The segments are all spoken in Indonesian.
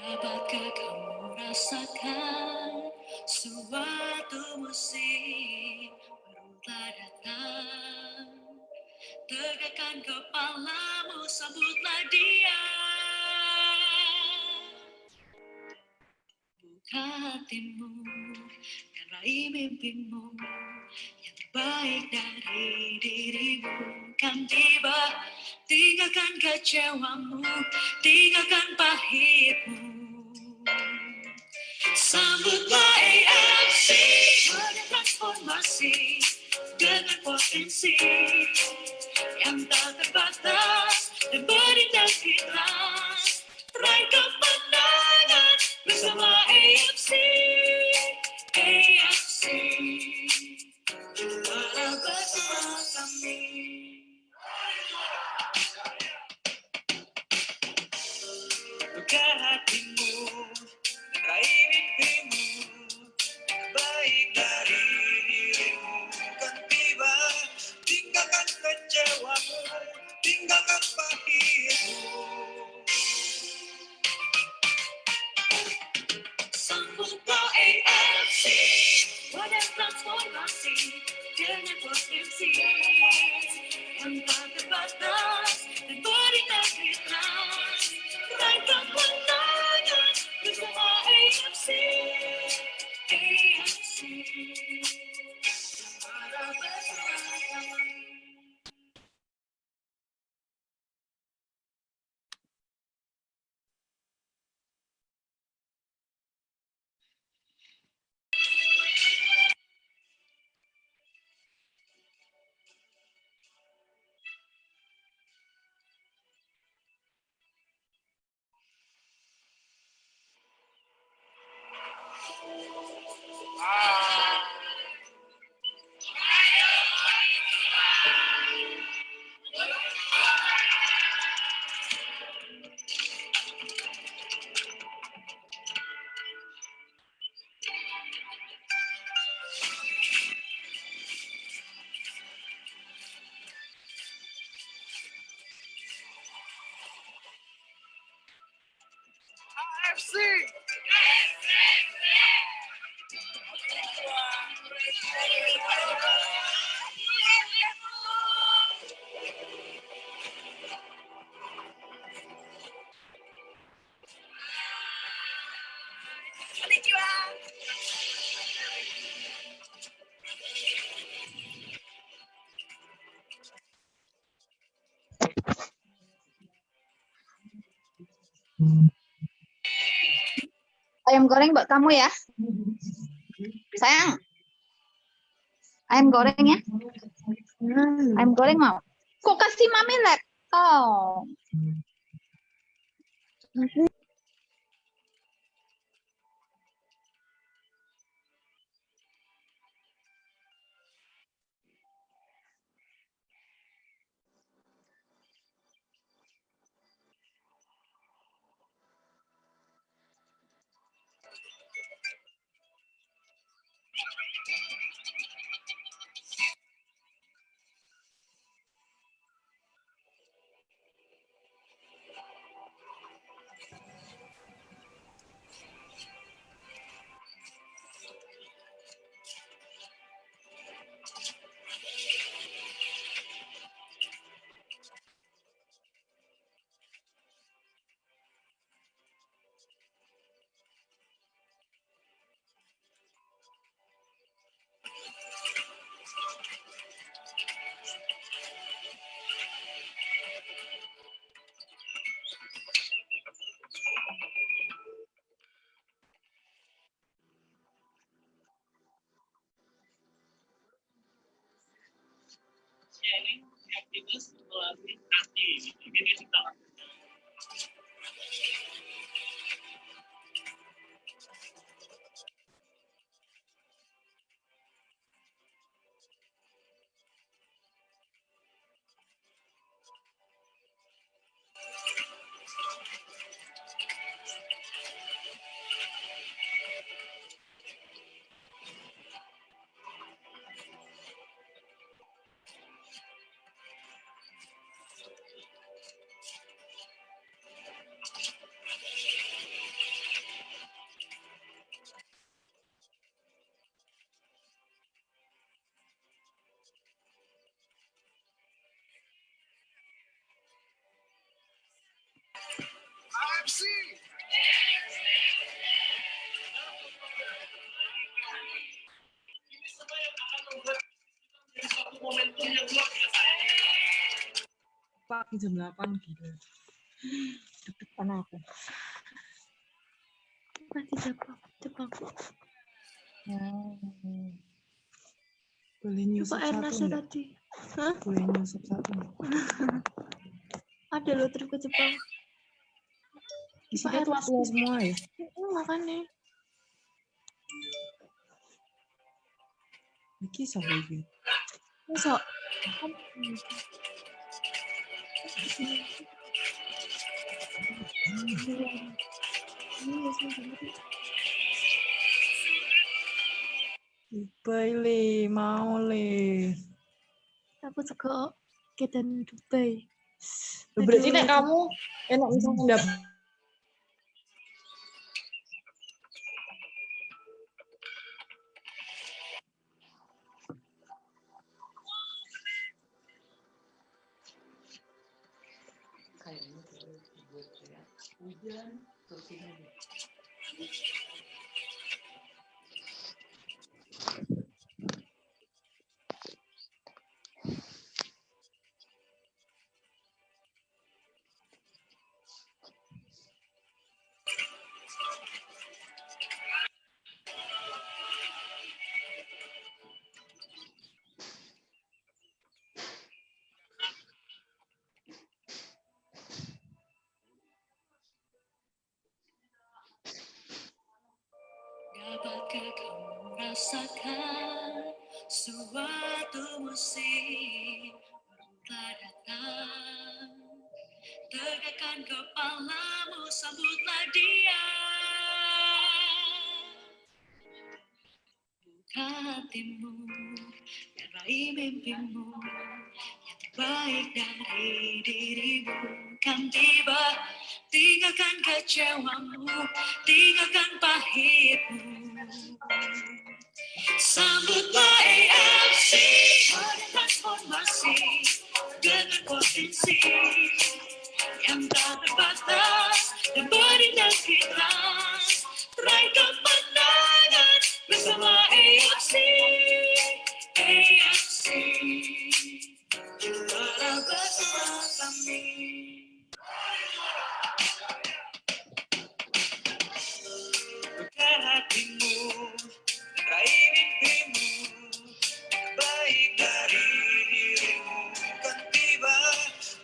Dapatkah kamu rasakan suatu musik baru telah datang? Tegakkan kepalamu, sambutlah dia. Buka hatimu dan raih mimpimu, yang terbaik dari dirimu kan tiba. Tinggalkan kecewamu, tinggalkan pahitmu. Sambutlah AFC, ada transformasi dengan potensi yang tak terbatas dan berintegritas. Raih kemenangan bersama AFC. AFC, juara bersama kami. Buka hatimu, raih mimpimu, baik dari dirimu kan tiba. Tinggalkan kecewamu, tinggalkan pahitmu. Sambutlah AFC, wadah transformasi dengan potensi yang tak terbatas dan berintegritas. Raih kemenangan bersama AFC. AFC, juara bersama kami. AFC. Ayam goreng buat kamu ya. Sayang. Ayam goreng ya. Ayam goreng mau. Kok kasih mami laptop? Sharing happiness melalui hati. Ini kita Pagi jam 8 gitu. Deg-degan aku. Pasti Jepang. Boleh nyusup Pak Ernest satu enggak? tadi. Hah? Boleh nyusup satu enggak? Ada loh trip ke Jepang. Isinya tua-tua semua ya. Makanya. Iki siapa iki? Besok. Dubai le, mau le. Aku juga kedan Dubai. Berarti nek kamu enak misalnya enggak Dapatkah kamu rasakan suatu musim telah datang? Tegakkan kepalamu, sambutlah dia. Buka hatimu dan raih mimpimu. Yang terbaik dari dirimu kan tiba. Tinggalkan kecewamu, tinggalkan pahitmu. Sambutlah AFC, ada transformasi dengan potensi yang tak terbatas dan berindah kita. Raih kemenangan bersama AFC. AFC, tetap bersama kami. Buka hatimu, raih mimpimu. Baik dari dirimu kan tiba.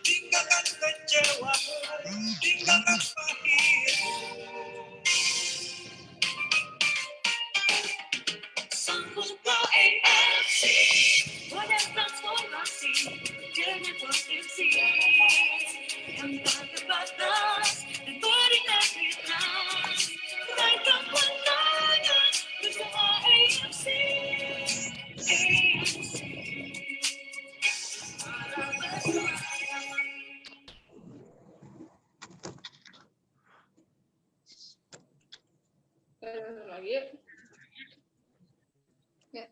Tinggalkan kecewamu, tinggalkan pahitmu. Sambutlah AFC, wadah transformasi dengan potensi yang tak terbatas dan berintegritas. Raih kemenangan bersama AFC. AFC, para bersama kami. Lagi. Ya,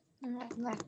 nah.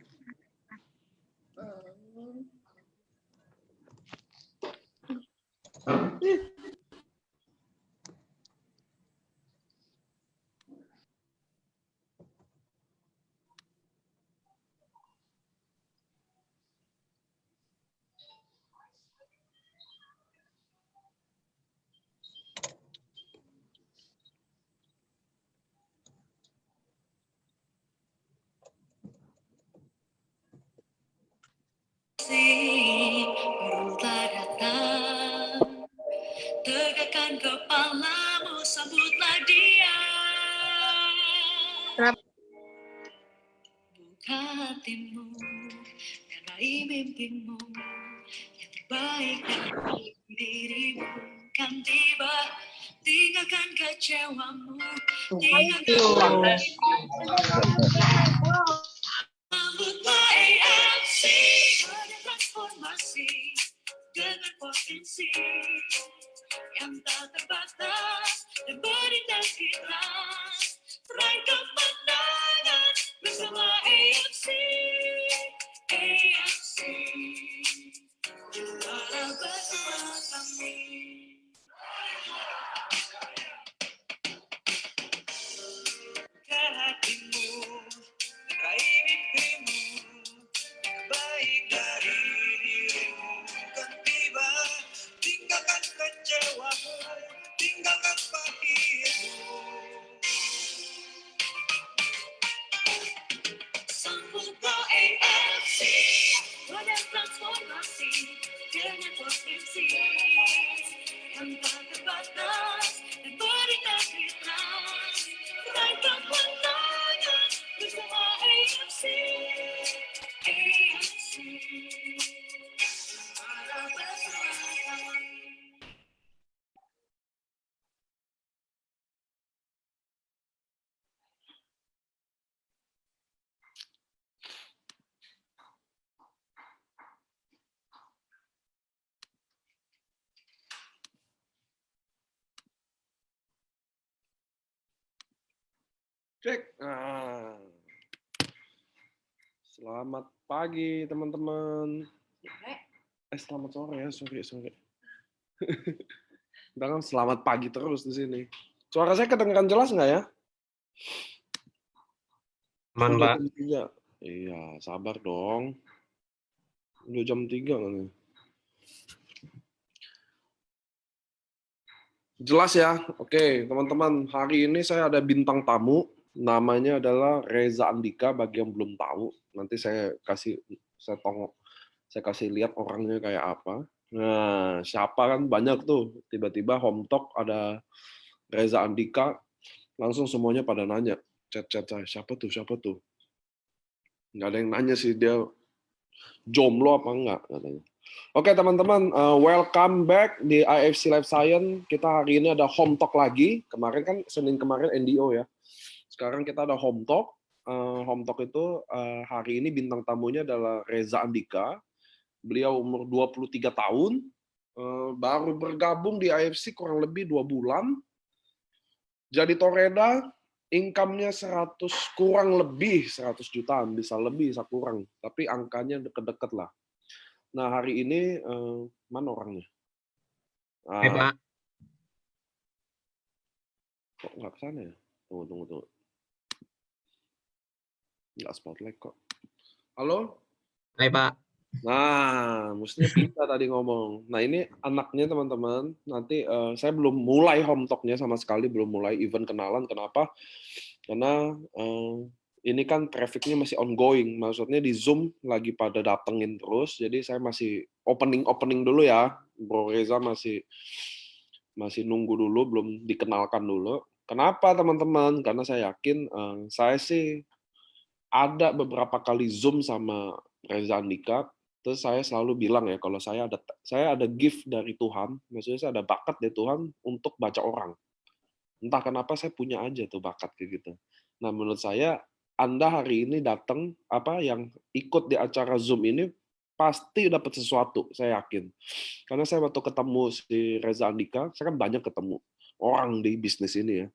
Baru datang, tegakkan kepalamu, sambutlah dia. Kenapa? Buka hatimu dan raih mimpimu. Yang terbaik dari dirimu kan tiba. Tinggalkan kecewamu, tinggalkan sambutlah AFC, ada transformasi dengan potensi yang tak terbatas dan berintegritas. Raih kemenangan bersama AFC. AFC, tetap bersama kami. Buka hatimu, raih mimpimu. Baik dari Walau bersama-sama. Cek. Selamat pagi teman-teman. Selamat sore ya, sore. Jangan selamat pagi terus di sini. Suara saya kedengaran jelas nggak ya? Aman, Udah Pak. jam 3. Iya, sabar dong. Udah jam 3 kan. Jelas ya? Oke, teman-teman. Hari ini saya ada bintang tamu. Namanya adalah Reza Andika. Bagi yang belum tahu, nanti saya kasih lihat orangnya kayak apa. Nah, siapa kan banyak tuh. Tiba-tiba home talk ada Reza Andika. Langsung semuanya pada nanya. Chat saya, siapa tuh? Nggak ada yang nanya sih, dia jomblo apa enggak katanya. Oke teman-teman, welcome back di IFC Life Science. Kita hari ini ada home talk lagi. Kemarin kan Senin kemarin NDO ya. Sekarang kita ada home talk. Home talk itu hari ini bintang tamunya adalah Reza Andika. Beliau umur 23 tahun. Baru bergabung di IFC kurang lebih 2 bulan. Jadi Toreda, income-nya kurang lebih 100 jutaan, bisa lebih, bisa kurang. Tapi angkanya deket-deket lah. Nah, hari ini, mana orangnya? Pak. Kok nggak kesana ya? Tunggu. Nggak spotlight kok. Halo? Hai, Pak. Nah, mestinya pintar tadi ngomong. Nah, ini anaknya teman-teman. Nanti saya belum mulai home talk-nya sama sekali, belum mulai event kenalan. Kenapa? Karena ini kan traffic-nya masih ongoing. Maksudnya di Zoom lagi pada datengin terus. Jadi saya masih opening dulu ya. Bro Reza masih nunggu dulu, belum dikenalkan dulu. Kenapa teman-teman? Karena saya yakin saya sih ada beberapa kali Zoom sama Reza Andika. Terus saya selalu bilang ya, kalau saya ada gift dari Tuhan, maksudnya saya ada bakat dari Tuhan untuk baca orang. Entah kenapa saya punya aja tuh bakat kayak gitu. Nah, menurut saya Anda hari ini datang yang ikut di acara Zoom ini pasti dapat sesuatu, saya yakin. Karena saya waktu ketemu si Reza Andika, saya kan banyak ketemu orang di bisnis ini ya.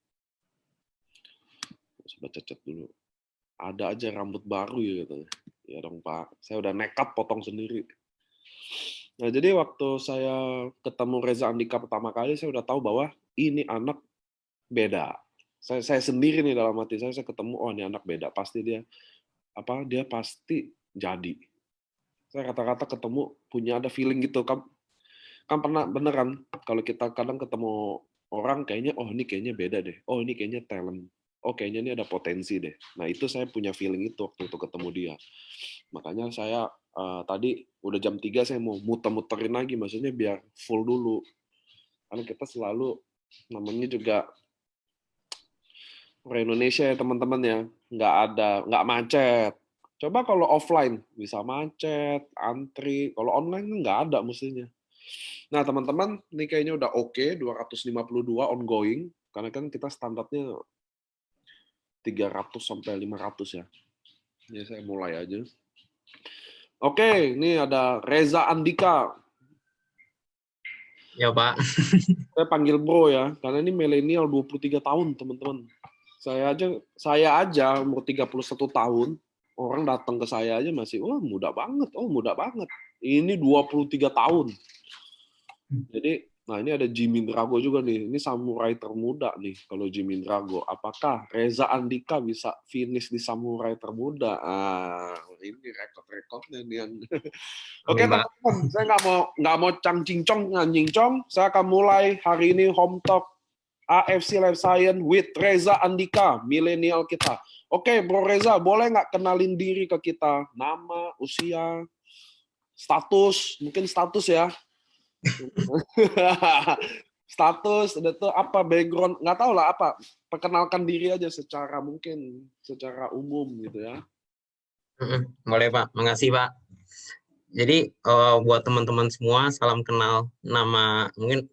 Coba chat dulu. Ada aja rambut baru ya katanya. Ya dong Pak, saya udah nekat potong sendiri. Nah jadi waktu saya ketemu Reza Andika pertama kali, saya udah tahu bahwa ini anak beda. Saya sendiri nih dalam hati saya ketemu, oh ini anak beda, pasti dia pasti jadi. Saya kata-kata ketemu punya ada feeling gitu kan pernah beneran kalau kita kadang ketemu orang kayaknya oh ini kayaknya beda deh, oh ini kayaknya talent, oh kayaknya ini ada potensi deh. Nah itu saya punya feeling itu waktu itu ketemu dia. Makanya saya tadi udah jam 3 saya mau muter-muterin lagi, maksudnya biar full dulu. Karena kita selalu namanya juga orang Indonesia ya teman-teman ya, nggak macet. Coba kalau offline bisa macet, antri. Kalau online nggak ada mestinya. Nah teman-teman, ini kayaknya udah oke, 252 ongoing. Karena kan kita standarnya 300 sampai 500 ya. Jadi saya mulai aja. Oke, ini ada Reza Andika. Ya, Pak. Saya panggil bro ya, karena ini milenial 23 tahun teman-teman. Saya aja umur 31 tahun, orang datang ke saya aja masih, wah muda banget, Ini 23 tahun. Jadi, nah ini ada Jimmy Drago juga nih, ini samurai termuda nih kalau Jimmy Drago. Apakah Reza Andika bisa finish di samurai termuda? Ini rekod-rekodnya nih yang. Oke teman-teman, saya nggak mau cincong. Saya akan mulai hari ini home talk AFC Life Science with Reza Andika, milenial kita. Oke, Bro Reza, boleh nggak kenalin diri ke kita? Nama, usia, status, mungkin status ya. Status, itu apa background, nggak tahu lah apa. Perkenalkan diri aja secara umum gitu ya. Boleh, Pak. Makasih, Pak. Jadi buat teman-teman semua, salam kenal. Nama mungkin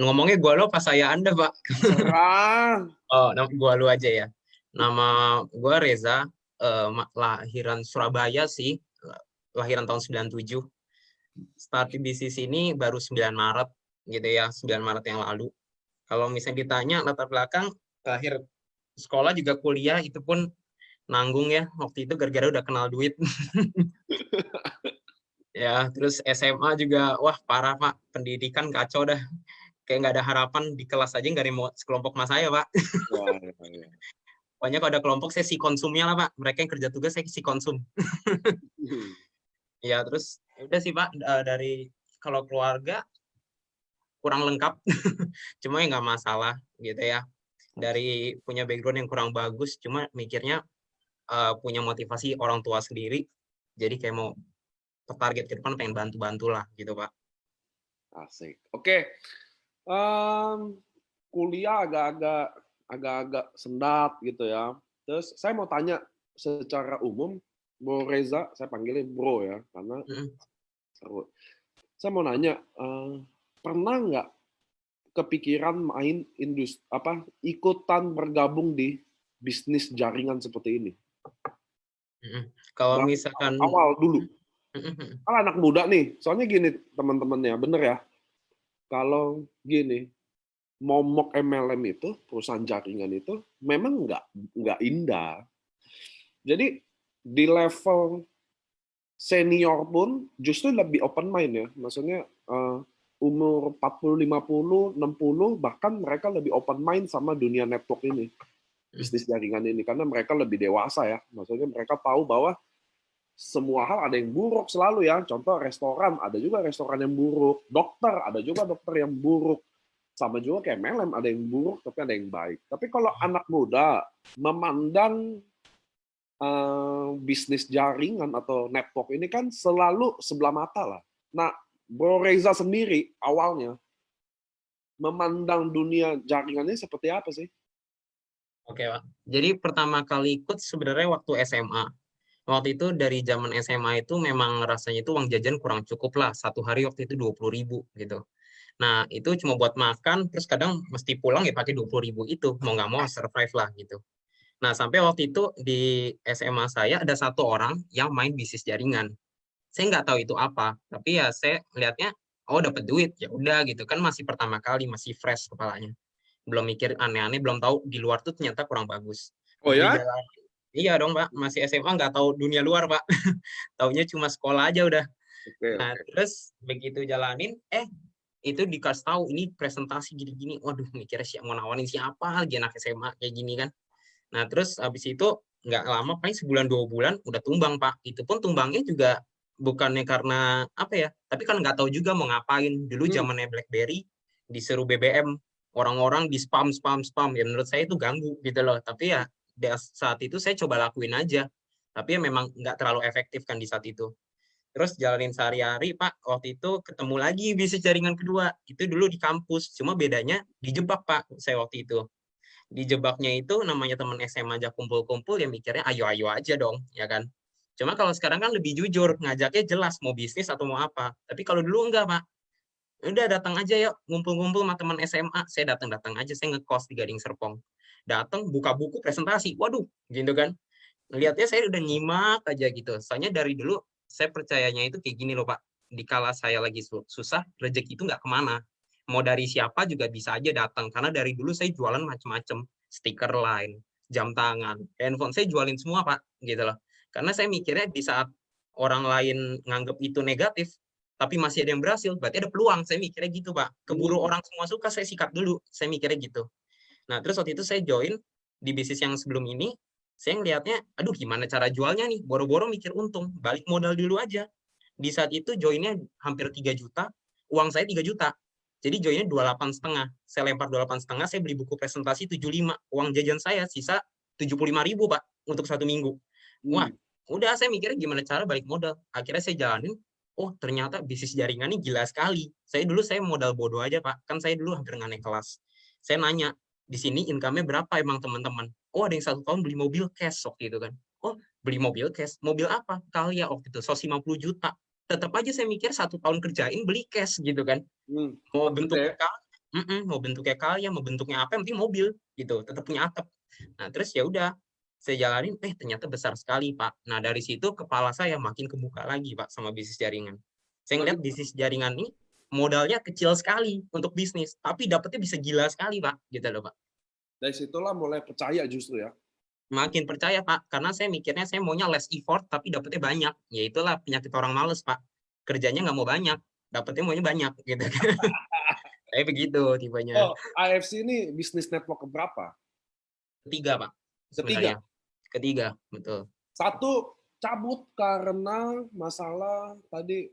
ngomongnya gua lo pas saya Anda, Pak. Serang. Oh, gua lu aja ya. Nama gua Reza, lahiran Surabaya sih, lahiran tahun 97. Start di bisnis ini baru 9 Maret gitu ya, 9 Maret yang lalu. Kalau misalnya ditanya latar belakang, terakhir sekolah juga kuliah itu pun nanggung ya, waktu itu gara-gara udah kenal duit. Ya, terus SMA juga, wah parah Pak, pendidikan kacau dah. Kayak nggak ada harapan di kelas aja nggak ada yang mau sekelompok sama saya Pak. Ya. Pokoknya kalau ada kelompok saya si konsumnya lah Pak. Mereka yang kerja tugas saya si konsum. Ya terus udah sih Pak, dari kalau keluarga kurang lengkap. Cuma ya nggak masalah gitu ya. Dari punya background yang kurang bagus, cuma mikirnya punya motivasi orang tua sendiri. Jadi kayak mau target ke depan pengen bantu-bantu lah gitu Pak. Asik. Oke. Kuliah agak-agak sendat gitu ya. Terus saya mau tanya secara umum, Bro Reza, saya panggilnya Bro ya, karena seru. Saya mau nanya, pernah nggak kepikiran main ikutan bergabung di bisnis jaringan seperti ini? Kalau misalkan awal dulu, kalau anak muda nih, soalnya gini teman-temannya, bener ya, kalau gini, momok MLM itu, perusahaan jaringan itu, memang nggak indah. Jadi di level senior pun justru lebih open mind ya, maksudnya umur 40, 50, 60, bahkan mereka lebih open mind sama dunia network ini, bisnis jaringan ini, karena mereka lebih dewasa ya, maksudnya mereka tahu bahwa semua hal ada yang buruk selalu ya. Contoh restoran, ada juga restoran yang buruk. Dokter, ada juga dokter yang buruk. Sama juga kayak MLM, ada yang buruk tapi ada yang baik. Tapi kalau anak muda memandang bisnis jaringan atau network ini kan selalu sebelah mata lah. Nah, Bro Reza sendiri awalnya memandang dunia jaringannya seperti apa sih? Oke Pak. Jadi pertama kali ikut sebenarnya waktu SMA. Waktu itu dari zaman SMA itu memang rasanya itu uang jajan kurang cukup lah. Satu hari waktu itu 20.000 gitu. Nah itu cuma buat makan, terus kadang mesti pulang ya pakai 20.000 itu. Mau nggak mau survive lah gitu. Nah sampai waktu itu di SMA saya ada satu orang yang main bisnis jaringan. Saya nggak tahu itu apa, tapi ya saya lihatnya, oh dapat duit, ya udah gitu kan masih pertama kali, masih fresh kepalanya. Belum mikir aneh-aneh, belum tahu di luar tuh ternyata kurang bagus. Oh Pas ya? dijalanin, iya dong Pak, masih SMA nggak tahu dunia luar Pak. Taunya cuma sekolah aja udah. Nah Oke. terus begitu jalanin, itu dikasih tahu ini presentasi gini-gini. Waduh, mikirnya mau nawarin siapa lagi anak SMA kayak gini kan. Nah terus habis itu nggak lama, paling sebulan 2 bulan udah tumbang Pak. Itu pun tumbangnya juga bukannya karena apa ya, tapi kan nggak tahu juga mau ngapain. Dulu zamannya BlackBerry disuruh BBM, orang-orang di spam. Ya menurut saya itu ganggu gitu loh. Tapi ya saat itu saya coba lakuin aja. Tapi ya memang nggak terlalu efektif kan di saat itu. Terus jalanin sehari-hari Pak, waktu itu ketemu lagi bisnis jaringan kedua. Itu dulu di kampus, cuma bedanya dijebak Pak saya waktu itu. Dijebaknya itu namanya teman SMA aja kumpul-kumpul ya mikirnya ayo-ayo aja dong, ya kan. Cuma kalau sekarang kan lebih jujur, ngajaknya jelas mau bisnis atau mau apa. Tapi kalau dulu enggak Pak. Udah datang aja yuk, ngumpul-ngumpul sama teman SMA. Saya datang aja, saya ngekos di Gading Serpong. Datang buka buku presentasi, waduh, gitu kan. Lihatnya saya udah nyimak aja gitu. Soalnya dari dulu saya percayanya itu kayak gini loh Pak. Dikala saya lagi susah, rezeki itu nggak kemana. Mau dari siapa juga bisa aja datang. Karena dari dulu saya jualan macam-macam. Stiker line, jam tangan, handphone. Saya jualin semua Pak. Gitu loh. Karena saya mikirnya di saat orang lain nganggap itu negatif, tapi masih ada yang berhasil, berarti ada peluang. Saya mikirnya gitu Pak. Keburu orang semua suka, saya sikat dulu. Saya mikirnya gitu. Nah terus waktu itu saya join di bisnis yang sebelum ini. Saya ngelihatnya, aduh gimana cara jualnya nih, boro-boro mikir untung, balik modal dulu aja. Di saat itu joinnya hampir 3 juta, uang saya 3 juta. Jadi joinnya 28,5. Saya lempar 28,5, saya beli buku presentasi 75. Uang jajan saya sisa 75.000 Pak, untuk 1 minggu. Wah, udah saya mikirnya gimana cara balik modal. Akhirnya saya jalanin, oh ternyata bisnis jaringan ini gila sekali. Saya modal bodoh aja Pak, kan saya dulu hampir nggak naik kelas. Saya nanya, di sini income-nya berapa emang teman-teman? Oh ada yang 1 tahun beli mobil cash waktu itu kan. Oh beli mobil cash, mobil apa? Kali ya waktu itu, 50 juta. tetap aja saya mikir 1 tahun kerjain beli cash gitu kan. Hmm. Mau Gitu bentuknya ya. mau bentuknya kaya, mau bentuknya apa, yang penting mobil gitu, tetap punya atap. Nah, terus ya udah saya jalanin, ternyata besar sekali, Pak. Nah, dari situ kepala saya makin kebuka lagi, Pak, sama bisnis jaringan. Saya ngeliat bisnis jaringan ini modalnya kecil sekali untuk bisnis, tapi dapetnya bisa gila sekali, Pak, gitu loh, Pak. Dari situlah mulai percaya justru ya. Makin percaya, Pak, karena saya mikirnya saya maunya less effort tapi dapetnya banyak. Ya itulah penyakit orang males, Pak. Kerjanya nggak mau banyak, dapetnya maunya banyak gitu. Saya begitu tipenya. Oh, AFC ini bisnis network keberapa? Ketiga, Pak. Sebenarnya. Ketiga, betul. Satu, cabut karena masalah tadi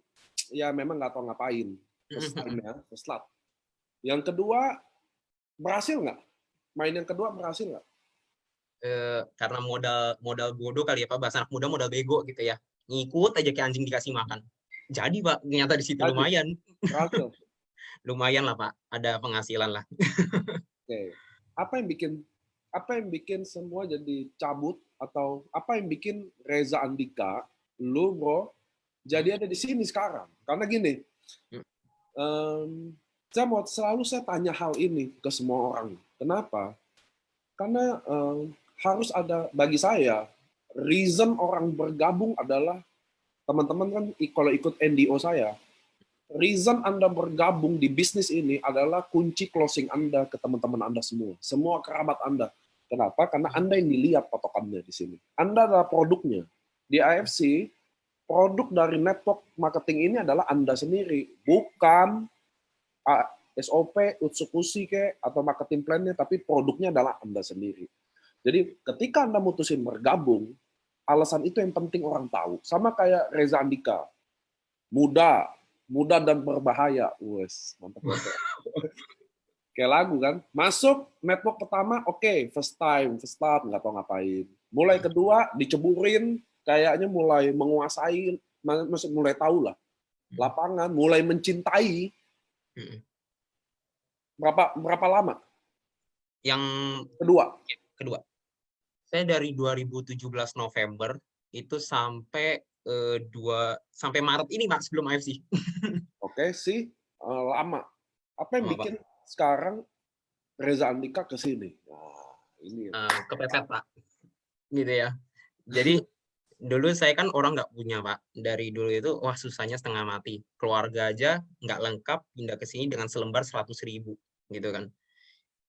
ya memang nggak tahu ngapain. First time ya, first lap. Yang kedua, berhasil nggak? Main yang kedua berhasil nggak? Karena modal bodoh kali ya, Pak, bahasa anak muda modal bego gitu ya, ngikut aja kayak anjing dikasih makan. Jadi, Pak, ternyata di situ lumayan. Berhasil. Lumayan lah, Pak, ada penghasilan lah. Oke. Apa yang bikin semua jadi cabut, atau apa yang bikin Reza Andika, lu bro, jadi ada di sini sekarang? Karena gini, saya tanya hal ini ke semua orang. Kenapa? Karena harus ada, bagi saya, reason orang bergabung adalah, teman-teman kan kalau ikut NDO saya, reason Anda bergabung di bisnis ini adalah kunci closing Anda ke teman-teman Anda semua kerabat Anda. Kenapa? Karena Anda yang dilihat patokannya di sini. Anda adalah produknya. Di AFC, produk dari network marketing ini adalah Anda sendiri, bukan SOP, eksekusi atau marketing plan-nya, tapi produknya adalah Anda sendiri. Jadi ketika Anda mutusin bergabung, alasan itu yang penting orang tahu. Sama kayak Reza Andika, muda dan berbahaya. Wes, mantap banget. Kayak lagu kan, masuk network pertama, oke, first time, first start, nggak tahu ngapain. Mulai kedua, diceburin, kayaknya mulai menguasai, mulai tahu lah lapangan, mulai mencintai. Berapa lama? Yang kedua. Saya dari 2017 November itu sampai Maret ini, Pak, sebelum AFC. Oke sih, lama. Apa yang bikin sekarang Reza Andika ke sini? Nah, ini kepepet, Pak. Gitu ya. Jadi dulu saya kan orang nggak punya, Pak. Dari dulu itu susahnya setengah mati. Keluarga aja nggak lengkap, pindah ke sini dengan selembar 100.000 gitu kan.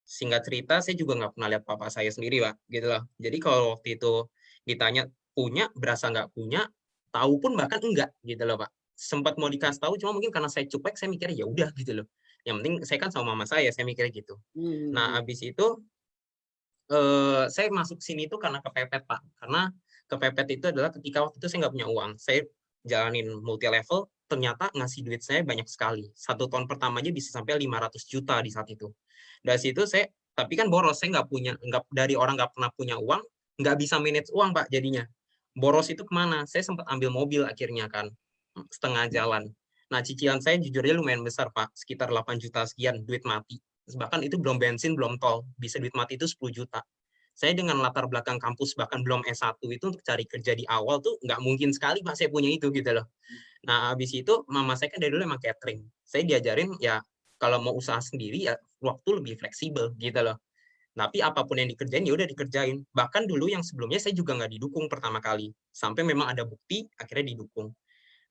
Singkat cerita, saya juga nggak pernah lihat papa saya sendiri, Pak, gitu loh. Jadi kalau waktu itu ditanya punya, berasa nggak punya, tahu pun bahkan enggak, gitu loh, Pak. Sempat mau dikasih tahu, cuma mungkin karena saya cuek, saya mikirnya ya udah gitu loh. Yang penting saya kan sama mama saya mikirnya gitu. Nah, habis itu saya masuk sini tuh karena kepepet, Pak. Karena kepepet itu adalah ketika waktu itu saya nggak punya uang. Saya jalanin multi level, ternyata ngasih duit saya banyak sekali. 1 tahun pertama aja bisa sampai 500 juta di saat itu. Dari situ tapi kan boros, saya dari orang nggak pernah punya uang, nggak bisa manage uang, Pak, jadinya. Boros itu kemana? Saya sempat ambil mobil akhirnya kan, setengah jalan. Nah, cicilan saya jujur aja lumayan besar, Pak, sekitar 8 juta sekian, duit mati. Bahkan itu belum bensin, belum tol, bisa duit mati itu 10 juta. Saya dengan latar belakang kampus, bahkan belum S1 itu untuk cari kerja di awal tuh nggak mungkin sekali, Pak, saya punya itu gitu loh. Nah, habis itu mama saya kan dari dulu emang catering. Saya diajarin ya kalau mau usaha sendiri ya waktu lebih fleksibel gitu loh. Tapi apapun yang dikerjain ya udah dikerjain. Bahkan dulu yang sebelumnya saya juga nggak didukung pertama kali. Sampai memang ada bukti akhirnya didukung.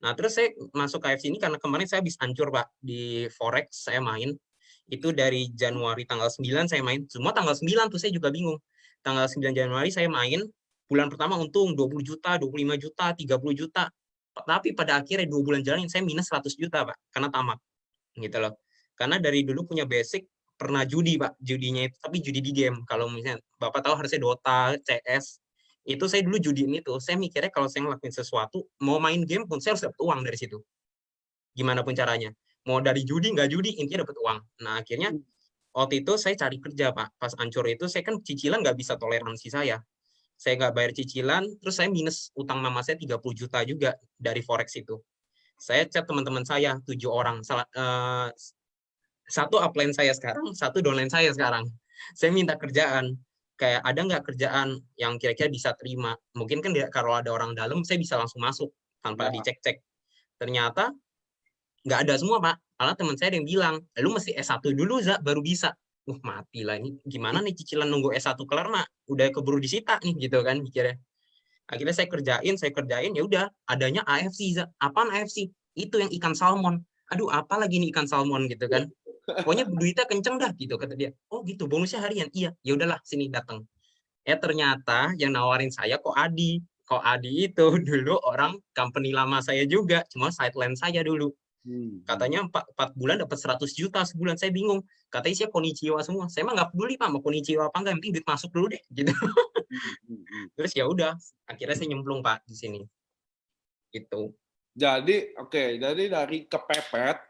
Nah, terus saya masuk KFC ini karena kemarin saya habis hancur, Pak, di Forex saya main. Itu dari Januari tanggal 9 saya main. Semua tanggal 9 tuh saya juga bingung. Tanggal 9 Januari saya main, bulan pertama untung 20 juta, 25 juta, 30 juta. Tapi pada akhirnya 2 bulan jalan saya minus 100 juta, Pak, karena tamat. Gitu loh. Karena dari dulu punya basic, pernah judi, Pak, judinya itu, tapi judi di game. Kalau misalnya Bapak tahu harusnya Dota, CS, itu saya dulu judiin itu. Saya mikirnya kalau saya ngelakuin sesuatu, mau main game pun saya harus dapat uang dari situ. Gimana pun caranya. Mau dari judi, nggak judi, intinya dapat uang. Nah, akhirnya waktu itu saya cari kerja, Pak. Pas hancur itu, saya kan cicilan nggak bisa toleransi saya. Saya nggak bayar cicilan, terus saya minus utang mama saya 30 juta juga dari Forex itu. Saya chat teman-teman saya, 7 orang. Satu upline saya sekarang, satu downline saya sekarang. Saya minta kerjaan. Kayak ada nggak kerjaan yang kira-kira bisa terima. Mungkin kan kalau ada orang dalam, saya bisa langsung masuk tanpa dicek-cek. Ternyata nggak ada semua, Pak. Malah teman saya ada yang bilang, lu mesti S1 dulu, Za, baru bisa. Mati lah ini. Gimana nih cicilan nunggu S1 kelar, nak? Udah keburu disita nih, gitu kan mikirnya. Akhirnya saya kerjain, ya udah, adanya AFC, Za. Apaan AFC? Itu yang ikan salmon. Aduh, apa lagi nih ikan salmon gitu kan. Pokoknya duitnya kenceng dah gitu kata dia. Oh gitu, bonusnya harian. Iya, ya udahlah sini datang. Ternyata yang nawarin saya kok Adi. Kok Adi itu dulu orang company lama saya juga, cuma sideline saya dulu. Katanya 4 bulan dapat 100 juta sebulan. Saya bingung. Katanya saya konnichiwa semua. Saya mah nggak peduli, Pak, mau konnichiwa apa enggak, yang penting duit masuk dulu deh gitu. Terus ya udah, akhirnya saya nyemplung, Pak, di sini. Gitu. Jadi jadi dari kepepet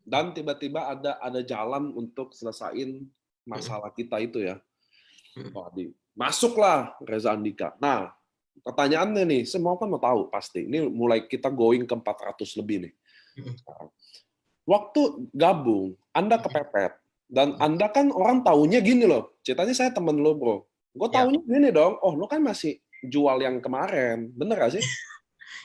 dan tiba-tiba ada jalan untuk selesain masalah kita itu ya. Masuklah Reza Andika. Nah, pertanyaannya nih, semua kan mau tahu pasti. Ini mulai kita going ke 400 lebih nih. Waktu gabung, Anda kepepet. Dan Anda kan orang taunya gini loh. Ceritanya saya temen lo, bro. Gue taunya gini dong, oh lo kan masih jual yang kemarin. Bener gak sih?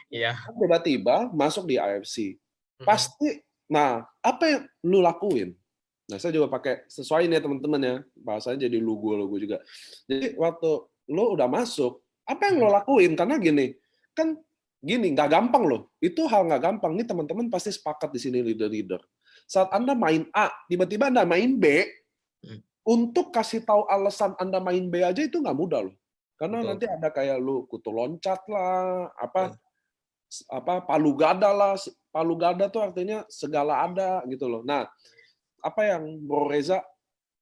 Iya. Tiba-tiba masuk di AFC. Pasti, nah apa yang lu lakuin? Nah, saya juga pakai sesuai nih teman-teman ya. Bahasanya jadi logo juga. Jadi waktu lu udah masuk, apa yang lo lakuin? Karena gini, kan gini, nggak gampang loh. Itu hal nggak gampang. Nih teman-teman pasti sepakat di sini leader-leader. Saat Anda main A, tiba-tiba Anda main B, untuk kasih tahu alasan Anda main B aja itu nggak mudah loh. Karena nanti ada kayak lu kutu loncat lah, apa palu gada lah. Palu gada tuh artinya segala ada gitu loh. Nah, apa yang Bro Reza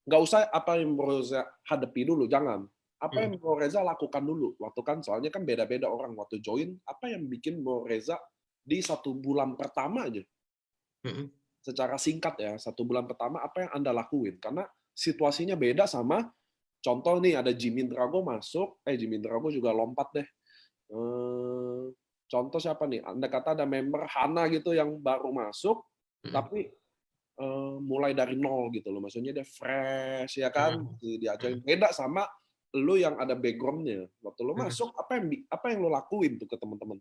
nggak usah apa yang Bro Reza hadapi dulu, jangan. Apa yang Bro Reza lakukan dulu. Waktu kan soalnya kan beda-beda orang waktu join. Apa yang bikin Bro Reza di 1 bulan pertama aja? Secara singkat ya, 1 bulan pertama apa yang Anda lakuin? Karena situasinya beda sama contoh nih ada Jimin Drago masuk, Jimin Drago juga lompat deh. Contoh siapa nih? Anda kata ada member Hana gitu yang baru masuk, tapi mulai dari nol gitu loh. Maksudnya dia fresh ya kan, diajarin beda sama lu yang ada background-nya. Waktu lu masuk, apa yang lu lakuin tuh ke teman-teman?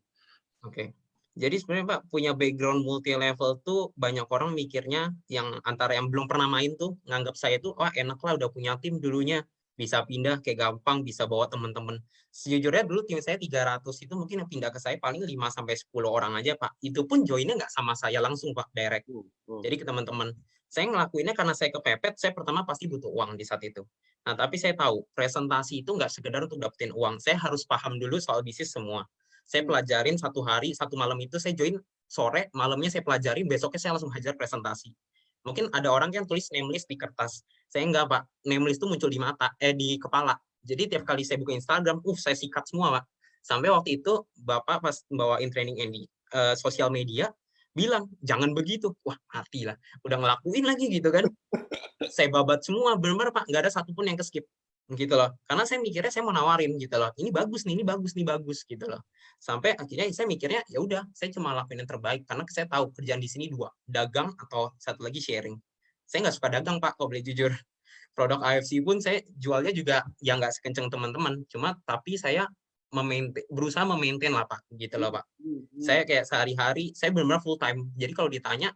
Oke. Jadi sebenarnya Pak punya background multi level tuh banyak orang mikirnya yang antara yang belum pernah main tuh nganggap saya tuh wah enak lah udah punya tim dulunya, bisa pindah kayak gampang, bisa bawa teman-teman. Sejujurnya dulu tim saya 300 itu mungkin yang pindah ke saya paling 5 sampai 10 orang aja, Pak. Itu pun joinnya nggak sama saya langsung, Pak, direct. Jadi ke teman-teman. Saya ngelakuinnya karena saya kepepet, saya pertama pasti butuh uang di saat itu. Nah, tapi saya tahu presentasi itu nggak sekedar untuk dapetin uang. Saya harus paham dulu soal bisnis semua. Saya pelajarin 1 hari, 1 malam itu saya join sore, malamnya saya pelajarin, besoknya saya langsung hajar presentasi. Mungkin ada orang yang tulis name list di kertas. Saya enggak, Pak. Name list itu muncul di kepala. Jadi tiap kali saya buka Instagram, saya sikat semua, Pak. Sampai waktu itu Bapak pas bawain training di sosial media bilang, "Jangan begitu." Wah, mati lah. Udah ngelakuin lagi gitu kan. Saya babat semua, benar-benar Pak, enggak ada satupun yang ke-skip. Gitu loh. Karena saya mikirnya saya mau nawarin gitu loh. Ini bagus nih, ini bagus nih, bagus gitu loh. Sampai akhirnya saya mikirnya ya udah, saya cuma lakuin yang terbaik karena saya tahu kerjaan di sini 2, dagang atau satu lagi sharing. Saya nggak suka dagang, Pak, kalau boleh jujur. Produk AFC pun saya jualnya juga ya nggak sekencang teman-teman. Cuma tapi saya berusaha memaintain lah, Pak, gitu loh, Pak. Saya kayak sehari-hari saya benar-benar full time. Jadi kalau ditanya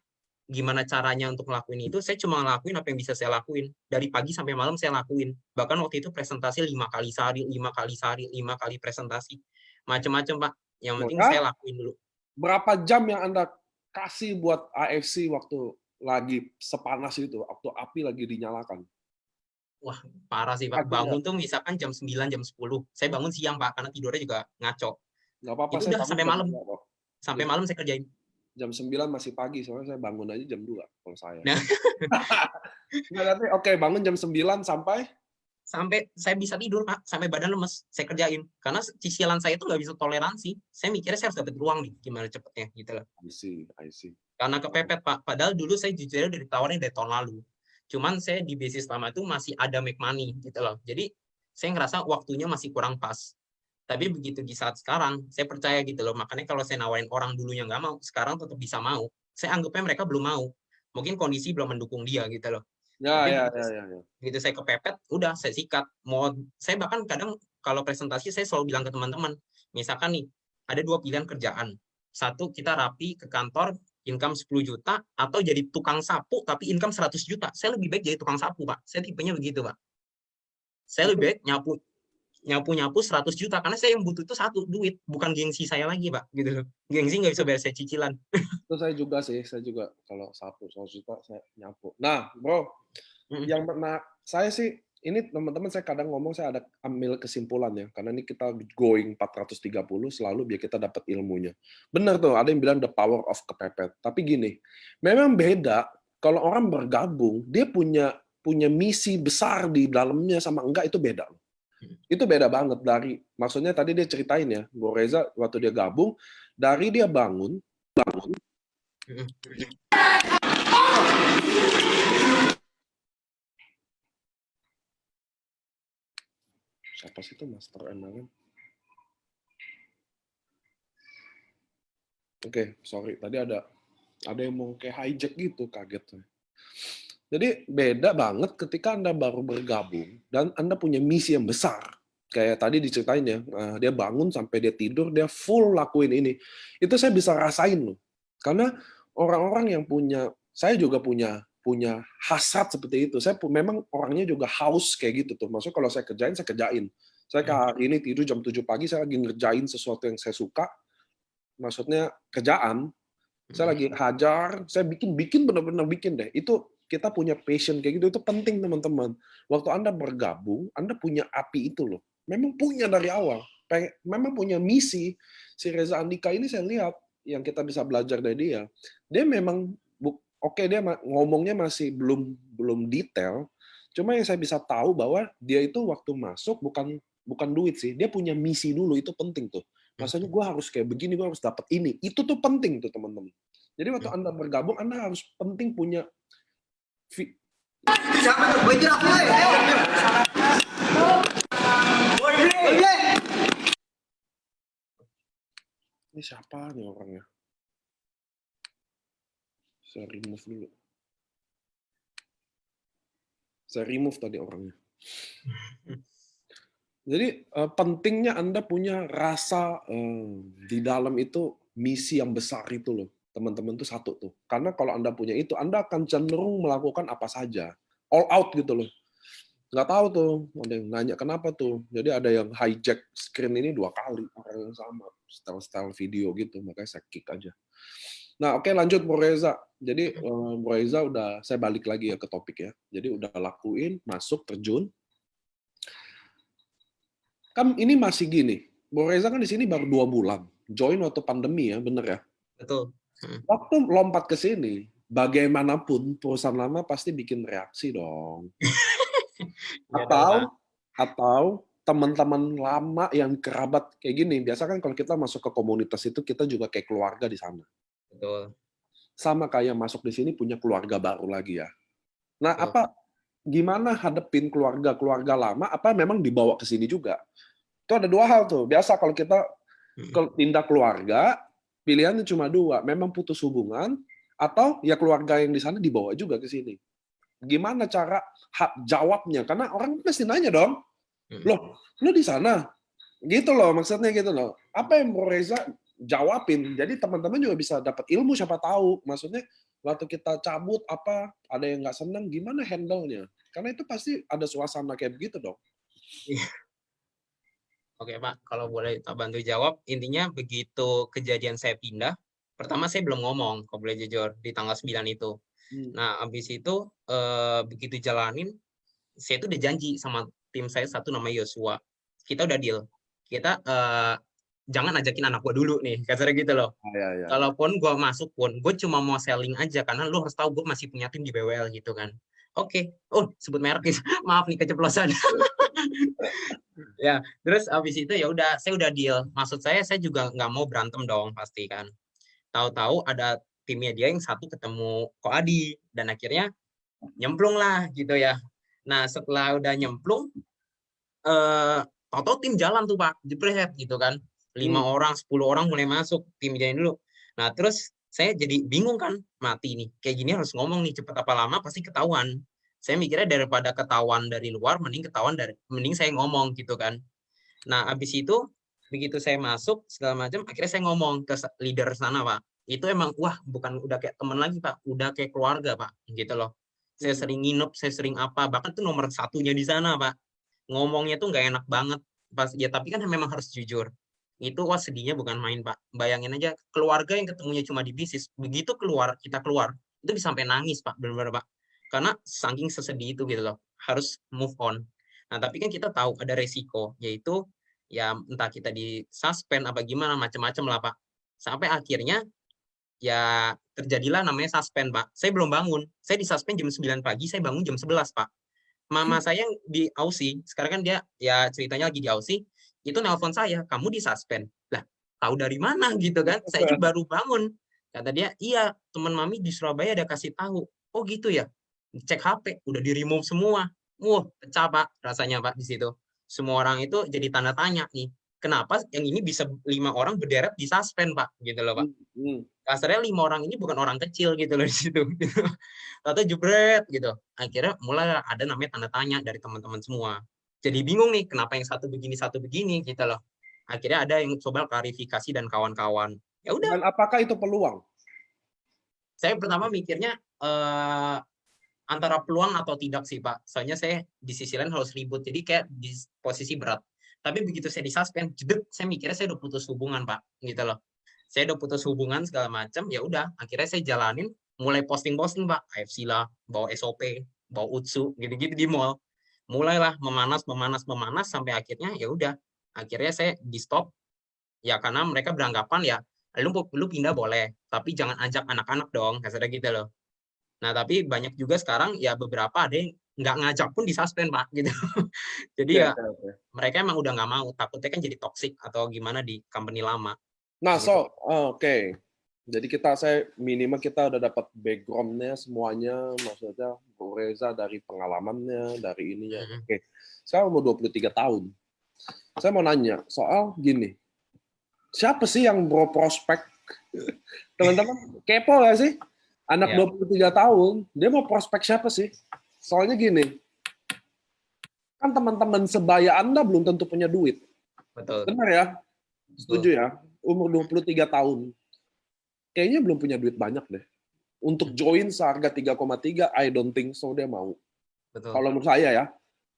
gimana caranya untuk ngelakuin itu, saya cuma ngelakuin apa yang bisa saya lakuin. Dari pagi sampai malam saya lakuin. Bahkan waktu itu presentasi 5 kali sehari, 5 kali presentasi. Macam-macam, Pak. Yang penting saya lakuin dulu. Berapa jam yang Anda kasih buat AFC waktu lagi sepanas itu, waktu api lagi dinyalakan? Wah, parah sih, Pak. Bangun tuh misalkan jam 9, jam 10. Saya bangun siang, Pak, karena tidurnya juga ngaco. Nggak apa-apa, itu udah sampai malam. Sampai malam saya kerjain. Jam 9 masih pagi, soalnya saya bangun aja jam 2 kalau saya. Nah. Oke, bangun jam 9 sampai saya bisa tidur, Pak, sampai badan lemes. Saya kerjain. Karena cicilan saya itu nggak bisa toleransi. Saya mikirnya saya harus dapat ruang nih, gimana cepetnya gitu loh. I see. Karena kepepet, Pak. Padahal dulu saya jujur udah ditawarin dari tahun lalu. Cuman saya di bisnis lama itu masih ada make money gitu loh. Jadi saya ngerasa waktunya masih kurang pas. Tapi begitu di saat sekarang, saya percaya gitu loh. Makanya kalau saya nawarin orang dulunya nggak mau, sekarang tetap bisa mau. Saya anggapnya mereka belum mau. Mungkin kondisi belum mendukung dia gitu loh. Ya. Begitu saya kepepet, udah saya sikat. Saya bahkan kadang kalau presentasi saya selalu bilang ke teman-teman, misalkan nih, ada 2 pilihan kerjaan. satu kita rapi ke kantor, income 10 juta, atau jadi tukang sapu tapi income 100 juta. Saya lebih baik jadi tukang sapu, Pak. Saya tipenya begitu, Pak. Saya lebih baik nyapu 100 juta karena saya yang butuh itu satu, duit, bukan gengsi saya lagi, Pak, gitu loh. Gengsi nggak bisa bayar saya cicilan. Itu saya juga kalau sapu 100 juta saya nyapu. Nah, bro, yang pernah saya sih ini teman-teman saya kadang ngomong saya ada ambil kesimpulan ya karena ini kita going 430 selalu biar kita dapat ilmunya. Benar tuh ada yang bilang the power of kepepet. Tapi gini, memang beda kalau orang bergabung dia punya misi besar di dalamnya sama enggak itu beda. Itu beda banget dari maksudnya tadi dia ceritain ya, Bro Reza waktu dia gabung dari dia bangun siapa sih itu Master MLM? Oke, sorry tadi ada yang mau kayak hijack gitu, kaget. Jadi beda banget ketika Anda baru bergabung dan Anda punya misi yang besar. Kayak tadi diceritain ya, dia bangun sampai dia tidur, dia full lakuin ini. Itu saya bisa rasain loh. Karena orang-orang yang saya juga punya hasrat seperti itu. Saya memang orangnya juga haus kayak gitu tuh. Maksudnya kalau saya kerjain. Saya hari ini tidur jam 7 pagi, saya lagi ngerjain sesuatu yang saya suka. Maksudnya kerjaan. Saya lagi hajar, saya bikin benar-benar bikin deh. Itu kita punya passion kayak gitu, itu penting teman-teman. Waktu Anda bergabung, Anda punya api itu loh. Memang punya dari awal. Memang punya misi. Si Reza Andika ini saya lihat, yang kita bisa belajar dari dia. Dia memang, dia ngomongnya masih belum detail, cuma yang saya bisa tahu bahwa dia itu waktu masuk bukan duit sih, dia punya misi dulu, itu penting tuh. Maksudnya gue harus kayak begini, gue harus dapat ini. Itu tuh penting tuh teman-teman. Jadi waktu Anda bergabung, Anda harus penting punya ini siapa nih orangnya? Saya remove dulu. Saya remove tadi orangnya. Jadi pentingnya Anda punya rasa di dalam itu misi yang besar itu loh. Teman-teman tuh satu tuh. Karena kalau Anda punya itu, Anda akan cenderung melakukan apa saja. All out gitu loh. Nggak tahu tuh, ada yang nanya kenapa tuh. Jadi ada yang hijack screen ini 2 kali. Orang yang sama. Style video gitu. Makanya saya kick aja. Nah oke, lanjut Bro Reza. Jadi Bro Reza saya balik lagi ya ke topik ya. Jadi udah lakuin, masuk, terjun. Kan ini masih gini. Bro Reza kan di sini baru 2 bulan. Join waktu pandemi ya, bener ya? Betul. Waktu lompat ke sini, bagaimanapun perusahaan lama pasti bikin reaksi dong. Atau teman-teman lama yang kerabat kayak gini. Biasa kan kalau kita masuk ke komunitas itu kita juga kayak keluarga di sana. Betul. Sama kayak masuk di sini punya keluarga baru lagi ya. Nah, gimana hadepin keluarga lama? Apa memang dibawa ke sini juga? Itu ada 2 hal tuh. Biasa kalau kita pindah keluarga, pilihannya cuma 2, memang putus hubungan atau ya keluarga yang di sana dibawa juga ke sini. Gimana cara jawabnya? Karena orang pasti nanya dong, loh, lu di sana, gitu loh maksudnya gitu loh. Apa yang Bro Reza jawabin? Jadi teman-teman juga bisa dapat ilmu siapa tahu. Maksudnya waktu kita cabut ada yang nggak senang, gimana handle-nya? Karena itu pasti ada suasana kayak begitu dong. Oke Pak, kalau boleh tak bantu jawab, intinya begitu kejadian saya pindah, pertama saya belum ngomong, kalau boleh jujur, di tanggal 9 itu. Nah, habis itu begitu jalanin, saya itu udah janji sama tim saya satu namanya Yosua. Kita udah deal. Kita jangan ajakin anak gua dulu nih, kasarnya gitu loh. Ya. Kalaupun gua masuk pun, gue cuma mau selling aja, karena lu harus tahu gue masih punya tim di BWL gitu kan. Oke. Oh, sebut merek. Maaf nih keceplosan. Ya, terus abis itu ya udah, saya udah deal. Maksud saya juga nggak mau berantem dong pasti kan. Tahu-tahu ada timnya dia yang satu ketemu Ko Adi dan akhirnya nyemplung lah gitu ya. Nah setelah udah nyemplung, tahu-tahu tim jalan tuh Pak, jepret gitu kan. 5 orang, 10 orang mulai masuk tim jalan dulu. Nah terus saya jadi bingung kan, mati nih. Kayak gini harus ngomong nih, cepet apa lama pasti ketahuan. Saya mikirnya daripada ketahuan dari luar, mending saya ngomong gitu kan. Nah, abis itu begitu saya masuk segala macam, akhirnya saya ngomong ke leader sana, Pak. Itu emang wah bukan udah kayak teman lagi, Pak, udah kayak keluarga, Pak, gitu loh. Saya sering nginep, saya sering apa, bahkan tuh nomor satunya di sana, Pak. Ngomongnya tuh nggak enak banget pas ya, tapi kan memang harus jujur. Itu wah sedihnya bukan main, Pak. Bayangin aja keluarga yang ketemunya cuma di bisnis, begitu kita keluar, itu bisa sampai nangis, Pak, benar-benar, Pak. Karena saking sesedih itu gitu loh, harus move on. Nah, tapi kan kita tahu ada resiko, yaitu ya entah kita di-suspend apa gimana, macam-macam lah, Pak. Sampai akhirnya ya terjadilah namanya suspend, Pak. Saya belum bangun. Saya di-suspend jam 9 pagi, saya bangun jam 11, Pak. Mama saya yang di Aussie, sekarang kan dia ya ceritanya lagi di Aussie, itu nelpon saya, "Kamu di-suspend." Lah, tahu dari mana gitu kan? Saya juga baru bangun. Kata dia, "Iya, teman Mami di Surabaya ada kasih tahu." "Oh gitu ya?" Cek HP, udah di-remove semua. Wah, pecah, Pak, rasanya, Pak, di situ. Semua orang itu jadi tanda tanya nih, kenapa yang ini bisa 5 orang berderet di-suspend, Pak, gitu loh, Pak. Kasarnya 5 orang ini bukan orang kecil gitu loh di situ. Gitu. Tahu jebret gitu. Akhirnya mulai ada namanya tanda tanya dari teman-teman semua. Jadi bingung nih kenapa yang satu begini gitu loh. Akhirnya ada yang coba klarifikasi dan kawan-kawan. Ya udah. Dan apakah itu peluang? Saya pertama mikirnya antara peluang atau tidak sih, Pak. Soalnya saya di sisi lain harus ribut. Jadi kayak di posisi berat. Tapi begitu saya disuspend, jedek, saya mikirnya saya udah putus hubungan, Pak. Gitu loh. Saya udah putus hubungan segala macam, ya udah akhirnya saya jalanin mulai posting-posting, Pak, AFC lah, bawa SOP, bawa Utsu gitu-gitu di mall. Mulailah memanas sampai akhirnya ya udah akhirnya saya di stop ya karena mereka beranggapan ya lu pindah boleh tapi jangan ajak anak-anak dong kasarnya gitu loh. Nah tapi banyak juga sekarang ya beberapa ada yang nggak ngajak pun disuspend, Pak, gitu. Jadi ya mereka emang udah nggak mau, takutnya kan jadi toxic atau gimana di company lama. Nah, oke. Jadi minimal kita udah dapat background-nya semuanya, maksudnya Bung Reza dari pengalamannya, dari ininya. Oke. Saya umur 23 tahun. Saya mau nanya, soal gini. Siapa sih yang prospek? Teman-teman, kepo nggak sih? Anak 23 tahun, dia mau prospek siapa sih? Soalnya gini, kan teman-teman sebaya Anda belum tentu punya duit. Betul. Benar ya? Setuju ya? Umur 23 tahun. Kayaknya belum punya duit banyak deh. Untuk join seharga 3,3, I don't think so dia mau. Betul. Kalau menurut saya ya.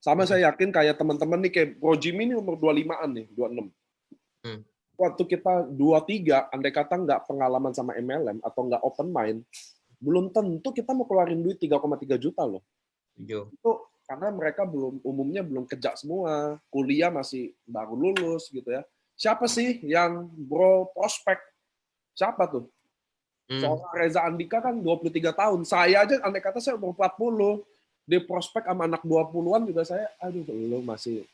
Sama saya yakin kayak teman-teman nih, kayak Bro Jimmy ini umur 25-an nih, 26. Waktu kita 23, andai kata nggak pengalaman sama MLM atau nggak open mind, belum tentu kita mau keluarin duit 3,3 juta loh. Itu karena mereka umumnya belum kerja semua, kuliah masih baru lulus gitu ya. Siapa sih yang bro prospek? Siapa tuh? Soalnya Reza Andika kan 23 tahun. Saya aja andai kata saya umur 40. Dia prospek sama anak 20-an juga saya, aduh lu masih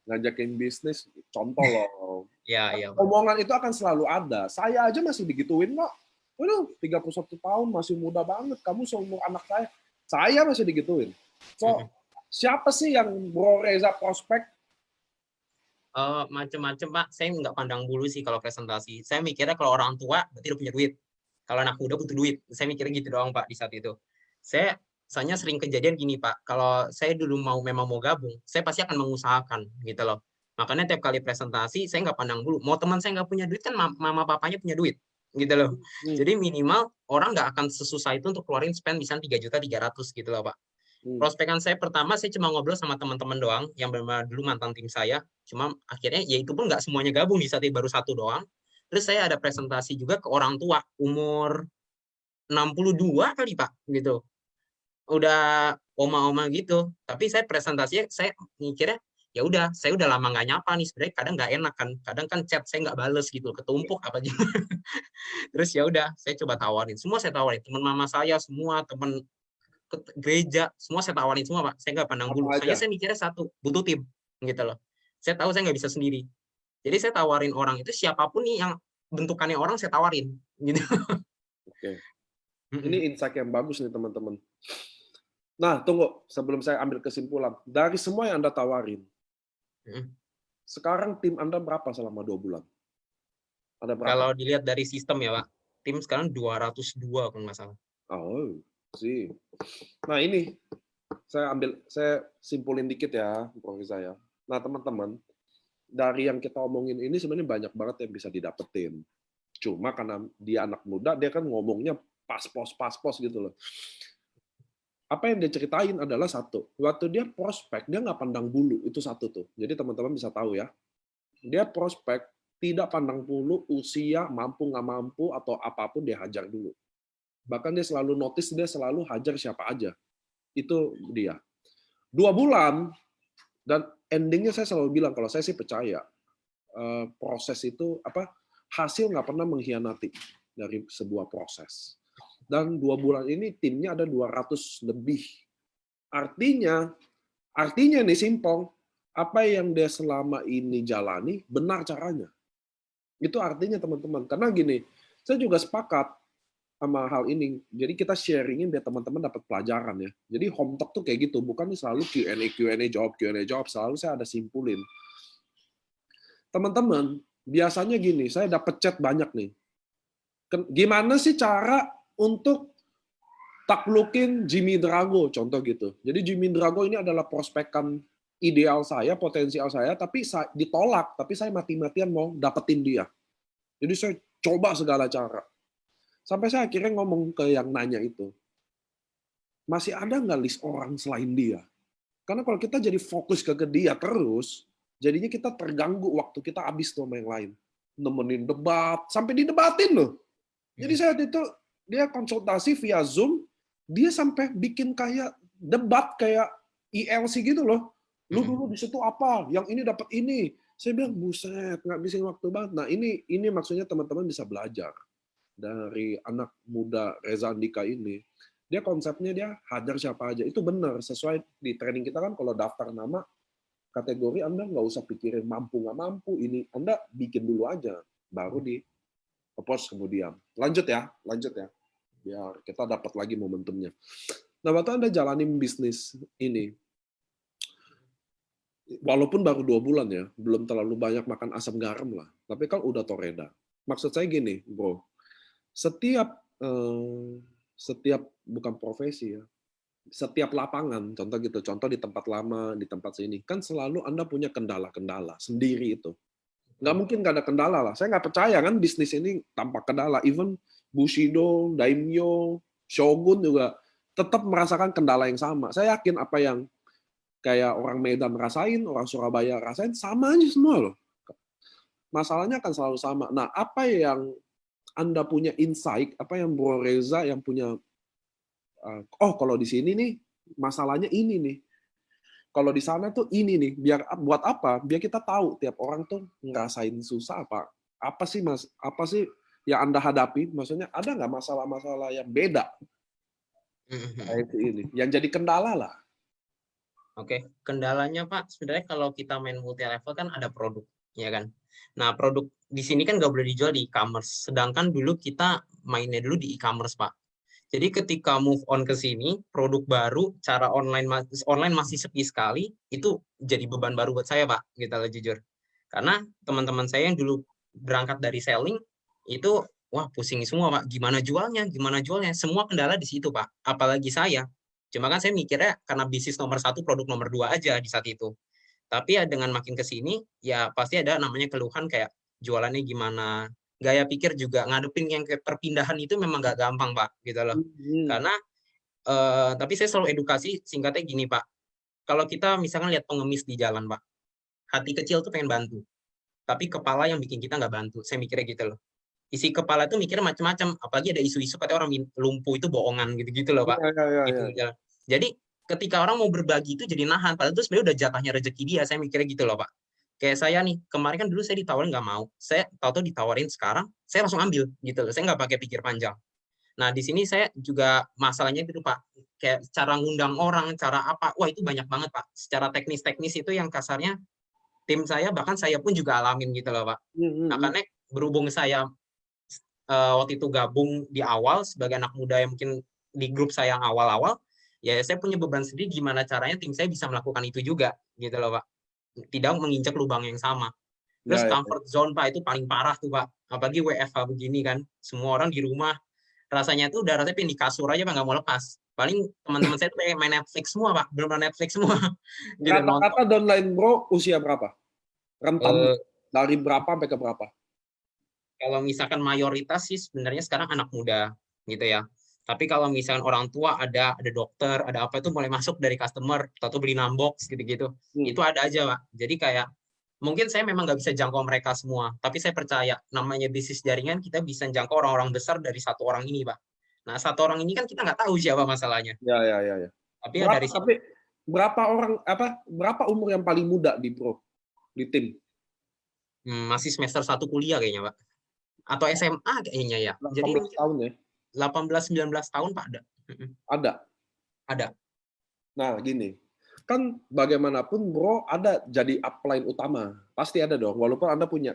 ngajakin bisnis. Contoh loh. Iya. Omongan itu akan selalu ada. Saya aja masih digituin kok. Waduh, 31 tahun masih muda banget. Kamu seumur anak saya. Saya masih digituin. So, siapa sih yang bro Reza prospek? Macam-macam, Pak. Saya nggak pandang bulu sih kalau presentasi. Saya mikirnya kalau orang tua berarti udah punya duit. Kalau anak muda butuh duit. Saya mikirnya gitu doang, Pak, di saat itu. Saya sering kejadian gini, Pak. Kalau saya dulu memang mau gabung, saya pasti akan mengusahakan gitu loh. Makanya tiap kali presentasi saya nggak pandang bulu. Mau teman saya nggak punya duit kan mama papanya punya duit gitu loh. Jadi minimal orang nggak akan sesusah itu untuk keluarin spend misalnya 3.300.000 gitu loh, Pak. Prospekan saya pertama saya cuma ngobrol sama teman-teman doang yang benar dulu mantan tim saya. Cuma akhirnya ya itu pun nggak semuanya gabung, di saat itu baru satu doang. Terus saya ada presentasi juga ke orang tua umur 62 kali, Pak, gitu. Udah oma-oma gitu. Tapi saya presentasinya saya mikirnya ya udah, saya udah lama nggak nyapa nih, sebenarnya kadang nggak enak kan. Kadang kan chat saya nggak bales gitu, ketumpuk apa aja. Terus ya udah, saya coba tawarin. Semua saya tawarin, teman mama saya semua, teman ke gereja, semua saya tawarin semua, Pak. Saya nggak pandang bulu. Soalnya saya mikirnya satu, butuh tim, gitu loh. Saya tahu saya nggak bisa sendiri. Jadi saya tawarin orang itu siapapun nih yang bentukannya orang saya tawarin, gitu. Oke. Ini insight yang bagus nih teman-teman. Nah, tunggu sebelum saya ambil kesimpulan. Dari semua yang Anda tawarin, sekarang tim Anda berapa selama 2 bulan? Ada berapa? Kalau dilihat dari sistem ya, Pak, tim sekarang 202 kalau nggak salah. Oh, sih. Nah ini saya simpulin dikit ya, Bro Reza ya. Nah teman-teman, dari yang kita omongin ini sebenarnya banyak banget yang bisa didapetin. Cuma karena dia anak muda, dia kan ngomongnya pas-pos gitu loh. Apa yang dia ceritain adalah satu, waktu dia prospek, dia nggak pandang bulu, itu satu tuh. Jadi teman-teman bisa tahu ya, dia prospek, tidak pandang bulu, usia, mampu nggak mampu, atau apapun dia hajar dulu. Bahkan dia selalu notice, dia selalu hajar siapa aja. Itu dia. 2 bulan, dan endingnya saya selalu bilang, kalau saya sih percaya, proses itu, hasil nggak pernah mengkhianati dari sebuah proses. Dan 2 bulan ini timnya ada 200 lebih. Artinya nih Simpong, apa yang dia selama ini jalani benar caranya. Itu artinya teman-teman. Karena gini, saya juga sepakat sama hal ini. Jadi kita sharingin biar teman-teman dapat pelajaran ya. Jadi home talk tuh kayak gitu, bukan selalu Q&A jawab, selalu saya ada simpulin. Teman-teman, biasanya gini, saya dapat chat banyak nih. Gimana sih cara untuk taklukin Jimmy Drago, contoh gitu. Jadi Jimmy Drago ini adalah prospekan ideal saya, potensial saya, tapi ditolak, tapi saya mati-matian mau dapetin dia. Jadi saya coba segala cara. Sampai saya akhirnya ngomong ke yang nanya itu, masih ada nggak list orang selain dia? Karena kalau kita jadi fokus ke dia terus, jadinya kita terganggu waktu kita habis tuh sama yang lain. Nemenin debat, sampai didebatin loh. Jadi saya itu, dia konsultasi via Zoom, dia sampai bikin kayak debat kayak ILC gitu loh. Lu dulu di situ apa? Yang ini dapat ini. Saya bilang buset, ngabisin waktu banget. Nah ini maksudnya teman-teman bisa belajar dari anak muda Reza Andika ini. Dia konsepnya dia hajar siapa aja. Itu benar sesuai di training kita kan kalau daftar nama kategori Anda nggak usah pikirin mampu nggak mampu. Ini Anda bikin dulu aja, baru di post kemudian. Lanjut ya. Biar kita dapat lagi momentumnya. Nah, waktu Anda jalanin bisnis ini, walaupun baru 2 bulan ya, belum terlalu banyak makan asam garam lah, tapi kan udah toreda. Maksud saya gini, bro, setiap bukan profesi ya, setiap lapangan, contoh di tempat lama, di tempat sini, kan selalu Anda punya kendala-kendala sendiri itu. Nggak mungkin nggak ada kendala lah. Saya nggak percaya kan bisnis ini tanpa kendala. Even Bushido, Daimyo, Shogun juga tetap merasakan kendala yang sama. Saya yakin apa yang kayak orang Medan rasain, orang Surabaya rasain, sama aja semua loh. Masalahnya akan selalu sama. Nah, apa yang Anda punya insight, apa yang Bro Reza yang punya, kalau di sini nih, masalahnya ini nih. Kalau di sana tuh ini nih, biar buat apa? Biar kita tahu tiap orang tuh ngerasain susah apa. Apa sih Mas? Apa sih yang Anda hadapi? Maksudnya ada nggak masalah-masalah yang beda? Kayak ini, yang jadi kendala lah. Oke, kendalanya Pak, sebenarnya kalau kita main multi level kan ada produk, ya kan? Nah, produk di sini kan nggak boleh dijual di e-commerce. Sedangkan dulu kita mainnya dulu di e-commerce, Pak. Jadi ketika move on ke sini, produk baru, cara online masih sepi sekali, itu jadi beban baru buat saya, Pak, gitu loh jujur. Karena teman-teman saya yang dulu berangkat dari selling, itu wah pusing semua, Pak. Gimana jualnya, semua kendala di situ, Pak. Apalagi saya. Cuma kan saya mikirnya karena bisnis nomor 1, produk nomor 2 aja di saat itu. Tapi ya dengan makin ke sini, ya pasti ada namanya keluhan kayak jualannya gimana, gaya pikir juga ngadepin yang kayak perpindahan itu memang nggak gampang Pak gitu loh. Karena tapi saya selalu edukasi singkatnya gini Pak, kalau kita misalkan lihat pengemis di jalan Pak, hati kecil tuh pengen bantu, tapi kepala yang bikin kita nggak bantu. Saya mikirnya gitu loh. Isi kepala tuh mikirnya macam-macam, apalagi ada isu-isu katanya orang lumpuh itu bohongan gitu-gitu loh Pak. Gitu. Jadi ketika orang mau berbagi itu jadi nahan, padahal itu sebenarnya udah jatahnya rezeki dia. Saya mikirnya gitu loh Pak. Kayak saya nih, kemarin kan dulu saya ditawarin nggak mau. Saya tahu-tahu ditawarin sekarang, saya langsung ambil gitu loh. Saya nggak pakai pikir panjang. Nah, di sini saya juga masalahnya itu Pak. Kayak cara ngundang orang, cara apa. Wah, itu banyak banget Pak. Secara teknis-teknis itu yang kasarnya tim saya, bahkan saya pun juga alamin gitu loh Pak. Nah, karena berhubung saya waktu itu gabung di awal sebagai anak muda yang mungkin di grup saya yang awal-awal, ya saya punya beban sendiri gimana caranya tim saya bisa melakukan itu juga gitu loh Pak. Tidak menginjak lubang yang sama. Terus comfort zone Pak itu paling parah tuh Pak. Apalagi WFH begini kan, semua orang di rumah rasanya tuh udah rasanya pengen di kasur aja Pak, nggak mau lepas. Paling teman-teman saya tuh pengen main Netflix semua Pak, belum Netflix semua. Gitu, Kata-kata downline bro, usia berapa? Rentan dari berapa sampai ke berapa? Kalau misalkan mayoritas sih sebenarnya sekarang anak muda gitu ya. Tapi kalau misalkan orang tua ada dokter, ada apa itu mulai masuk dari customer, atau beli numbox gitu-gitu. Itu ada aja, Pak. Jadi kayak mungkin saya memang nggak bisa jangkau mereka semua, tapi saya percaya namanya bisnis jaringan kita bisa jangkau orang-orang besar dari satu orang ini, Pak. Nah, satu orang ini kan kita nggak tahu siapa masalahnya. Ya. Tapi ya dari situ. Tapi berapa umur yang paling muda di tim? Masih semester 1 kuliah kayaknya, Pak. Atau SMA kayaknya ya. 18 Jadi tahun ya? 18-19 tahun, Pak, ada. Ada. Nah, gini. Kan bagaimanapun bro ada jadi upline utama. Pasti ada dong. Walaupun Anda punya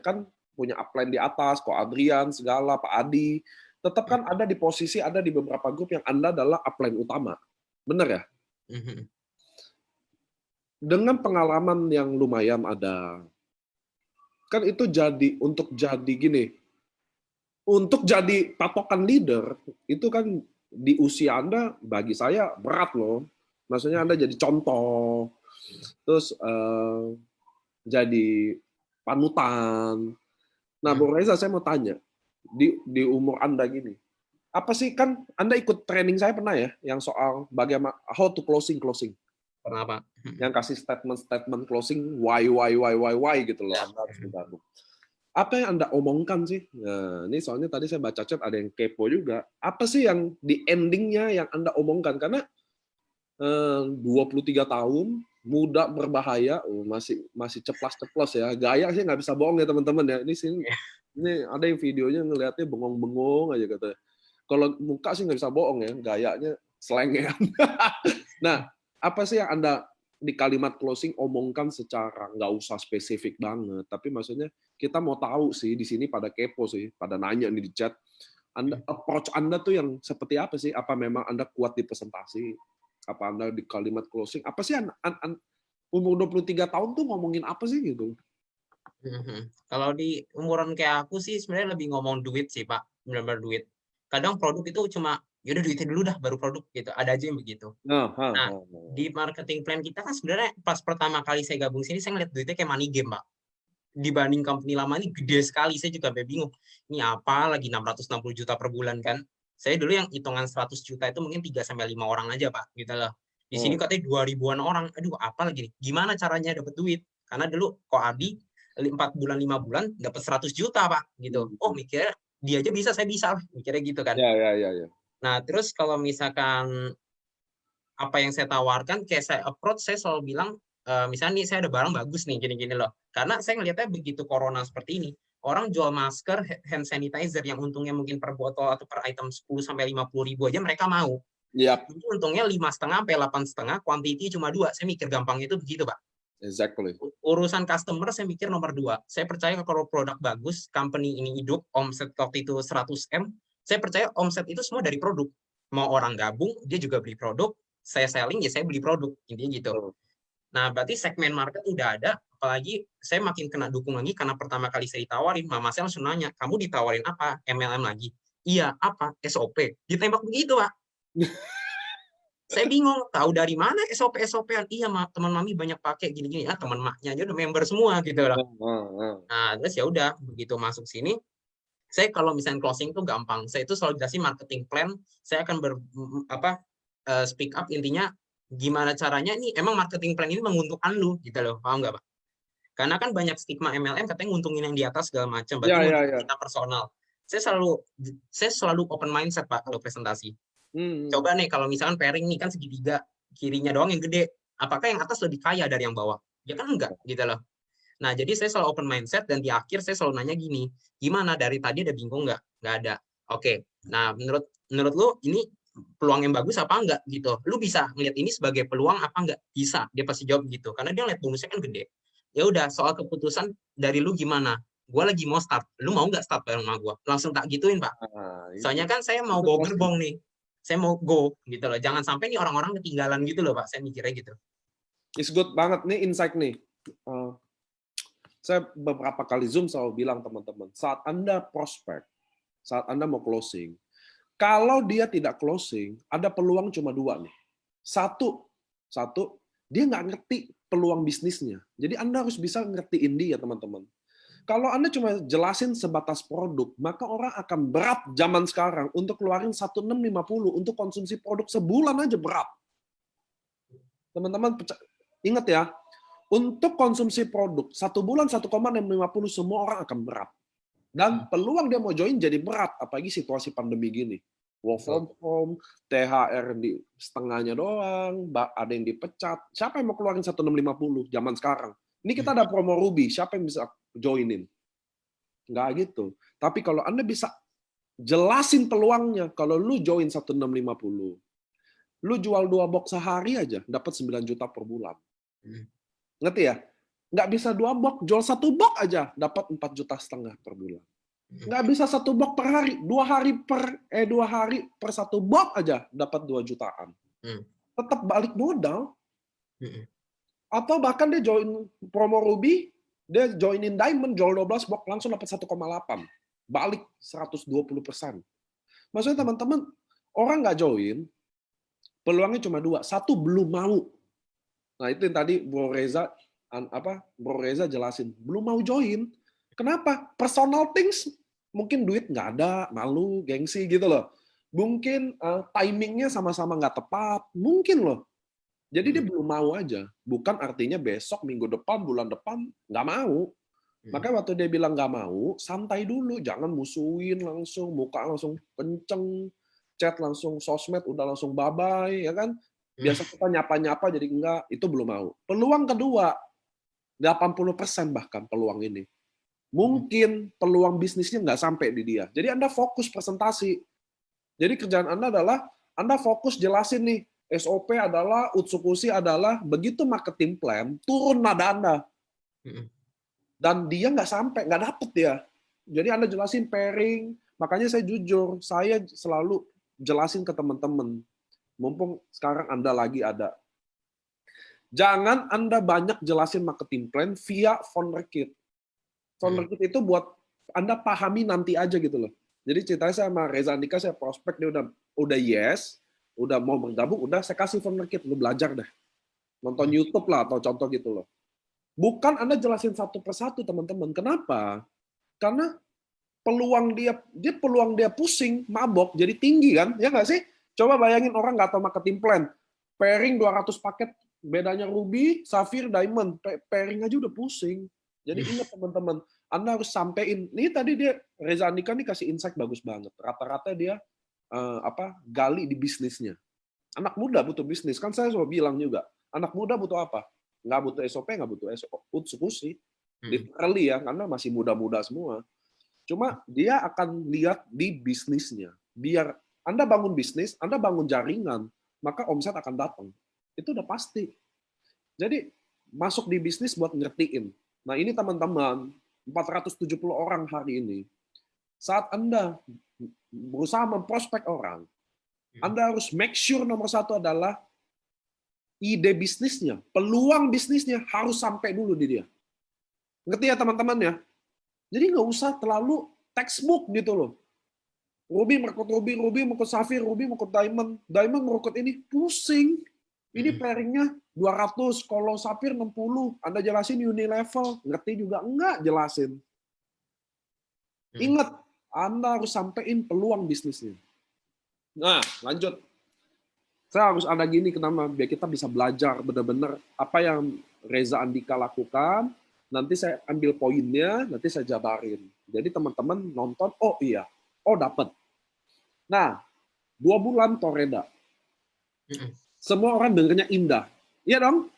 upline di atas, Ko Adrian, segala, Pak Adi. Tetap kan ada di posisi, ada di beberapa grup yang Anda adalah upline utama. Benar ya? Dengan pengalaman yang lumayan ada. Kan itu untuk jadi patokan leader, itu kan di usia Anda, bagi saya berat loh. Maksudnya Anda jadi contoh, terus jadi panutan. Nah, Bung Reza, saya mau tanya, di umur Anda gini, apa sih, kan Anda ikut training saya pernah ya, yang soal bagaimana, how to closing. Kenapa? Yang kasih statement closing, why gitu loh, Anda harus bergabung. Apa yang Anda omongkan sih? Nah, ini soalnya tadi saya baca chat ada yang kepo juga. Apa sih yang di endingnya yang Anda omongkan? Karena 23 tahun, muda, berbahaya, masih ceplas ya. Gaya sih nggak bisa bohong ya teman-teman ya. Ini ada yang videonya ngelihatnya bengong-bengong aja katanya. Kalau muka sih nggak bisa bohong ya, gayanya slengean. Nah, apa sih yang Anda di kalimat closing omongkan secara nggak usah spesifik banget, tapi maksudnya kita mau tahu sih, di sini pada kepo sih, pada nanya nih di chat. Approach Anda tuh yang seperti apa sih? Apa memang Anda kuat di presentasi? Apa Anda di kalimat closing? Apa sih umur 23 tahun tuh ngomongin apa sih gitu? Kalau di umuran kayak aku sih sebenarnya lebih ngomong duit sih, Pak. Benar-benar duit. Kadang produk itu cuma yaudah duitnya dulu dah baru produk gitu. Ada aja yang begitu. Nah, di marketing plan kita kan sebenarnya pas pertama kali saya gabung sini saya ngeliat duitnya kayak money game, Pak. Dibanding company lama ini gede sekali, saya juga sampai bingung. Ini apa lagi 660 juta per bulan kan? Saya dulu yang hitungan 100 juta itu mungkin 3 sampai 5 orang aja, Pak, gitu loh. Di sini katanya 2000-an orang. Aduh, apa lagi nih? Gimana caranya dapat duit? Karena dulu Ko Adi 4 bulan 5 bulan dapat 100 juta, Pak, gitu. Oh, mikirnya dia aja bisa, saya bisa, mikirnya gitu kan. Ya. Nah, terus kalau misalkan apa yang saya tawarkan, kayak saya approach, saya selalu bilang, misalnya nih saya ada barang bagus nih, gini-gini loh. Karena saya ngelihatnya begitu corona seperti ini, orang jual masker, hand sanitizer yang untungnya mungkin per botol atau per item 10-50 ribu aja mereka mau. Yep. Itu untungnya 5,5 sampai 8,5, quantity cuma 2. Saya mikir gampang itu begitu, Pak. Exactly. Urusan customer saya mikir nomor 2. Saya percaya kalau produk bagus, company ini hidup, omset waktu itu 100M, saya percaya omset itu semua dari produk. Mau orang gabung, dia juga beli produk, saya selling, ya saya beli produk. Intinya gitu. Nah, berarti segmen market udah ada, apalagi saya makin kena dukung lagi karena pertama kali saya ditawarin, mama saya langsung nanya, kamu ditawarin apa? MLM lagi? Iya, apa? SOP. Ditembak begitu, Pak. Saya bingung, tahu dari mana SOP-SOP-an? Iya, teman mami banyak pakai gini-gini. Teman maknya aja udah member semua gitu loh. Nah, terus ya udah, begitu masuk sini, saya kalau misalnya closing itu gampang. Saya itu selalu jelasin marketing plan, saya akan speak up intinya gimana caranya nih, emang marketing plan ini menguntungkan lu gitu loh, paham nggak, Pak? Karena kan banyak stigma MLM katanya nguntungin yang di atas segala macam, berarti kita personal. Saya selalu open mindset, Pak, kalau presentasi. Coba nih kalau misalkan pairing nih kan segitiga, kirinya doang yang gede, apakah yang atas lebih kaya dari yang bawah? Ya kan enggak gitu loh. Nah, jadi saya selalu open mindset dan di akhir saya selalu nanya gini, gimana dari tadi ada bingung nggak? Nggak ada. Oke. Nah, menurut lu ini peluang yang bagus apa enggak gitu? Lu bisa ngeliat ini sebagai peluang apa enggak? Bisa. Dia pasti jawab gitu. Karena dia lihat bonusnya kan gede. Ya udah, soal keputusan dari lu gimana? Gua lagi mau start. Lu mau nggak start bareng sama gua? Langsung tak gituin, Pak. Soalnya kan saya mau bawa gerbong nih. Saya mau go gitu loh. Jangan sampai nih orang-orang ketinggalan gitu loh, Pak. Saya mikirnya gitu. It's good banget nih insight nih. Saya beberapa kali Zoom selalu bilang teman-teman, saat Anda prospek, saat Anda mau closing, kalau dia tidak closing, ada peluang cuma 2 nih. Satu, dia nggak ngerti peluang bisnisnya. Jadi Anda harus bisa ngertiin dia, teman-teman. Kalau Anda cuma jelasin sebatas produk, maka orang akan berat zaman sekarang untuk keluarin 1650 untuk konsumsi produk sebulan aja berat. Teman-teman, ingat ya, untuk konsumsi produk, 1 bulan 1,650 semua orang akan berat. Dan peluang dia mau join jadi berat, apalagi situasi pandemi gini. Work from home, THR di setengahnya doang, ada yang dipecat. Siapa yang mau keluarin 1650 zaman sekarang? Ini kita ada promo Ruby, siapa yang bisa joinin? Nggak gitu. Tapi kalau Anda bisa jelasin peluangnya, kalau lu join 1650, lu jual 2 box sehari aja, dapat 9 juta per bulan. Ngerti ya? Nggak bisa 2 box, jual 1 box aja, dapat 4,5 juta per bulan. Nggak bisa 1 box per hari, 2 hari per 1 box aja, dapat 2 jutaan. Tetap balik modal. Atau bahkan dia join promo Ruby, dia joinin Diamond, jual 12 box, langsung dapat 1,8. Balik 120%. Maksudnya teman-teman, orang nggak join, peluangnya cuma 2. 1, belum mau. Nah itu yang tadi Bro Reza jelasin. Belum mau join. Kenapa? Personal things. Mungkin duit nggak ada, malu, gengsi gitu loh. Mungkin timingnya sama-sama nggak tepat. Mungkin loh. Jadi dia belum mau aja. Bukan artinya besok, minggu depan, bulan depan, nggak mau. Makanya waktu dia bilang nggak mau, santai dulu. Jangan musuhin langsung, muka langsung kenceng, chat langsung sosmed, udah langsung bye-bye, ya kan? Biasa kita nyapa-nyapa jadi enggak, itu belum mau. Peluang kedua, 80% bahkan peluang ini. Mungkin peluang bisnisnya nggak sampai di dia. Jadi Anda fokus presentasi. Jadi kerjaan Anda adalah, Anda fokus jelasin nih, SOP adalah, Utsukushi adalah, begitu marketing plan, turun nada Anda. Dan dia nggak sampai, nggak dapet dia. Jadi Anda jelasin pairing, makanya saya jujur, saya selalu jelasin ke teman-teman, mumpung sekarang Anda lagi ada. Jangan Anda banyak jelasin marketing plan via founder kit. Founder kit itu buat Anda pahami nanti aja gitu loh. Jadi ceritanya saya sama Reza Andika, saya prospek, dia udah yes, udah mau bergabung, udah saya kasih founder kit, lu belajar deh. Nonton YouTube lah atau contoh gitu loh. Bukan Anda jelasin satu persatu, teman-teman. Kenapa? Karena peluang dia pusing, mabok, jadi tinggi kan? Ya nggak sih? Coba bayangin orang nggak tahu marketing plan. Pairing 200 paket, bedanya Ruby, Sapphire, Diamond. Pairing aja udah pusing. Jadi ingat teman-teman, Anda harus sampein. Ini tadi dia, Reza Andika nih kasih insight bagus banget. Rata-rata dia gali di bisnisnya. Anak muda butuh bisnis. Kan saya selalu bilang juga, anak muda butuh apa? Nggak butuh SOP, nggak butuh Utsukushi. Literally ya, karena masih muda-muda semua. Cuma dia akan lihat di bisnisnya. Biar Anda bangun bisnis, Anda bangun jaringan, maka omset akan datang. Itu udah pasti. Jadi masuk di bisnis buat ngertiin. Nah ini teman-teman, 470 orang hari ini. Saat Anda berusaha memprospek orang, Anda harus make sure nomor 1 adalah ide bisnisnya, peluang bisnisnya harus sampai dulu di dia. Ngerti ya teman-teman ya? Jadi nggak usah terlalu textbook gitu loh. Ruby merekrut Ruby, Ruby merekrut Sapphire, Ruby merekrut Diamond, Diamond merekrut ini, pusing. Ini pairingnya 200, kalau Sapphire 60. Anda jelasin unilevel, ngerti juga enggak jelasin. Ingat, Anda harus sampein peluang bisnisnya. Nah, lanjut. Saya harus ada gini kenapa biar kita bisa belajar benar-benar apa yang Reza Andika lakukan. Nanti saya ambil poinnya, nanti saya jabarin. Jadi teman-teman nonton, oh iya, oh dapat. Nah, 2 bulan Toreda. Semua orang dengarnya indah. Iya dong?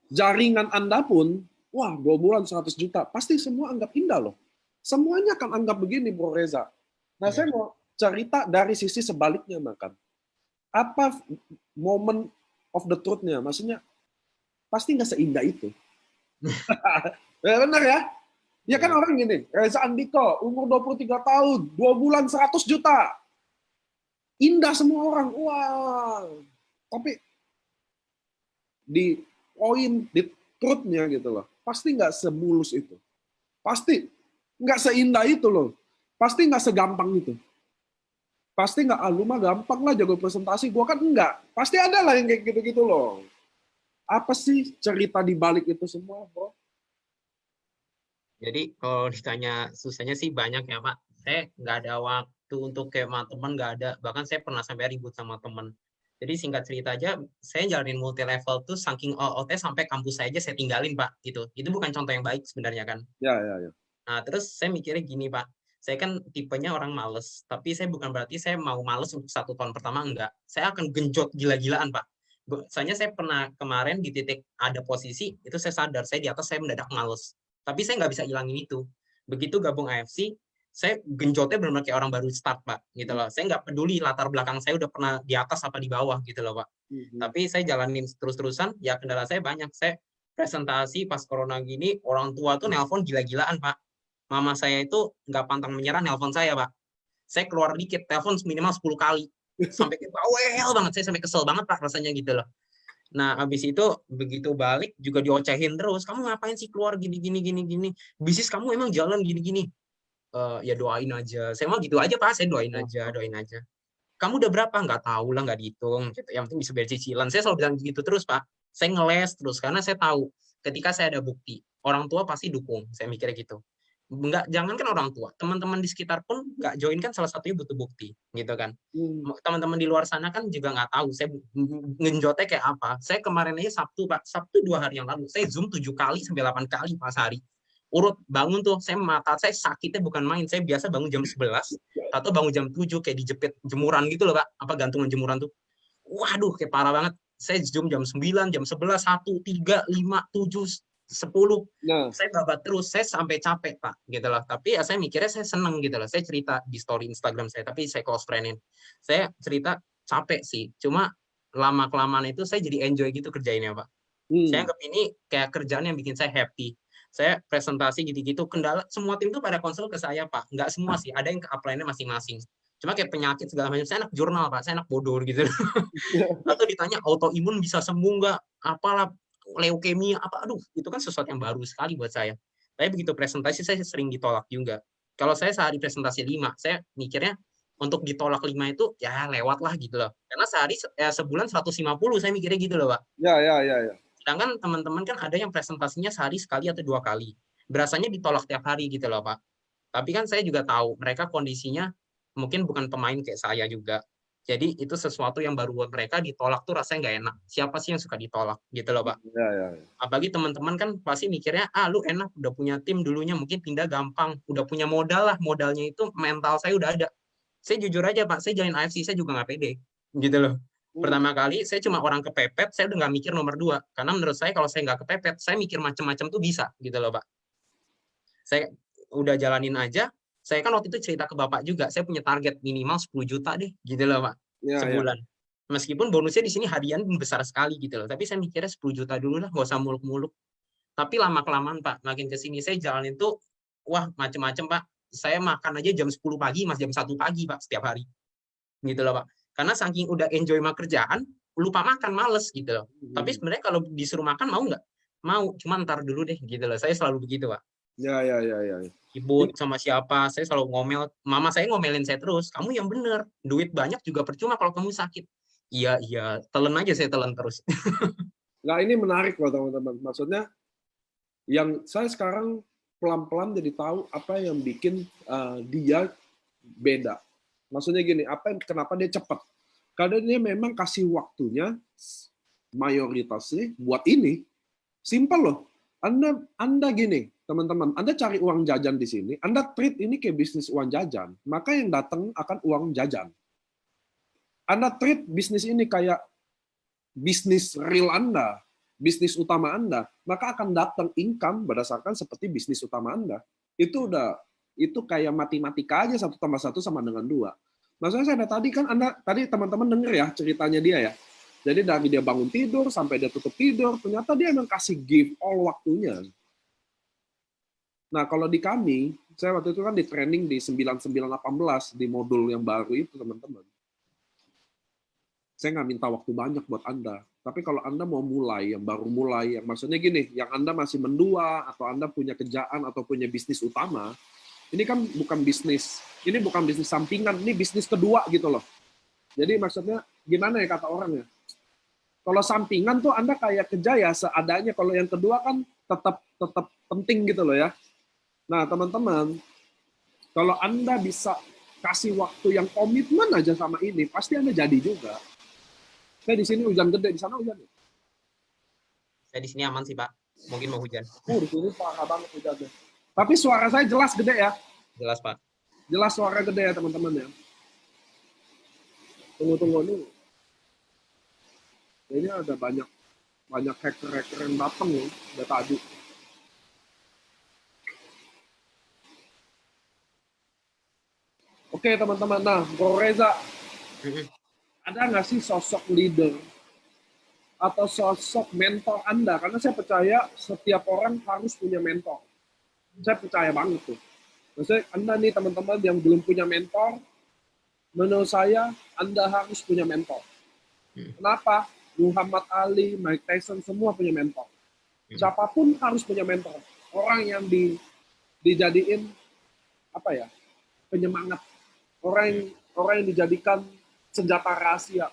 Jaringan Anda pun, wah 2 bulan 100 juta. Pasti semua anggap indah loh. Semuanya akan anggap begini, Bro Reza. Nah, saya mau cerita dari sisi sebaliknya, makan. Apa moment of the truth-nya? Maksudnya, pasti nggak seindah itu. Ya, benar ya? Ya kan orang gini, Reza Andika, umur 23 tahun, 2 bulan 100 juta. Indah semua orang. Wah. Tapi di poin, di truth-nya gitu loh. Pasti nggak semulus itu. Pasti nggak seindah itu loh. Pasti nggak segampang itu. Pasti nggak, lu mah gampang lah jago presentasi. Gua kan enggak. Pasti ada lah yang kayak gitu-gitu loh. Apa sih cerita di balik itu semua, bro? Jadi kalau ditanya susahnya sih banyak ya Pak. Saya nggak ada waktu untuk kayak sama teman, nggak ada. Bahkan saya pernah sampai ribut sama teman. Jadi singkat cerita aja, saya jalanin multi level tuh saking all-outnya sampai kampus saya aja saya tinggalin Pak. Gitu. Itu bukan contoh yang baik sebenarnya kan. Ya, ya, ya. Nah terus saya mikirnya gini Pak. Saya kan tipenya orang males. Tapi saya bukan berarti saya mau males untuk 1 tahun pertama, enggak. Saya akan genjot gila-gilaan Pak. Soalnya saya pernah kemarin di titik ada posisi, itu saya sadar, saya di atas saya mendadak males. Tapi saya nggak bisa hilangin itu. Begitu gabung AFC, saya genjotnya benar-benar kayak orang baru start, Pak. Gitu loh. Saya nggak peduli latar belakang saya udah pernah di atas apa di bawah, gitu loh, Pak. Tapi saya jalanin terus-terusan, ya kendala saya banyak. Saya presentasi pas corona gini, orang tua tuh nelpon gila-gilaan, Pak. Mama saya itu nggak pantang menyerah nelpon saya, Pak. Saya keluar dikit, telepon minimal 10 kali. Sampai kayak bawel banget, saya sampai kesel banget, Pak, rasanya gitu loh. Nah, habis itu begitu balik juga diocehin terus. Kamu ngapain sih keluar gini. Bisnis kamu emang jalan gini. Ya doain aja. Saya mah gitu aja Pak, saya doain aja. Kamu udah berapa? Nggak tahu lah, nggak dihitung. Gitu. Yang penting bisa bayar cicilan. Saya selalu bilang gitu terus Pak. Saya ngeles terus karena saya tahu ketika saya ada bukti, orang tua pasti dukung. Saya mikirnya gitu. Enggak, jangankan orang tua, teman-teman di sekitar pun nggak join kan salah satunya butuh bukti, gitu kan. Teman-teman di luar sana kan juga nggak tahu saya ngenjotnya kayak apa. Saya kemarin aja Sabtu Pak, Sabtu 2 hari yang lalu, saya Zoom 7 kali sampai 8 kali pas hari. Urut bangun tuh, saya mata saya sakitnya bukan main. Saya biasa bangun jam 11 atau bangun jam 7 kayak dijepit jemuran gitu loh Pak, apa gantungan jemuran tuh. Waduh, kayak parah banget. Saya Zoom jam 9, jam 11, 1, 3, 5, 7, 10, saya babat terus, saya sampai capek Pak, gitu loh. Tapi ya saya mikirnya saya seneng gitu loh. Saya cerita di story Instagram saya, tapi saya close friend-in. Saya cerita capek sih, cuma lama kelamaan itu saya jadi enjoy gitu kerjainnya Pak. Saya anggap ini kayak kerjaan yang bikin saya happy. Saya presentasi gitu-gitu, kendala semua tim tuh pada konsul ke saya Pak. Nggak semua sih, ada yang ke upline-nya masing-masing. Cuma kayak penyakit segala macam, saya anak jurnal Pak, saya anak bodoh gitu. Atau ditanya autoimun bisa sembuh nggak, apalah leukemia apa, aduh itu kan sesuatu yang baru sekali buat saya. Tapi begitu presentasi saya sering ditolak juga. Kalau saya sehari presentasi 5, saya mikirnya untuk ditolak 5 itu ya lewat lah gitu loh. Karena sehari sebulan 150 saya mikirnya gitu loh Pak. Ya. Sedangkan teman-teman kan ada yang presentasinya sehari sekali atau 2 kali. Berasanya ditolak tiap hari gitu loh Pak. Tapi kan saya juga tahu mereka kondisinya mungkin bukan pemain kayak saya juga. Jadi itu sesuatu yang baru buat mereka, ditolak tuh rasanya nggak enak. Siapa sih yang suka ditolak gitu loh Pak. Ya. Apalagi teman-teman kan pasti mikirnya, lu enak udah punya tim dulunya, mungkin pindah gampang, udah punya modal lah, modalnya itu mental saya udah ada. Saya jujur aja Pak, saya join AFC saya juga nggak pede gitu loh. Pertama kali saya cuma orang kepepet, saya udah nggak mikir nomor 2. Karena menurut saya kalau saya nggak kepepet, saya mikir macam-macam tuh bisa gitu loh Pak. Saya udah jalanin aja. Saya kan waktu itu cerita ke Bapak juga, saya punya target minimal 10 juta deh, gitu loh Pak, sebulan. Ya. Meskipun bonusnya di sini hadiah besar sekali gitu loh, tapi saya mikirnya 10 juta dulu lah, nggak usah muluk-muluk. Tapi lama-kelamaan Pak, makin ke sini saya jalanin tuh, wah macem-macem Pak. Saya makan aja jam 10 pagi, jam 1 pagi Pak, setiap hari. Gitu loh Pak. Karena saking udah enjoy sama kerjaan, lupa makan, males gitu loh. Tapi sebenarnya kalau disuruh makan mau nggak? Mau, cuma ntar dulu deh gitu loh. Saya selalu begitu Pak. Ya. Ribut sama siapa, saya selalu ngomel. Mama saya ngomelin saya terus, kamu yang bener, duit banyak juga percuma kalau kamu sakit. Iya, telan aja saya telan terus. Nah, ini menarik loh teman-teman. Maksudnya, yang saya sekarang pelan-pelan jadi tahu apa yang bikin dia beda. Maksudnya gini, kenapa dia cepat? Karena dia memang kasih waktunya mayoritasnya buat ini. Simpel loh. Anda gini, teman-teman, Anda cari uang jajan di sini, Anda treat ini kayak bisnis uang jajan, maka yang datang akan uang jajan. Anda treat bisnis ini kayak bisnis real Anda, bisnis utama Anda, maka akan datang income berdasarkan seperti bisnis utama Anda. Itu kayak matematika aja, 1 tambah 1 sama dengan 2. Maksudnya saya tadi kan tadi teman-teman denger ya ceritanya dia ya. Jadi dari dia bangun tidur sampai dia tutup tidur, ternyata dia emang kasih give all waktunya. Nah, kalau di kami, saya waktu itu kan di training di 9918 di modul yang baru itu, teman-teman. Saya nggak minta waktu banyak buat Anda. Tapi kalau Anda mau mulai, yang baru mulai, yang maksudnya gini, yang Anda masih mendua, atau Anda punya kerjaan, atau punya bisnis utama, ini kan bukan bisnis sampingan, ini bisnis kedua gitu loh. Jadi maksudnya, gimana ya kata orangnya? Kalau sampingan tuh Anda kayak kerja ya seadanya. Kalau yang kedua kan tetap penting gitu loh ya. Nah, teman-teman, kalau Anda bisa kasih waktu yang komitmen aja sama ini, pasti Anda jadi juga. Saya di sini hujan gede, di sana hujan. Saya di sini aman sih, Pak. Mungkin mau hujan. Di sini parah banget hujannya. Tapi suara saya jelas gede ya. Jelas, Pak. Jelas suara gede ya, teman-teman ya. Tunggu nih. Ini ada banyak hacker yang datang loh dari tadi. Oke, teman-teman. Nah, Bro Reza, ada nggak sih sosok leader atau sosok mentor Anda? Karena saya percaya setiap orang harus punya mentor. Saya percaya banget tuh. Maksudnya Anda nih teman-teman yang belum punya mentor, menurut saya Anda harus punya mentor. Kenapa? Muhammad Ali, Mike Tyson, semua punya mentor. Siapapun harus punya mentor. Orang yang dijadiin apa ya? Penyemangat. Orang yang dijadikan senjata rahasia.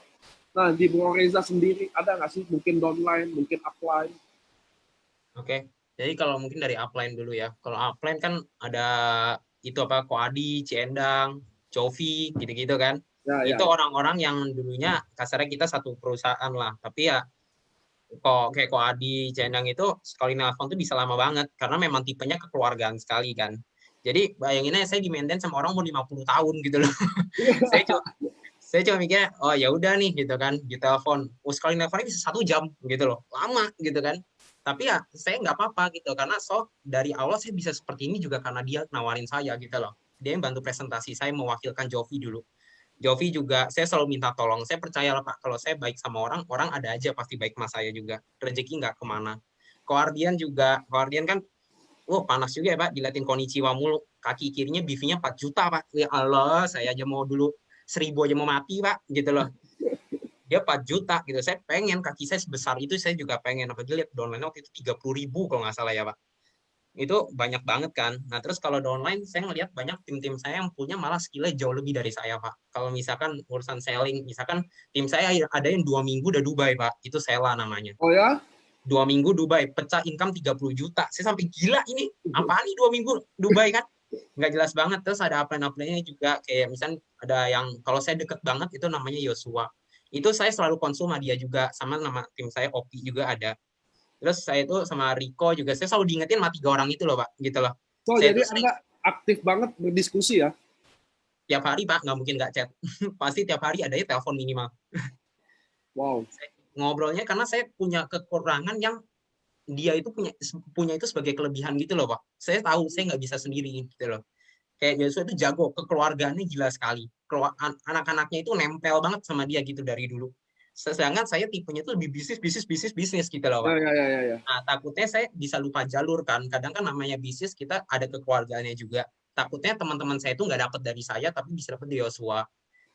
Nah, di Bro Reza sendiri ada nggak sih? Mungkin downline, mungkin upline. Oke. Jadi kalau mungkin dari upline dulu ya. Kalau upline kan ada itu apa? Koadi, Ciendang, Jovi, gitu-gitu kan. Itu orang-orang yang dulunya kasarnya kita satu perusahaan lah. Tapi ya kok kayak Koadi, Ciendang itu sekali nelfon tuh bisa lama banget karena memang tipenya kekeluargaan sekali kan. Jadi bayanginnya saya di-maintain sama orang mau 50 tahun gitu loh. saya cuma mikirnya, oh ya udah nih gitu kan, ditelepon. Sekali nelfonnya bisa 1 jam gitu loh. Lama gitu kan. Tapi ya saya nggak apa-apa gitu karena dari awal saya bisa seperti ini juga karena dia nawarin saya gitu loh. Dia yang bantu presentasi saya mewakilkan Jovi dulu. Jovi juga saya selalu minta tolong. Saya percaya lah Pak, kalau saya baik sama orang, orang ada aja pasti baik sama saya juga. Rezeki nggak kemana. Koardian kan, panas juga ya Pak, diliatin konnichiwa mulu. Kaki kirinya BV-nya 4 juta Pak. Ya Allah, saya aja mau dulu 1000 aja mau mati Pak, gitu loh. Dia 4 juta gitu. Saya pengen kaki saya sebesar itu, saya juga pengen. Apalagi lihat downline waktu itu 30.000 kalau nggak salah ya Pak. Itu banyak banget kan. Nah terus kalau downline saya ngelihat banyak tim-tim saya yang punya malah skillnya jauh lebih dari saya Pak. Kalau misalkan urusan selling, misalkan tim saya ada yang 2 minggu udah Dubai Pak, itu Sela namanya. Oh ya? 2 minggu Dubai, pecah income 30 juta. Saya sampai gila ini, apaan nih 2 minggu Dubai kan? Nggak jelas banget. Terus ada upline-upline-nya juga, kayak misalnya ada yang, kalau saya deket banget itu namanya Yosua. Itu saya selalu konsul sama dia juga, sama nama tim saya Opi juga ada. Terus saya itu sama Rico juga, saya selalu diingetin sama 3 orang itu loh Pak, gitu loh. Jadi Anda aktif banget berdiskusi ya? Tiap hari Pak, nggak mungkin nggak chat. Pasti tiap hari adanya telepon minimal. Wow. Ngobrolnya karena saya punya kekurangan yang dia itu punya itu sebagai kelebihan gitu loh Pak. Saya tahu saya nggak bisa sendiri gitu loh. Kayak Joshua itu jago, kekeluargaannya gila sekali. Anak-anaknya itu nempel banget sama dia gitu dari dulu. Sedangkan saya tipenya itu lebih bisnis gitu loh Pak. Ya. Nah takutnya saya bisa lupa jalur kan. Kadang kan namanya bisnis kita ada kekeluargaannya juga. Takutnya teman-teman saya itu nggak dapat dari saya tapi bisa dapat dari Joshua.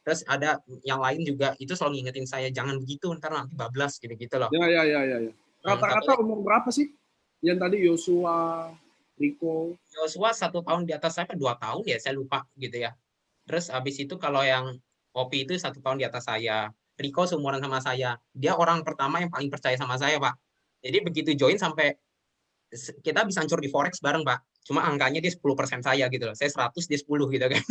Terus ada yang lain juga itu selalu ngingetin saya jangan begitu ntar nanti bablas gitu loh. Ya. Rata-rata umur berapa sih? Yang tadi Joshua, Rico. Joshua 1 tahun di atas saya 2 tahun ya saya lupa gitu ya. Terus abis itu kalau yang Opi itu 1 tahun di atas saya. Rico seumuran sama saya. Dia orang pertama yang paling percaya sama saya Pak. Jadi begitu join sampai kita bisa hancur di forex bareng Pak. Cuma angkanya dia 10% saya gitu loh. Saya 100 dia 10 gitu kan.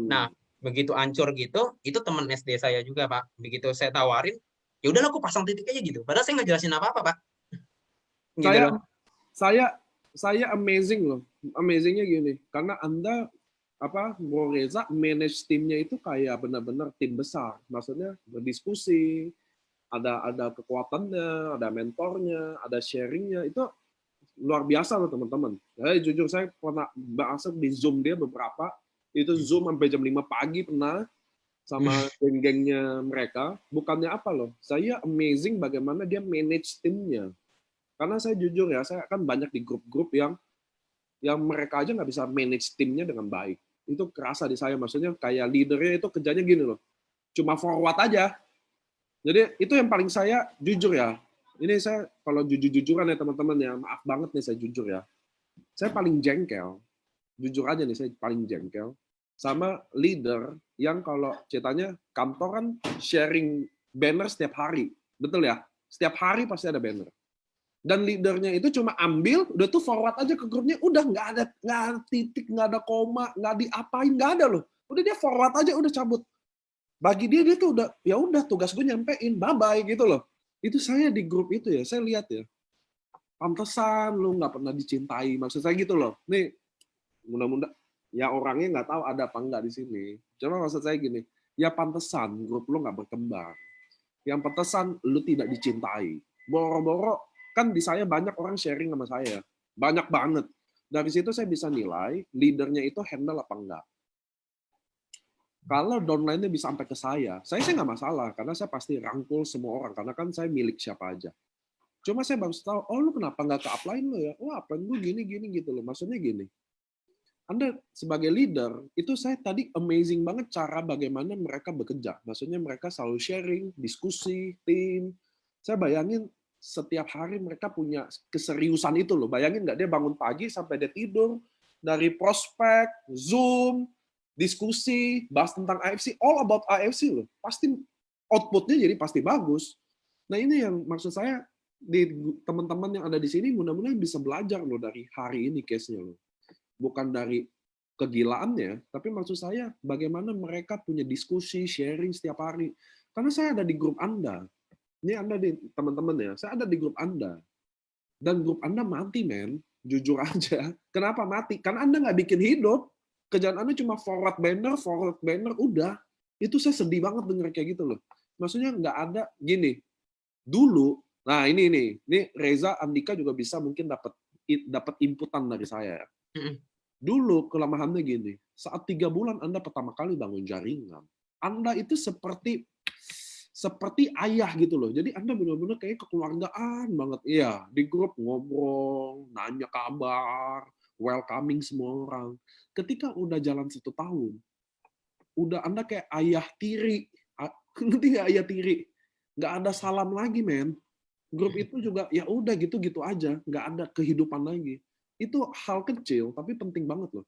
Nah begitu hancur gitu, itu teman SD saya juga Pak. Begitu saya tawarin, ya udahlah aku pasang titik aja gitu. Padahal saya nggak jelasin apa-apa Pak. Gitu saya amazing loh. Amazingnya gini, karena Anda Bro Reza manage timnya itu kayak benar-benar tim besar. Maksudnya berdiskusi, ada kekuatannya, ada mentornya, ada sharingnya. Itu luar biasa loh teman-teman. Jujur saya pernah masuk di Zoom dia beberapa. Itu Zoom sampai jam 5 pagi pernah sama geng-gengnya mereka. Bukannya apa loh, saya amazing bagaimana dia manage timnya. Karena saya jujur ya, saya kan banyak di grup-grup yang mereka aja nggak bisa manage timnya dengan baik. Itu kerasa di saya, maksudnya kayak leadernya itu kerjanya gini loh, cuma forward aja. Jadi itu yang paling saya jujur ya. Ini saya kalau jujur-jujuran ya teman-teman ya, maaf banget nih saya jujur ya. Saya paling jengkel, jujur aja nih saya paling jengkel sama leader yang kalau ceritanya kantor kan sharing banner setiap hari, betul ya? Setiap hari pasti ada banner. Dan leadernya itu cuma ambil, udah tuh forward aja ke grupnya, udah nggak ada titik, nggak ada koma, nggak diapain, nggak ada loh. Udah dia forward aja, udah cabut. Bagi dia tuh udah, ya udah tugas gue nyampein, bye-bye gitu loh. Itu saya di grup itu ya, saya lihat ya. Pantesan lu nggak pernah dicintai, maksud saya gitu loh. Nih, mudah-mudahan, ya orangnya nggak tahu ada apa nggak di sini. Cuma maksud saya gini, ya pantesan grup lu nggak berkembang. Yang pantesan lu tidak dicintai. Boro-boro, kan di saya banyak orang sharing sama saya. Banyak banget. Dari situ saya bisa nilai leadernya itu handle apa enggak. Kalau downline-nya bisa sampai ke saya sih nggak masalah. Karena saya pasti rangkul semua orang. Karena kan saya milik siapa aja. Cuma saya baru tahu, oh lu kenapa nggak ke upline lo ya? Oh upline gue gini gitu loh. Maksudnya gini. Anda sebagai leader, itu saya tadi amazing banget cara bagaimana mereka bekerja. Maksudnya mereka selalu sharing, diskusi, tim. Saya bayangin setiap hari mereka punya keseriusan itu loh. Bayangin nggak dia bangun pagi sampai dia tidur, dari prospek, Zoom, diskusi, bahas tentang AFC, all about AFC loh. Pasti outputnya jadi pasti bagus. Nah ini yang maksud saya, di teman-teman yang ada di sini mudah-mudahan bisa belajar loh dari hari ini case-nya loh. Bukan dari kegilaannya, tapi maksud saya bagaimana mereka punya diskusi, sharing setiap hari. Karena saya ada di grup Anda. Ini Anda di teman-teman ya, saya ada di grup Anda. Dan grup Anda mati, men. Jujur aja. Kenapa mati? Karena Anda nggak bikin hidup. Kerjaan Anda cuma forward banner, udah. Itu saya sedih banget denger kayak gitu loh. Maksudnya nggak ada, gini, dulu, nah ini Reza, Andika juga bisa mungkin dapat inputan dari saya. Dulu kelemahannya gini, saat 3 bulan Anda pertama kali bangun jaringan, Anda itu seperti ayah gitu loh. Jadi Anda benar-benar kayak kekeluargaan banget. Iya, di grup ngobrol, nanya kabar, welcoming semua orang. Ketika udah jalan 1 tahun, udah Anda kayak ayah tiri. Ngerti nggak ayah tiri? Nggak ada salam lagi, men. Grup itu juga ya udah gitu-gitu aja, nggak ada kehidupan lagi. Itu hal kecil tapi penting banget loh.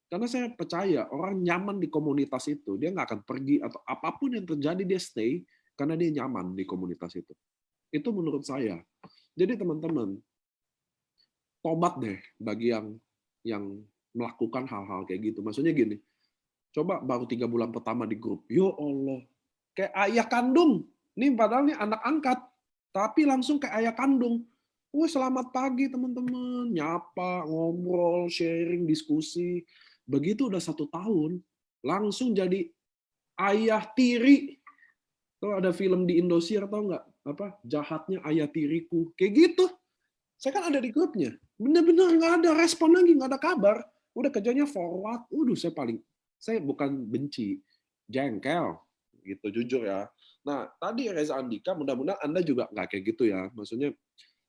Karena saya percaya orang nyaman di komunitas itu, dia nggak akan pergi atau apapun yang terjadi dia stay karena dia nyaman di komunitas itu. Itu menurut saya. Jadi teman-teman, tobat deh bagi yang melakukan hal-hal kayak gitu. Maksudnya gini, coba baru 3 bulan pertama di grup, yo Allah, kayak ayah kandung. Nih padahal nih anak angkat, tapi langsung kayak ayah kandung. Selamat pagi teman-teman, nyapa, ngobrol, sharing, diskusi. Begitu udah 1 tahun, langsung jadi ayah tiri. Tuh ada film di Indosiar, tau nggak? Apa jahatnya ayah tiriku, kayak gitu. Saya kan ada di grupnya, bener-bener nggak ada respon lagi, nggak ada kabar. Udah kerjanya forward, saya bukan benci, jengkel, gitu jujur ya. Nah tadi Reza Andika, mudah-mudahan Anda juga nggak kayak gitu ya. Maksudnya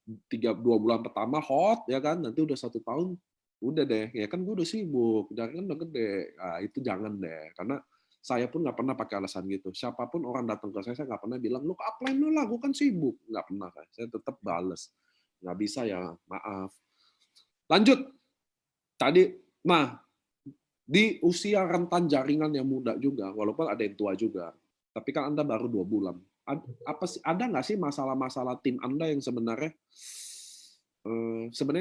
2 bulan pertama hot ya kan, nanti udah 1 tahun udah deh ya kan gue udah sibuk, jangan udah gede. Nah, itu jangan deh, karena saya pun nggak pernah pakai alasan gitu. Siapapun orang datang ke saya nggak pernah bilang lu upline lu lah, gue kan sibuk, nggak pernah. Saya tetap bales, nggak bisa ya, maaf. Lanjut tadi, di usia rentan jaringan yang muda juga, walaupun ada yang tua juga, tapi kan Anda baru 2 bulan. Ada nggak sih masalah-masalah tim Anda yang sebenarnya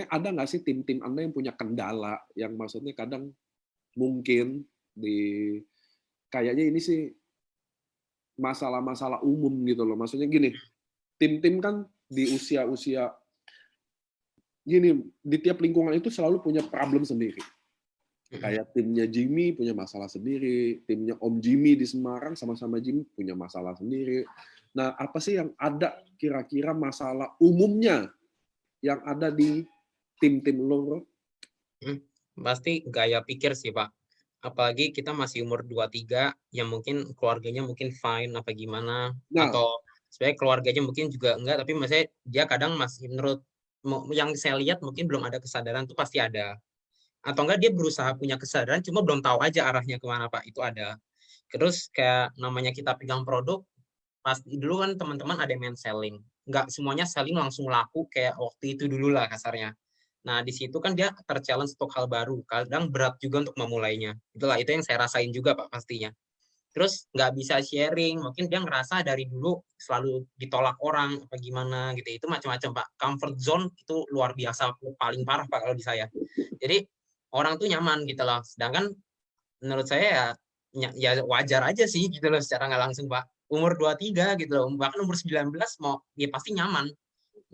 ada nggak sih tim-tim Anda yang punya kendala yang maksudnya kadang mungkin kayaknya ini sih masalah-masalah umum gitu loh. Maksudnya gini, tim-tim kan di usia-usia gini, di tiap lingkungan itu selalu punya problem sendiri. Kayak timnya Jimmy punya masalah sendiri, timnya Om Jimmy di Semarang sama-sama Jimmy punya masalah sendiri. Nah, apa sih yang ada kira-kira masalah umumnya yang ada di tim-tim lo, bro? Pasti gaya pikir sih, Pak. Apalagi kita masih umur 23, yang mungkin keluarganya mungkin fine apa gimana, atau sebenarnya keluarganya mungkin juga enggak, tapi maksudnya dia kadang masih menurut yang saya lihat mungkin belum ada kesadaran tuh pasti ada. Atau enggak dia berusaha punya kesadaran cuma belum tahu aja arahnya kemana, Pak. Itu ada. Terus kayak namanya kita pegang produk, pasti dulu kan teman-teman ada yang main selling. Nggak semuanya selling langsung laku kayak waktu itu dulu lah kasarnya. Nah, di situ kan dia ter-challenge untuk hal baru. Kadang berat juga untuk memulainya. Itulah, itu yang saya rasain juga, Pak, pastinya. terus nggak bisa sharing, mungkin dia ngerasa dari dulu selalu ditolak orang apa gimana gitu, itu macam-macam Pak. Comfort zone itu luar biasa, paling parah Pak kalau di saya. Jadi orang tuh nyaman gitu loh, sedangkan menurut saya ya wajar aja sih gitu loh secara nggak langsung Pak. Umur 23 gitu loh, bahkan umur 19 mau dia pasti nyaman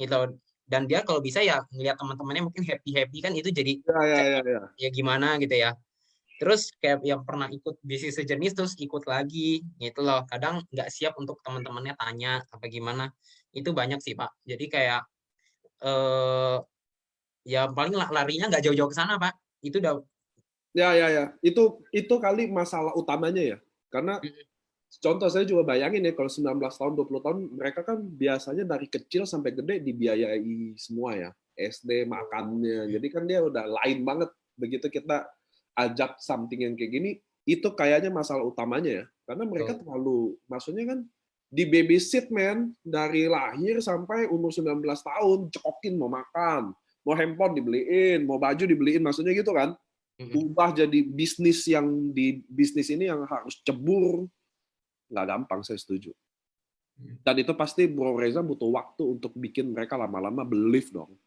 gitu loh. Dan dia kalau bisa ya ngeliat teman-temannya mungkin happy kan, itu jadi ya gimana gitu ya. Terus kayak yang pernah ikut bisnis sejenis terus ikut lagi gitu loh. Kadang nggak siap untuk teman-temannya tanya apa gimana. Itu banyak sih Pak. Jadi kayak ya paling larinya nggak jauh-jauh ke sana Pak. Itu udah Ya. Itu kali masalah utamanya ya. Karena contoh saya juga bayangin ya, kalau 19 tahun, 20 tahun, mereka kan biasanya dari kecil sampai gede dibiayai semua ya. SD, makannya. Jadi kan dia udah lain banget. Begitu kita ajak something yang kayak gini, itu kayaknya masalah utamanya ya. Karena mereka terlalu, maksudnya kan di babysit man, dari lahir sampai umur 19 tahun, cekokin mau makan, mau handphone dibeliin, mau baju dibeliin, maksudnya gitu kan. Ubah jadi bisnis yang di bisnis ini yang harus cebur, nggak gampang, saya setuju. Dan itu pasti Bro Reza butuh waktu untuk bikin mereka lama-lama believe dong.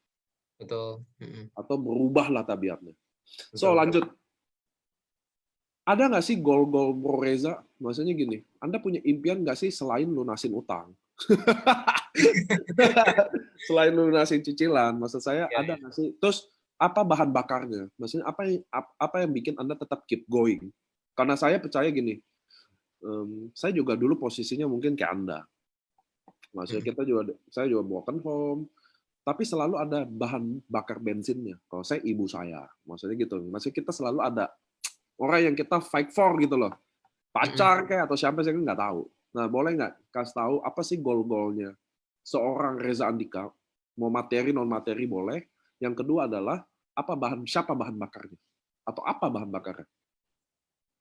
betul. Atau berubahlah tabiatnya. So, lanjut. Ada nggak sih goal-goal Bro Reza? Maksudnya gini, Anda punya impian nggak sih selain lunasin utang? Selain lunasin cicilan, maksud saya ada nggak sih? Terus apa bahan bakarnya? Maksudnya apa yang bikin Anda tetap keep going? Karena saya percaya gini, saya juga dulu posisinya mungkin kayak Anda. Maksudnya saya juga broken home, tapi selalu ada bahan bakar bensinnya. Kalau saya ibu saya, maksudnya gitu. Maksudnya kita selalu ada orang yang kita fight for gitu loh. Pacar kayak atau siapa saya nggak tahu. Nah, boleh nggak kasih tahu apa sih goal-goalnya seorang Reza Andika? Mau materi non materi boleh. Yang kedua adalah siapa bahan bakarnya? Atau apa bahan bakarnya?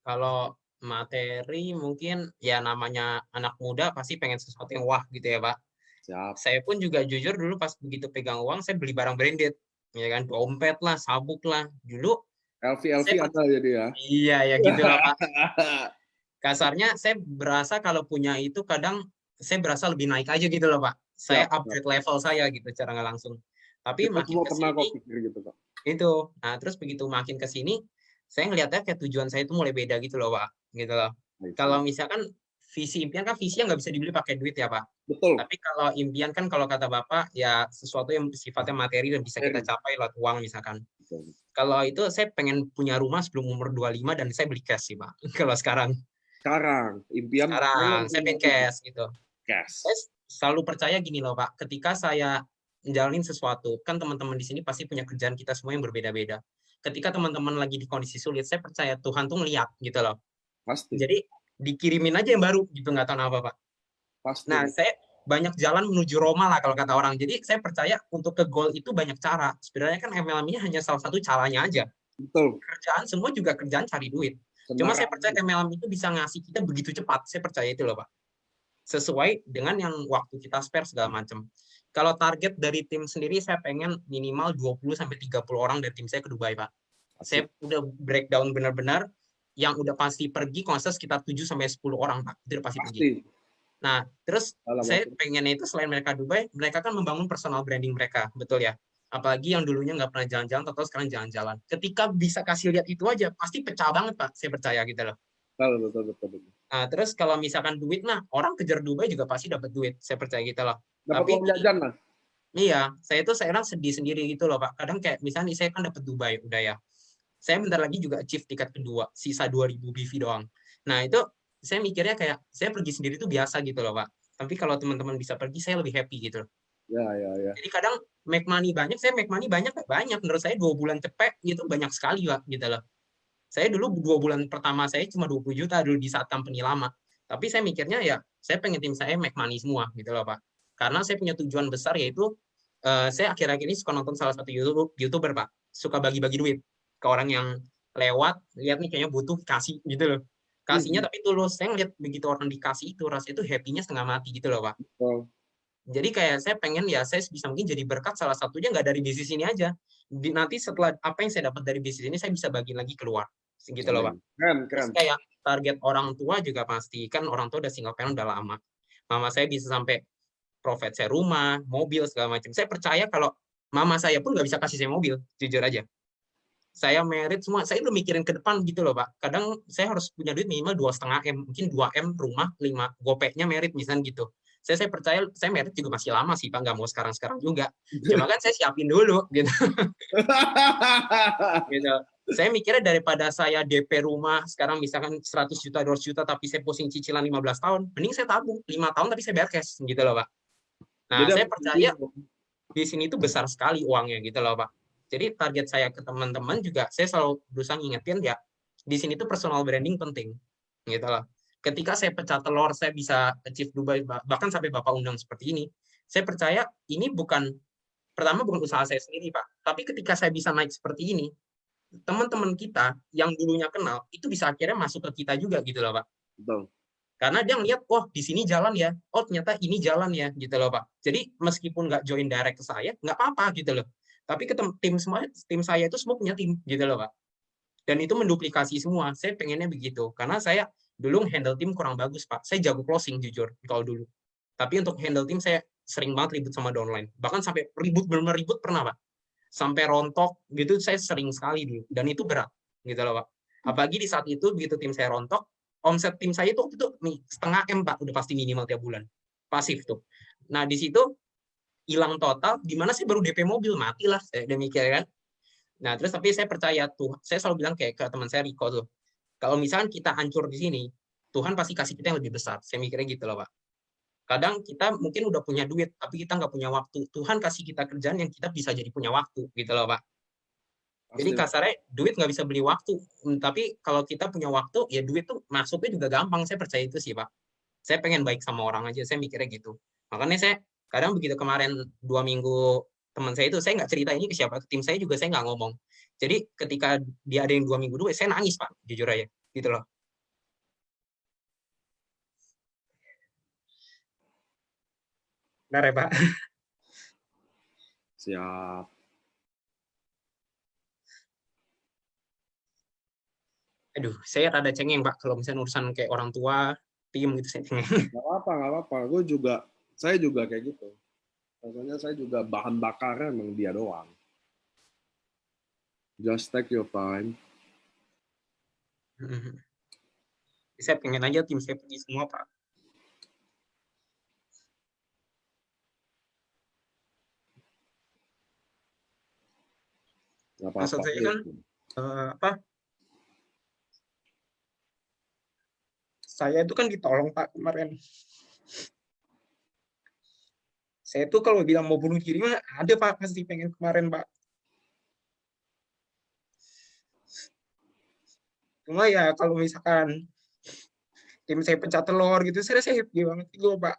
Kalau materi mungkin ya namanya anak muda pasti pengen sesuatu yang wah gitu ya Pak. Siap. Saya pun juga jujur dulu pas begitu pegang uang saya beli barang branded, ya kan, dompet lah, sabuk lah. Dulu LV ada jadi ya. Iya ya gitu lah Pak. Kasarnya saya berasa kalau punya itu kadang saya berasa lebih naik aja gitu loh Pak. Saya upgrade level saya gitu cara nggak langsung. Tapi makin kesini gitu, Pak. Itu. Nah, terus begitu makin ke sini saya ngelihatnya kayak tujuan saya itu mulai beda gitu loh, Pak. Gitu loh. Kalau misalkan visi impian kan visi yang nggak bisa dibeli pakai duit ya, Pak. Betul. Tapi kalau impian kan kalau kata Bapak ya sesuatu yang sifatnya materi dan bisa kita capai lewat uang misalkan. Betul. Kalau itu saya pengen punya rumah sebelum umur 25 dan saya beli cash sih, Pak. Kalau sekarang. Impian sekarang saya pengen cash gitu. Cash. Saya selalu percaya gini loh, Pak. Ketika saya menjalanin sesuatu, kan teman-teman di sini pasti punya kerjaan kita semua yang berbeda-beda. Ketika teman-teman lagi di kondisi sulit, saya percaya Tuhan tuh ngeliat gitu loh. Pasti. Jadi dikirimin aja yang baru gitu, nggak tahu apa Pak. Pasti. Nah, saya banyak jalan menuju Roma lah kalau kata orang. Jadi saya percaya untuk ke goal itu banyak cara. Sebenarnya kan MLM ini hanya salah satu caranya aja. Betul. Kerjaan semua juga kerjaan cari duit. Cuma saya percaya MLM itu bisa ngasih kita begitu cepat. Saya percaya itu loh Pak. Sesuai dengan yang waktu kita spare segala macam. Kalau target dari tim sendiri saya pengen minimal 20-30 orang dari tim saya ke Dubai, Pak. Saya udah breakdown benar-benar yang udah pasti pergi kalau sekitar 7-10 orang, Pak. Itu udah pasti pergi. Nah, terus saya pengennya itu selain mereka Dubai, mereka kan membangun personal branding mereka, betul ya? Apalagi yang dulunya nggak pernah jalan-jalan, atau sekarang jalan-jalan. Ketika bisa kasih lihat itu aja, pasti pecah banget, Pak. Saya percaya gitu loh. Betul. Nah, terus kalau misalkan duit mah, orang kejar Dubai juga pasti dapat duit. Saya percaya gitu loh. Dapat uang jajan lah. Iya, saya itu sekarang sedih sendiri gitu loh Pak. Kadang kayak misalnya saya kan dapat Dubai, udah ya. Saya bentar lagi juga achieve tingkat kedua, sisa 2000 BV doang. Nah itu saya mikirnya kayak saya pergi sendiri itu biasa gitu loh Pak. Tapi kalau teman-teman bisa pergi, saya lebih happy gitu loh. Ya. Jadi kadang make money banyak, saya make money banyak. Menurut saya 2 bulan cepet gitu banyak sekali Pak gitu loh. Saya dulu 2 bulan pertama saya cuma 20 juta dulu di saat company lama. Tapi saya mikirnya ya saya pengen tim saya make money semua gitu loh Pak. Karena saya punya tujuan besar yaitu saya akhir-akhir ini suka nonton salah satu YouTuber Pak, suka bagi-bagi duit ke orang yang lewat, lihat nih kayaknya butuh, kasih gitu loh. Kasihnya tapi tulus. Saya ngeliat begitu orang dikasih itu, rasanya itu happy-nya setengah mati gitu loh Pak. Jadi kayak saya pengen ya saya bisa mungkin jadi berkat salah satunya nggak dari bisnis ini aja. Nanti setelah apa yang saya dapat dari bisnis ini saya bisa bagi lagi keluar. Gitu loh Pak. Keren. Terus kayak target orang tua juga pasti, kan orang tua udah single parent udah lama. Mama saya bisa sampai provide saya rumah, mobil, segala macam. Saya percaya kalau mama saya pun nggak bisa kasih saya mobil, jujur aja. Saya merit semua, saya udah mikirin ke depan gitu loh, Pak. Kadang saya harus punya duit minimal 2,5 M, mungkin 2 M rumah, 5 gopeknya merit misalnya gitu. Saya percaya saya merit juga masih lama sih, Pak, nggak mau sekarang juga. Cuma kan saya siapin dulu gitu. Gitu. Saya mikirnya daripada saya DP rumah sekarang misalkan 100 juta, 200 juta tapi saya pusing cicilan 15 tahun, mending saya tabung 5 tahun tapi saya bayar cash gitu loh, Pak. Nah, Jadi saya percaya di sini tuh besar sekali uangnya gitu loh, Pak. Jadi target saya ke teman-teman juga saya selalu berusaha ngingetin ya, di sini tuh personal branding penting gitu loh. Ketika saya pecah telur, saya bisa achieve Dubai, bahkan sampai Bapak undang seperti ini. Saya percaya ini bukan usaha saya sendiri, Pak. Tapi ketika saya bisa naik seperti ini, teman-teman kita yang dulunya kenal itu bisa akhirnya masuk ke kita juga gitu loh, Pak. Betul. Karena dia ngeliat, oh di sini jalan ya, oh ternyata ini jalan ya gitu loh, Pak. Jadi meskipun nggak join direct ke saya, nggak apa-apa gitu loh. Tapi ke tim saya itu semua punya tim gitu loh, Pak. Dan itu menduplikasi semua. Saya pengennya begitu. Karena saya dulu handle tim kurang bagus, Pak. Saya jago closing jujur kalau dulu. Tapi untuk handle tim saya sering banget ribut sama downline. Bahkan sampai ribut, benar-benar ribut pernah, Pak. Sampai rontok gitu saya sering sekali dulu. Dan itu berat gitu loh, Pak. Apalagi di saat itu begitu tim saya rontok, omset tim saya itu waktu itu nih, 0,5 M, Pak, udah pasti minimal tiap bulan. Pasif tuh. Nah, di situ hilang total, di mana saya baru DP mobil, matilah saya udah mikir kan. Nah, terus tapi saya percaya tuh, saya selalu bilang kayak ke teman saya Riko tuh, kalau misalkan kita hancur di sini, Tuhan pasti kasih kita yang lebih besar. Saya mikirnya gitu loh, Pak. Kadang kita mungkin udah punya duit, tapi kita nggak punya waktu. Tuhan kasih kita kerjaan yang kita bisa jadi punya waktu, gitu loh, Pak. Jadi kasarnya duit nggak bisa beli waktu, tapi kalau kita punya waktu, ya duit tuh masuknya juga gampang. Saya percaya itu sih, Pak. Saya pengen baik sama orang aja, saya mikirnya gitu. Makanya saya kadang begitu kemarin 2 minggu teman saya itu, saya nggak cerita ini ke siapa, ke tim saya juga saya nggak ngomong. Jadi ketika dia ada yang 2 minggu dulu, saya nangis, Pak, jujur aja, gitu loh. Benar ya, Pak? Siap. Aduh, saya rada cengeng, Pak, kalau misalnya urusan kayak orang tua, tim gitu, saya cengeng. Nggak apa-apa. Saya juga kayak gitu. Rasanya saya juga bahan bakarnya emang dia doang. Just take your time. Saya pengen aja tim saya pergi semua, Pak. Maksud saya kan, saya itu kan ditolong, Pak, kemarin. Saya tuh kalau bilang mau bunuh diri mah ada, Pak, pasti pengen kemarin, Pak. Cuma ya kalau misalkan tim saya pecah telur gitu, saya happy banget gitu, Pak.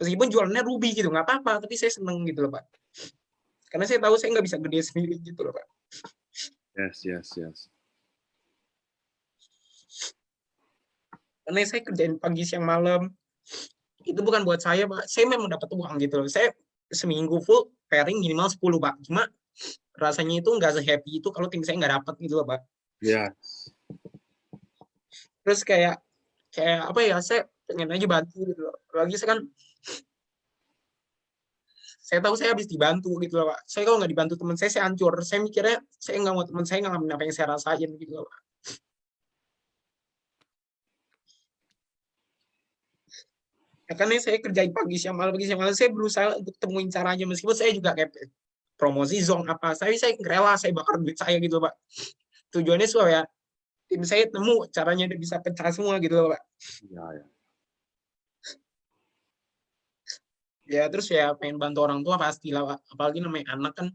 Meskipun jualannya rugi gitu, nggak apa-apa, tapi saya seneng gitu loh, Pak. Karena saya tahu saya nggak bisa gede sendiri gitu loh, Pak. Yes. Karena saya kerjain pagi siang malam, itu bukan buat saya, Pak. Saya memang dapat uang gitu loh. Saya seminggu full pairing minimal 10, Pak. Cuma rasanya itu nggak se-happy itu kalau tim saya nggak dapat gitu loh, Pak. Yes. Terus kayak apa ya, saya pengen aja bantu gitu loh. Lagi saya kan, saya tahu saya habis dibantu gitu loh, Pak. Saya kalau nggak dibantu teman saya hancur. Saya mikirnya saya nggak mau teman saya ngalamin apa yang saya rasain gitu loh, Pak. Ya, karena saya kerjain pagi siang malam, saya berusaha untuk temuin caranya, meskipun saya juga kayak promosi zone apa, saya rela saya bakar duit saya gitu loh, Pak. Tujuannya supaya tim saya temu caranya bisa pecah semua gitu loh, Pak. Ya. Ya terus ya pengen bantu orang tua pastilah, Pak. Apalagi namanya anak kan,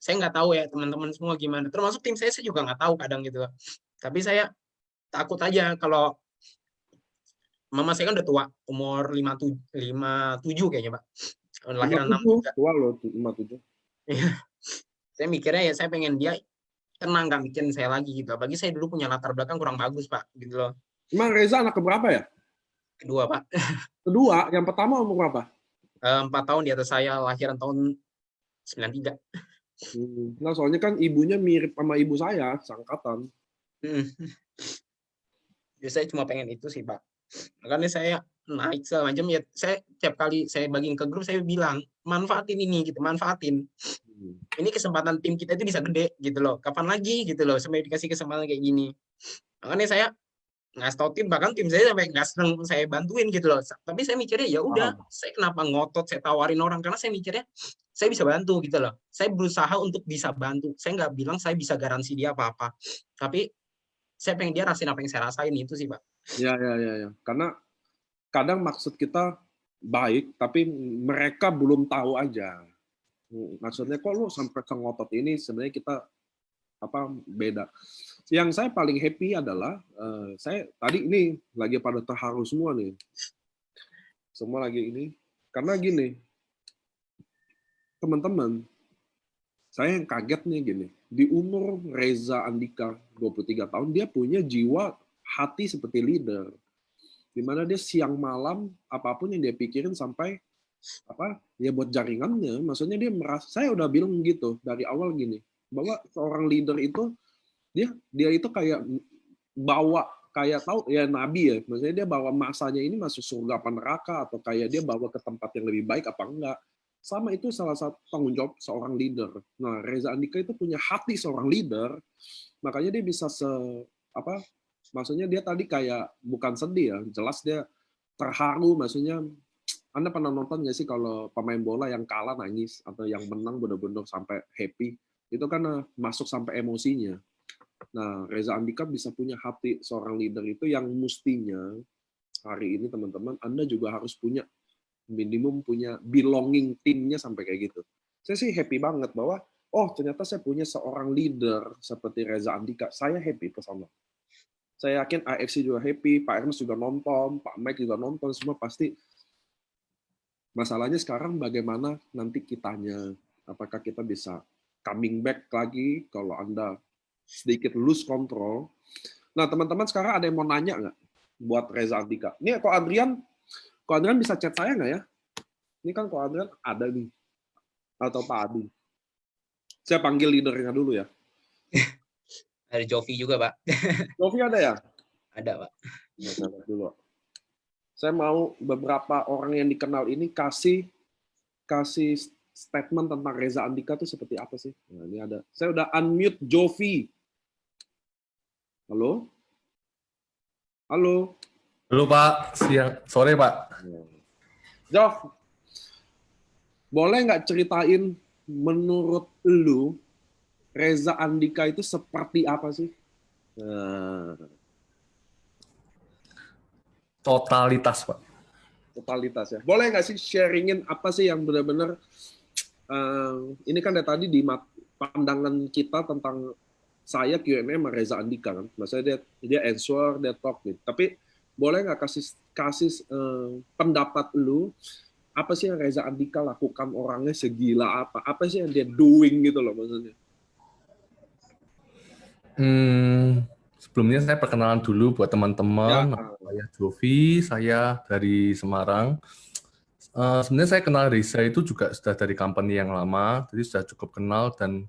saya nggak tahu ya teman-teman semua gimana. Termasuk tim saya juga nggak tahu kadang gitu, Pak. Tapi saya takut aja kalau mama saya kan udah tua, umur 57 kayaknya, Pak. Lahiran 57, tua loh, 57. Saya mikirnya ya saya pengen dia tenang, nggak mikirin saya lagi gitu. Apalagi saya dulu punya latar belakang kurang bagus, Pak, gitu loh. Emang Reza anak keberapa ya? Kedua, Pak. Kedua, yang pertama umur berapa? 4 tahun di atas saya, lahiran tahun 93. Nah, soalnya kan ibunya mirip sama ibu saya, seangkatan. Saya cuma pengen itu sih Pak. Makanya saya naik segala macam ya. Saya tiap kali saya bagiin ke grup saya bilang manfaatin ini gitu, manfaatin. Ini kesempatan tim kita itu bisa gede gitu loh. Kapan lagi gitu loh sampai dikasih kesempatan kayak gini. Makanya saya nggak tahu tim, bahkan tim saya sampai nggak seneng saya bantuin gitu loh. Tapi saya mikirnya ya udah, saya kenapa ngotot saya tawarin orang, karena saya mikirnya saya bisa bantu gitu loh. Saya berusaha untuk bisa bantu. Saya nggak bilang saya bisa garansi dia apa-apa. Tapi saya pengen dia rasain apa yang saya rasain, itu sih Pak. Ya. Karena kadang maksud kita baik, tapi mereka belum tahu aja. Maksudnya kok lu sampai ke ngotot ini, sebenarnya kita beda. Yang saya paling happy adalah saya tadi ini lagi pada terharu semua nih. Semua lagi ini karena gini. Teman-teman, saya yang kaget nih gini. Di umur Reza Andika 23 tahun dia punya jiwa hati seperti leader. Di mana dia siang malam apapun yang dia pikirin sampai ya buat jaringannya. Maksudnya dia merasa, saya udah bilang gitu dari awal gini, bahwa seorang leader itu dia itu kayak bawa kayak tahu ya nabi ya, maksudnya dia bawa masanya ini masuk surga apa neraka, atau kayak dia bawa ke tempat yang lebih baik apa enggak. Sama itu salah satu tanggung jawab seorang leader. Nah, Reza Andika itu punya hati seorang leader, makanya dia bisa maksudnya dia tadi kayak bukan sedih ya, jelas dia terharu. Maksudnya Anda pernah nonton nggak sih kalau pemain bola yang kalah nangis atau yang menang benar-benar sampai happy? Itu kan masuk sampai emosinya. Nah, Reza Andika bisa punya hati seorang leader itu yang mestinya hari ini teman-teman Anda juga harus punya minimum punya belonging timnya sampai kayak gitu. Saya sih happy banget bahwa ternyata saya punya seorang leader seperti Reza Andika. Saya happy ke sana. Saya yakin AFC juga happy, Pak Ernest juga nonton, Pak Mike juga nonton, semua pasti. Masalahnya sekarang bagaimana nanti kitanya, apakah kita bisa coming back lagi kalau Anda sedikit lose control. Nah, teman-teman sekarang ada yang mau nanya nggak buat Reza Andika? Ini kok Adrian bisa chat saya nggak ya? Ini kan kok Adrian ada nih. Atau Pak Adi. Saya panggil leadernya dulu ya. Ada Jovi juga Pak. Jovi ada ya? Ada Pak. Ya, saya lihat dulu. Saya mau beberapa orang yang dikenal ini kasih statement tentang Reza Andika itu seperti apa sih? Nah, ini ada. Saya udah unmute Jovi. Halo? Halo? Halo Pak, sore Pak. Jov, boleh nggak ceritain menurut lu Reza Andika itu seperti apa sih? Totalitas Pak. Totalitas ya. Boleh nggak sih sharingin apa sih yang benar-benar ini kan dari tadi di pandangan kita tentang saya Q&A sama Reza Andika kan. Maksudnya dia answer, dia talk gitu. Tapi boleh nggak kasih pendapat lu apa sih yang Reza Andika lakukan, orangnya segila apa sih yang dia doing gitu loh maksudnya. Sebelumnya saya perkenalan dulu buat teman-teman. Saya Jovi, saya dari Semarang. Sebenarnya saya kenal Reza itu juga sudah dari company yang lama, jadi sudah cukup kenal, dan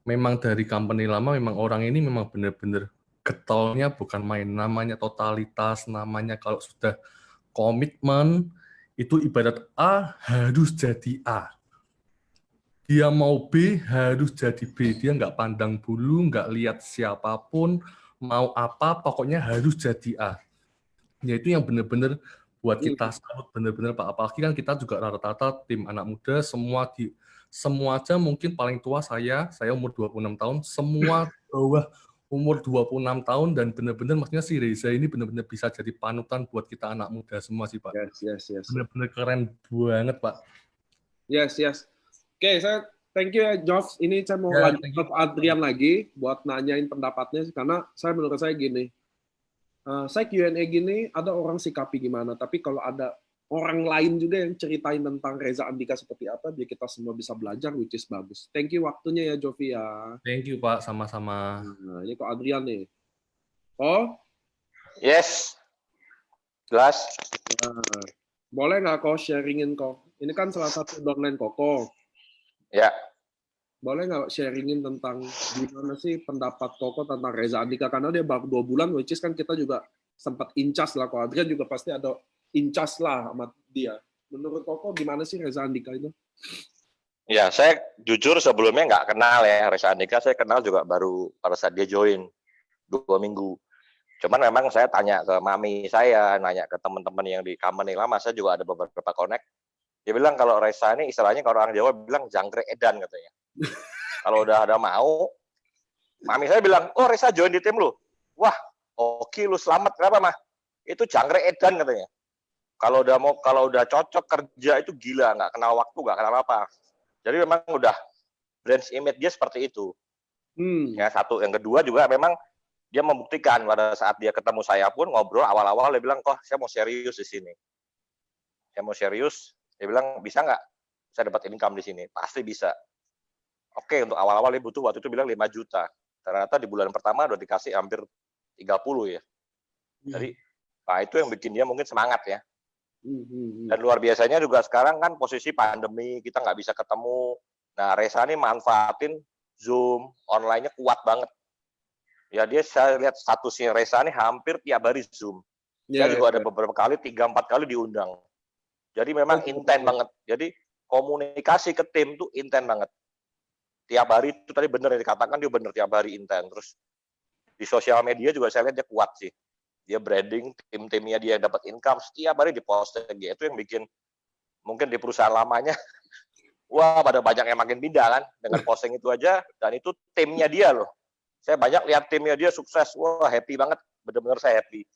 memang dari company lama memang orang ini memang benar-benar getolnya bukan main, namanya totalitas, namanya kalau sudah komitmen itu ibarat A harus jadi A. Dia mau B harus jadi B. Dia nggak pandang bulu, nggak lihat siapapun, mau apa, pokoknya harus jadi A. Ya itu yang benar-benar buat kita salut benar-benar Pak. Apalagi kan kita juga rata-rata tim anak muda, semua aja mungkin paling tua saya umur 26 tahun, semua bawah umur 26 tahun, dan benar-benar maksudnya si Reza ini benar-benar bisa jadi panutan buat kita anak muda semua sih Pak. Yes. Benar-benar keren banget Pak. Yes. Oke, saya thank you ya Jof. Ini saya mau lanjut ke Adrian lagi buat nanyain pendapatnya, karena menurut saya gini, saya Q&A gini ada orang sikapi gimana, tapi kalau ada orang lain juga yang ceritain tentang Reza Andika seperti apa, biar kita semua bisa belajar, which is bagus. Thank you waktunya ya Jovi ya. Thank you Pak, sama-sama. Nah, ini kok Adrian nih. Oh? Yes. Jelas. Nah, boleh nggak kok sharingin kok? Ini kan salah satu downline Koko. Ya. Boleh nggak sharingin tentang gimana sih pendapat Koko tentang Reza Andika? Karena dia baru 2 bulan, which is kan kita juga sempat incas lah. Kalau Adrian juga pasti ada incas lah sama dia. Menurut Koko gimana sih Reza Andika itu? Ya, saya jujur sebelumnya nggak kenal ya Reza Andika. Saya kenal juga baru pada saat dia join 2 minggu. Cuman memang saya tanya ke mami saya, nanya ke teman-teman yang di company lama, saya juga ada beberapa connect. Dia bilang kalau Reza ini istilahnya kalau orang Jawa bilang jangkrik edan katanya. Kalau udah ada mau, mami saya bilang, oh Reza join di tim lu. Wah, oke lu selamat. Kenapa mah? Itu jangkrik edan katanya. Kalau udah cocok kerja itu gila, nggak kenal waktu, nggak kenal apa. Jadi memang udah brand image dia seperti itu. Ya satu, yang kedua juga memang dia membuktikan pada saat dia ketemu saya pun ngobrol awal-awal dia bilang, kok saya mau serius di sini. Saya mau serius. Dia bilang bisa nggak? Saya dapat income di sini. Pasti bisa. Oke, untuk awal-awal dia butuh waktu itu bilang 5 juta. Ternyata di bulan pertama udah dikasih hampir 30 ya. Jadi, nah itu yang bikin dia mungkin semangat ya. Dan luar biasanya juga sekarang kan posisi pandemi, kita nggak bisa ketemu. Nah, Reza ini manfaatin Zoom, online-nya kuat banget. Ya, saya lihat statusnya Reza ini hampir tiap hari Zoom. Dia juga ada beberapa kali, 3-4 kali diundang. Jadi memang intent banget. Jadi komunikasi ke tim tuh intent banget. Tiap hari itu tadi bener yang dikatakan, dia bener tiap hari intent. Terus di sosial media juga saya lihat dia kuat sih. Dia branding, tim-timnya dia dapat income, setiap hari diposting. Itu yang bikin mungkin di perusahaan lamanya, wah pada banyak yang makin pindah kan, dengan posting itu aja, dan itu timnya dia loh. Saya banyak lihat timnya dia sukses, wah happy banget, bener-bener saya happy.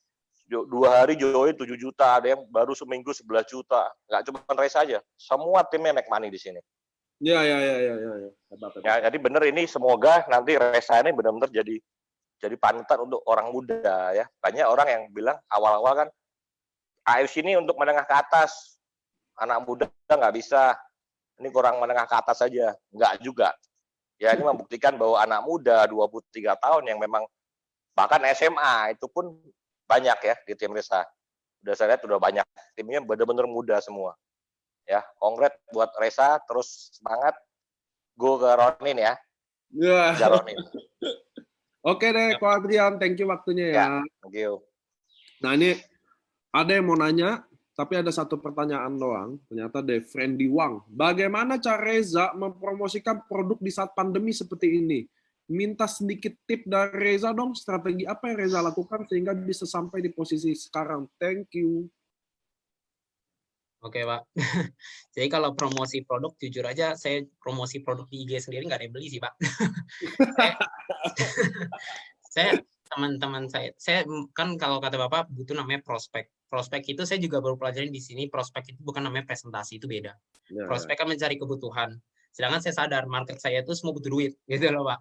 2 hari join 7 juta, ada yang baru seminggu 11 juta. Nggak cuma Reza aja, semua timnya make money di sini. Ya. Ya, jadi bener ini semoga nanti Reza ini benar-benar jadi panutan untuk orang muda ya. Banyak orang yang bilang awal-awal kan AFC ini untuk menengah ke atas, anak muda nggak bisa, ini kurang menengah ke atas saja. Nggak juga. Ya ini membuktikan bahwa anak muda 23 tahun yang memang bahkan SMA itu pun banyak ya di tim Reza. Udah saya lihat udah banyak, timnya benar-benar muda semua. Ya, kongres buat Reza, terus semangat. Go ke Ronin ya. Ya. Ronin. Oke deh, Ko Adrian, thank you waktunya ya. Thank you. Nah ini ada yang mau nanya, tapi ada satu pertanyaan doang. Ternyata dari Friendly Wang. Bagaimana cara Reza mempromosikan produk di saat pandemi seperti ini? Minta sedikit tip dari Reza dong, strategi apa yang Reza lakukan sehingga bisa sampai di posisi sekarang. Thank you. Oke, Pak. Jadi kalau promosi produk, jujur aja, saya promosi produk di IG sendiri nggak ada yang beli sih, Pak. Teman-teman saya kan kalau kata Bapak butuh namanya prospek. Prospek itu saya juga baru pelajarin di sini, prospek itu bukan namanya presentasi, itu beda. Prospek kan mencari kebutuhan. Sedangkan saya sadar market saya itu semua butuh duit, gitu loh, Pak.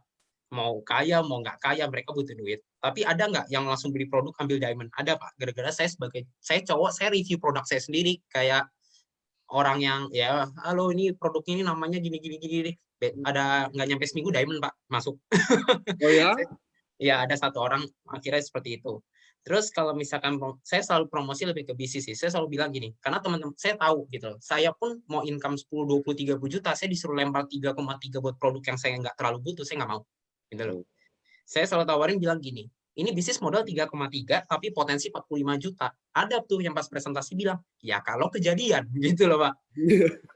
Mau kaya, mau nggak kaya, mereka butuh duit. Tapi ada nggak yang langsung beli produk ambil diamond? Ada, Pak. Gara-gara saya cowok, saya review produk saya sendiri. Kayak orang yang, ya, halo ini produknya ini namanya gini. Ada nggak nyampe seminggu diamond, Pak, masuk. Oh ya? Ya, ada satu orang akhirnya seperti itu. Terus kalau misalkan saya selalu promosi lebih ke bisnis sih. Saya selalu bilang gini, karena teman-teman saya tahu gitu loh. Saya pun mau income 10, 20, 30 juta, saya disuruh lempar 3,3 buat produk yang saya nggak terlalu butuh, saya nggak mau. Gitu loh. Saya selalu tawarin bilang gini, ini bisnis modal 3,3 tapi potensi 45 juta. Ada tuh yang pas presentasi bilang, ya kalau kejadian gitu loh, Pak.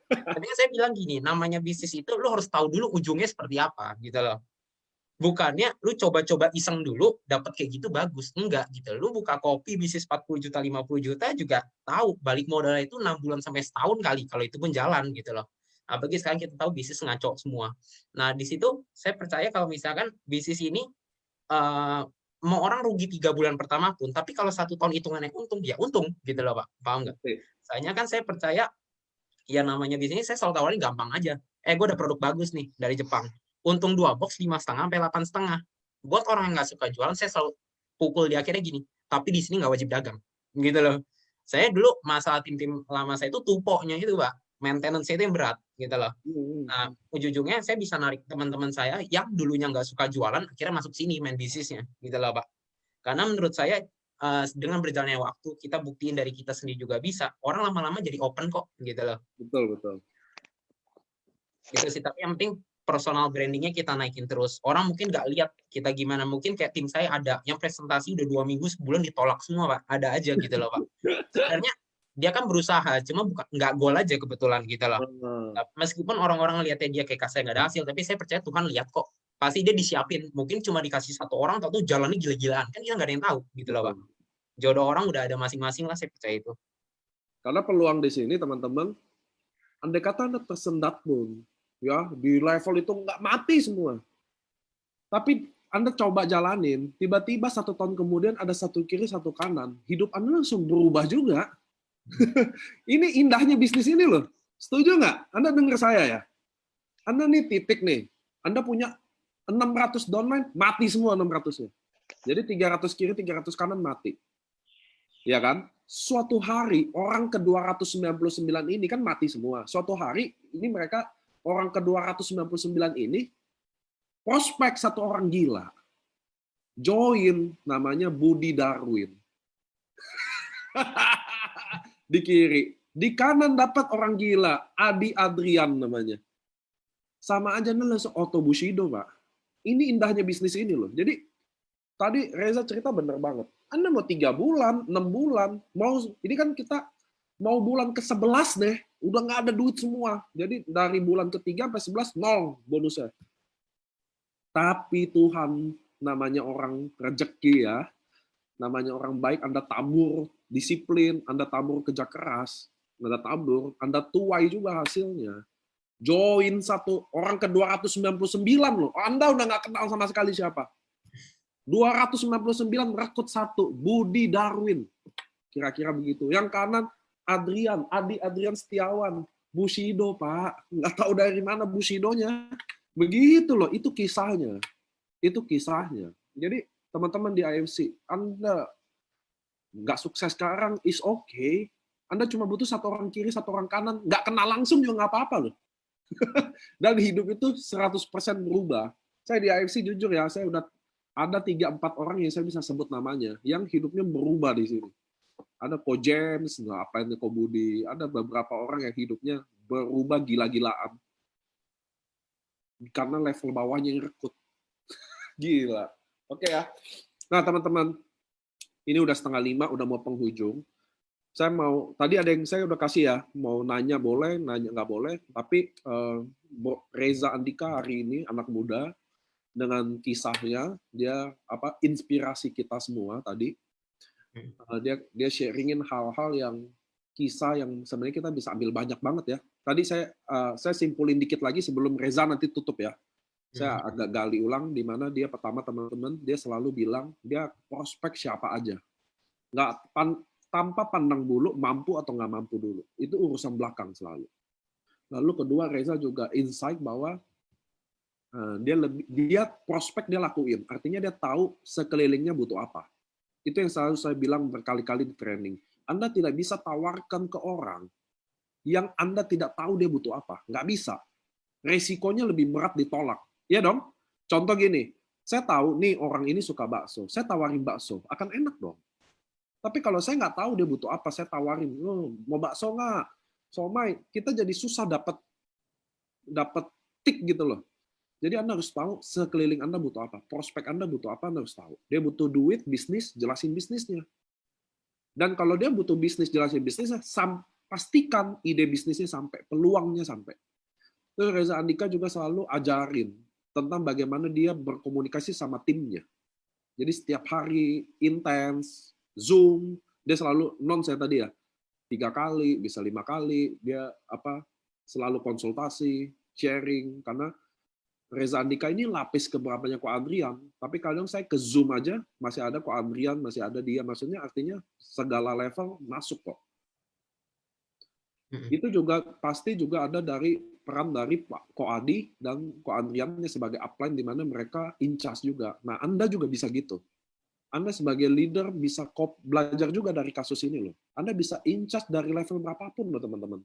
Tapi saya bilang gini, namanya bisnis itu lu harus tahu dulu ujungnya seperti apa gitu loh. Bukannya lu coba-coba iseng dulu dapat kayak gitu bagus, enggak gitu. Lu buka kopi bisnis 40 juta 50 juta juga tahu balik modalnya itu 6 bulan sampai setahun kali kalau itu pun jalan gitu loh. Apalagi sekarang kita tahu bisnis ngaco semua. Nah, di situ saya percaya kalau misalkan bisnis ini mau orang rugi 3 bulan pertama pun, tapi kalau 1 tahun hitungannya untung, ya untung gitu loh, Pak. Paham nggak? Soalnya kan saya percaya ya namanya bisnis saya selalu tawarin gampang aja. Gue ada produk bagus nih dari Jepang. Untung 2 box 5,5 sampai 8,5. Buat orang yang nggak suka jualan, saya selalu pukul di akhirnya gini. Tapi di sini nggak wajib dagang, gitu loh. Saya dulu masalah tim-tim lama saya itu tupoknya itu, Pak. Maintenance itu yang berat, gitu loh. Nah, ujung-ujungnya saya bisa narik teman-teman saya yang dulunya nggak suka jualan, akhirnya masuk sini main bisnisnya, gitu loh, Pak. Karena menurut saya dengan berjalannya waktu, kita buktiin dari kita sendiri juga bisa. Orang lama-lama jadi open kok, gitu loh. Betul. Gitu sih. Tapi yang penting personal brandingnya kita naikin terus. Orang mungkin nggak lihat kita gimana. Mungkin kayak tim saya ada yang presentasi udah 2 minggu sebulan ditolak semua, Pak. Ada aja gitu loh, Pak. Sebenarnya dia kan berusaha, cuma bukan nggak gol aja kebetulan gitu loh. Meskipun orang-orang ngeliatnya dia kayak saya nggak ada hasil, tapi saya percaya Tuhan lihat kok. Pasti dia disiapin. Mungkin cuma dikasih 1 orang, atau jalannya gila-gilaan. Kan kita nggak ada yang tahu gitu loh, Pak. Jodoh orang udah ada masing-masing lah, saya percaya itu. Karena peluang di sini teman-teman, andai kata Anda tersendat pun, ya di level itu nggak mati semua. Tapi Anda coba jalanin, tiba-tiba 1 tahun kemudian ada 1 kiri, 1 kanan, hidup Anda langsung berubah juga. Ini indahnya bisnis ini loh. Setuju nggak? Anda dengar saya ya? Anda nih titik nih, Anda punya 600 downline, mati semua 600-nya. Jadi 300 kiri, 300 kanan mati. Ya kan? Suatu hari orang ke-299 ini kan mati semua. Suatu hari ini mereka orang ke-299 ini prospek 1 orang gila. Join namanya Budi Darwin. Di kiri. Di kanan dapat orang gila, Adi Adrian namanya. Sama aja langsung Otto Bushido, Pak. Ini indahnya bisnis ini loh. Jadi tadi Reza cerita bener banget. Anda mau 3 bulan, 6 bulan, ini kan kita mau bulan ke-11 deh, udah nggak ada duit semua. Jadi dari bulan ke-3 sampai 11, 0 bonusnya. Tapi Tuhan, namanya orang rezeki ya, namanya orang baik, Anda tabur disiplin, Anda tabur kerja keras, Anda tabur, Anda tuai juga hasilnya. Join 1 orang ke-299 loh, Anda udah nggak kenal sama sekali siapa. 299 rekrut 1, Budi Darwin. Kira-kira begitu. Yang kanan Adi Adrian Setiawan. Bushido, Pak. Nggak tahu dari mana Bushidonya. Begitu loh, itu kisahnya. Itu kisahnya. Jadi teman-teman di IFC, Anda nggak sukses sekarang, is okay. Anda cuma butuh 1 orang kiri, 1 orang kanan. Nggak kenal langsung juga nggak apa-apa loh. Dan hidup itu 100% berubah. Saya di IFC jujur ya, saya udah ada 3-4 orang yang saya bisa sebut namanya, yang hidupnya berubah di sini. Ada Ko James, apa ini Ko Budi, ada beberapa orang yang hidupnya berubah gila-gilaan. Karena level bawahnya yang rekrut. Gila. Oke ya. Nah teman-teman, ini udah 4:30, udah mau penghujung. Tadi ada yang saya udah kasih ya, mau nanya boleh, nanya nggak boleh, tapi Reza Andika hari ini, anak muda, dengan kisahnya dia inspirasi kita semua tadi. Dia sharingin hal-hal yang kisah yang sebenarnya kita bisa ambil banyak banget ya. Tadi saya simpulin dikit lagi sebelum Reza nanti tutup ya. Saya agak gali ulang di mana dia pertama teman-teman dia selalu bilang dia prospek siapa aja. Tanpa pandang bulu mampu atau nggak mampu dulu. Itu urusan belakang selalu. Lalu kedua Reza juga insight bahwa dia prospek dia lakuin, artinya dia tahu sekelilingnya butuh apa. Itu yang selalu saya bilang berkali-kali di training. Anda tidak bisa tawarkan ke orang yang Anda tidak tahu dia butuh apa, nggak bisa. Resikonya lebih berat ditolak, ya dong. Contoh gini, saya tahu nih orang ini suka bakso, saya tawarin bakso, akan enak dong. Tapi kalau saya nggak tahu dia butuh apa, saya tawarin, mau bakso nggak, somai, kita jadi susah dapat tik gitu loh. Jadi Anda harus tahu sekeliling Anda butuh apa, prospek Anda butuh apa, Anda harus tahu. Dia butuh duit, bisnis, jelasin bisnisnya. Dan kalau dia butuh bisnis, jelasin bisnisnya, pastikan ide bisnisnya sampai, peluangnya sampai. Terus Reza Andika juga selalu ajarin tentang bagaimana dia berkomunikasi sama timnya. Jadi setiap hari intens, Zoom, dia selalu saya tadi ya, 3 kali, bisa 5 kali, dia selalu konsultasi, sharing, karena Reza Andika ini lapis keberapanya Ko Adrian, tapi kadang saya ke Zoom aja, masih ada Ko Adrian, masih ada dia, maksudnya artinya segala level masuk kok. Itu juga pasti juga ada peran dari Pak Ko Adi dan Ko Adriannya sebagai upline di mana mereka in charge juga. Nah, Anda juga bisa gitu. Anda sebagai leader bisa belajar juga dari kasus ini loh. Anda bisa in charge dari level berapapun loh teman-teman.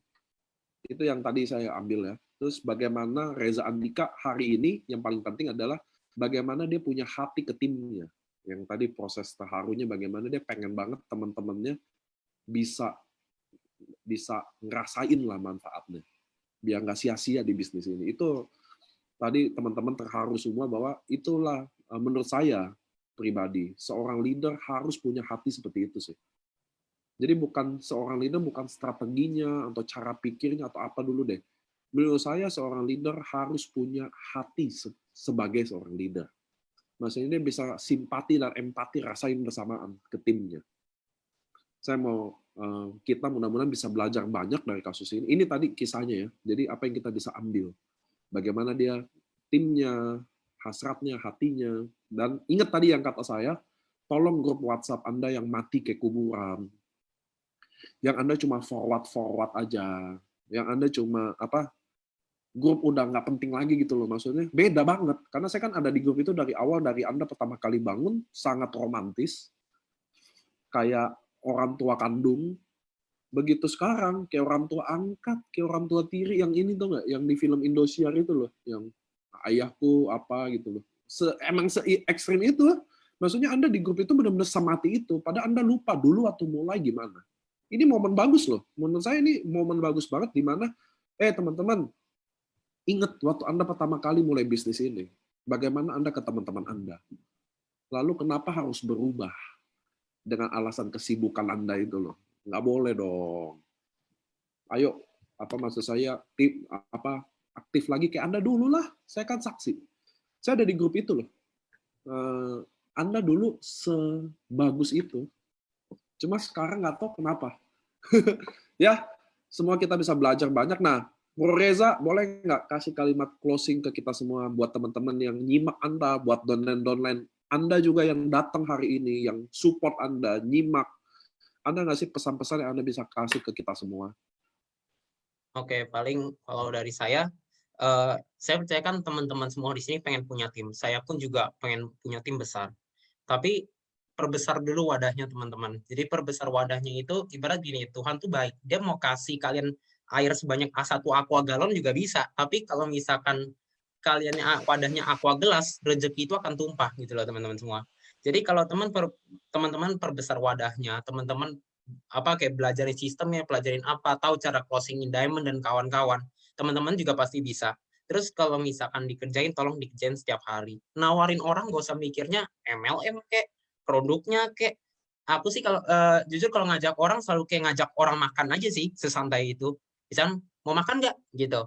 Itu yang tadi saya ambil ya. Terus bagaimana Reza Andika hari ini yang paling penting adalah bagaimana dia punya hati ke timnya. Yang tadi proses terharunya bagaimana dia pengen banget teman-temannya bisa ngerasain lah manfaatnya. Biar nggak sia-sia di bisnis ini. Itu tadi teman-teman terharu semua bahwa itulah menurut saya pribadi, seorang leader harus punya hati seperti itu sih. Jadi bukan seorang leader, bukan strateginya atau cara pikirnya atau apa dulu deh. Menurut saya seorang leader harus punya hati sebagai seorang leader. Maksudnya dia bisa simpati dan empati rasain bersamaan ke timnya. Saya mau kita mudah-mudahan bisa belajar banyak dari kasus ini. Ini tadi kisahnya ya. Jadi apa yang kita bisa ambil? Bagaimana dia timnya, hasratnya, hatinya. Dan ingat tadi yang kata saya, tolong grup WhatsApp Anda yang mati kayak kuburan. Yang Anda cuma forward aja. Yang Anda cuma grup udah nggak penting lagi gitu loh, maksudnya beda banget. Karena saya kan ada di grup itu dari awal, dari Anda pertama kali bangun, sangat romantis. Kayak orang tua kandung. Begitu sekarang, kayak orang tua angkat, kayak orang tua tiri, yang ini tuh nggak, yang di film Indosiar itu loh, yang ayahku apa gitu loh. Emang se-ekstrim itu lah. Maksudnya Anda di grup itu benar-benar semati itu, padahal Anda lupa dulu waktu mulai gimana. Ini momen bagus loh. Menurut saya ini momen bagus banget di mana, teman-teman, ingat waktu Anda pertama kali mulai bisnis ini, bagaimana Anda ke teman-teman Anda. Lalu kenapa harus berubah dengan alasan kesibukan Anda itu loh. Nggak boleh dong. Ayo, maksud saya, aktif lagi kayak Anda dulu lah. Saya kan saksi. Saya ada di grup itu loh. Anda dulu sebagus itu. Cuma sekarang nggak tahu kenapa. Ya, semua kita bisa belajar banyak. Nah, Bro Reza, boleh nggak kasih kalimat closing ke kita semua buat teman-teman yang nyimak Anda, buat downline Anda juga yang datang hari ini, yang support Anda, nyimak. Anda ngasih pesan-pesan yang Anda bisa kasih ke kita semua. Oke, paling kalau dari saya percaya kan teman-teman semua di sini pengen punya tim. Saya pun juga pengen punya tim besar. Tapi perbesar dulu wadahnya teman-teman. Jadi perbesar wadahnya itu ibarat gini, Tuhan tuh baik. Dia mau kasih kalian air sebanyak A1 aqua galon juga bisa. Tapi kalau misalkan kalian wadahnya aqua gelas, rezeki itu akan tumpah gitu loh teman-teman semua. Jadi kalau teman-teman perbesar wadahnya, teman-teman kayak belajarin sistemnya, pelajarin apa, tahu cara closing in diamond dan kawan-kawan, teman-teman juga pasti bisa. Terus kalau misalkan dikerjain, tolong dikerjain setiap hari. Nawarin orang gak usah mikirnya MLM kayak produknya kayak. Aku sih kalau jujur kalau ngajak orang selalu kayak ngajak orang makan aja sih, sesantai itu. Misalnya mau makan nggak gitu.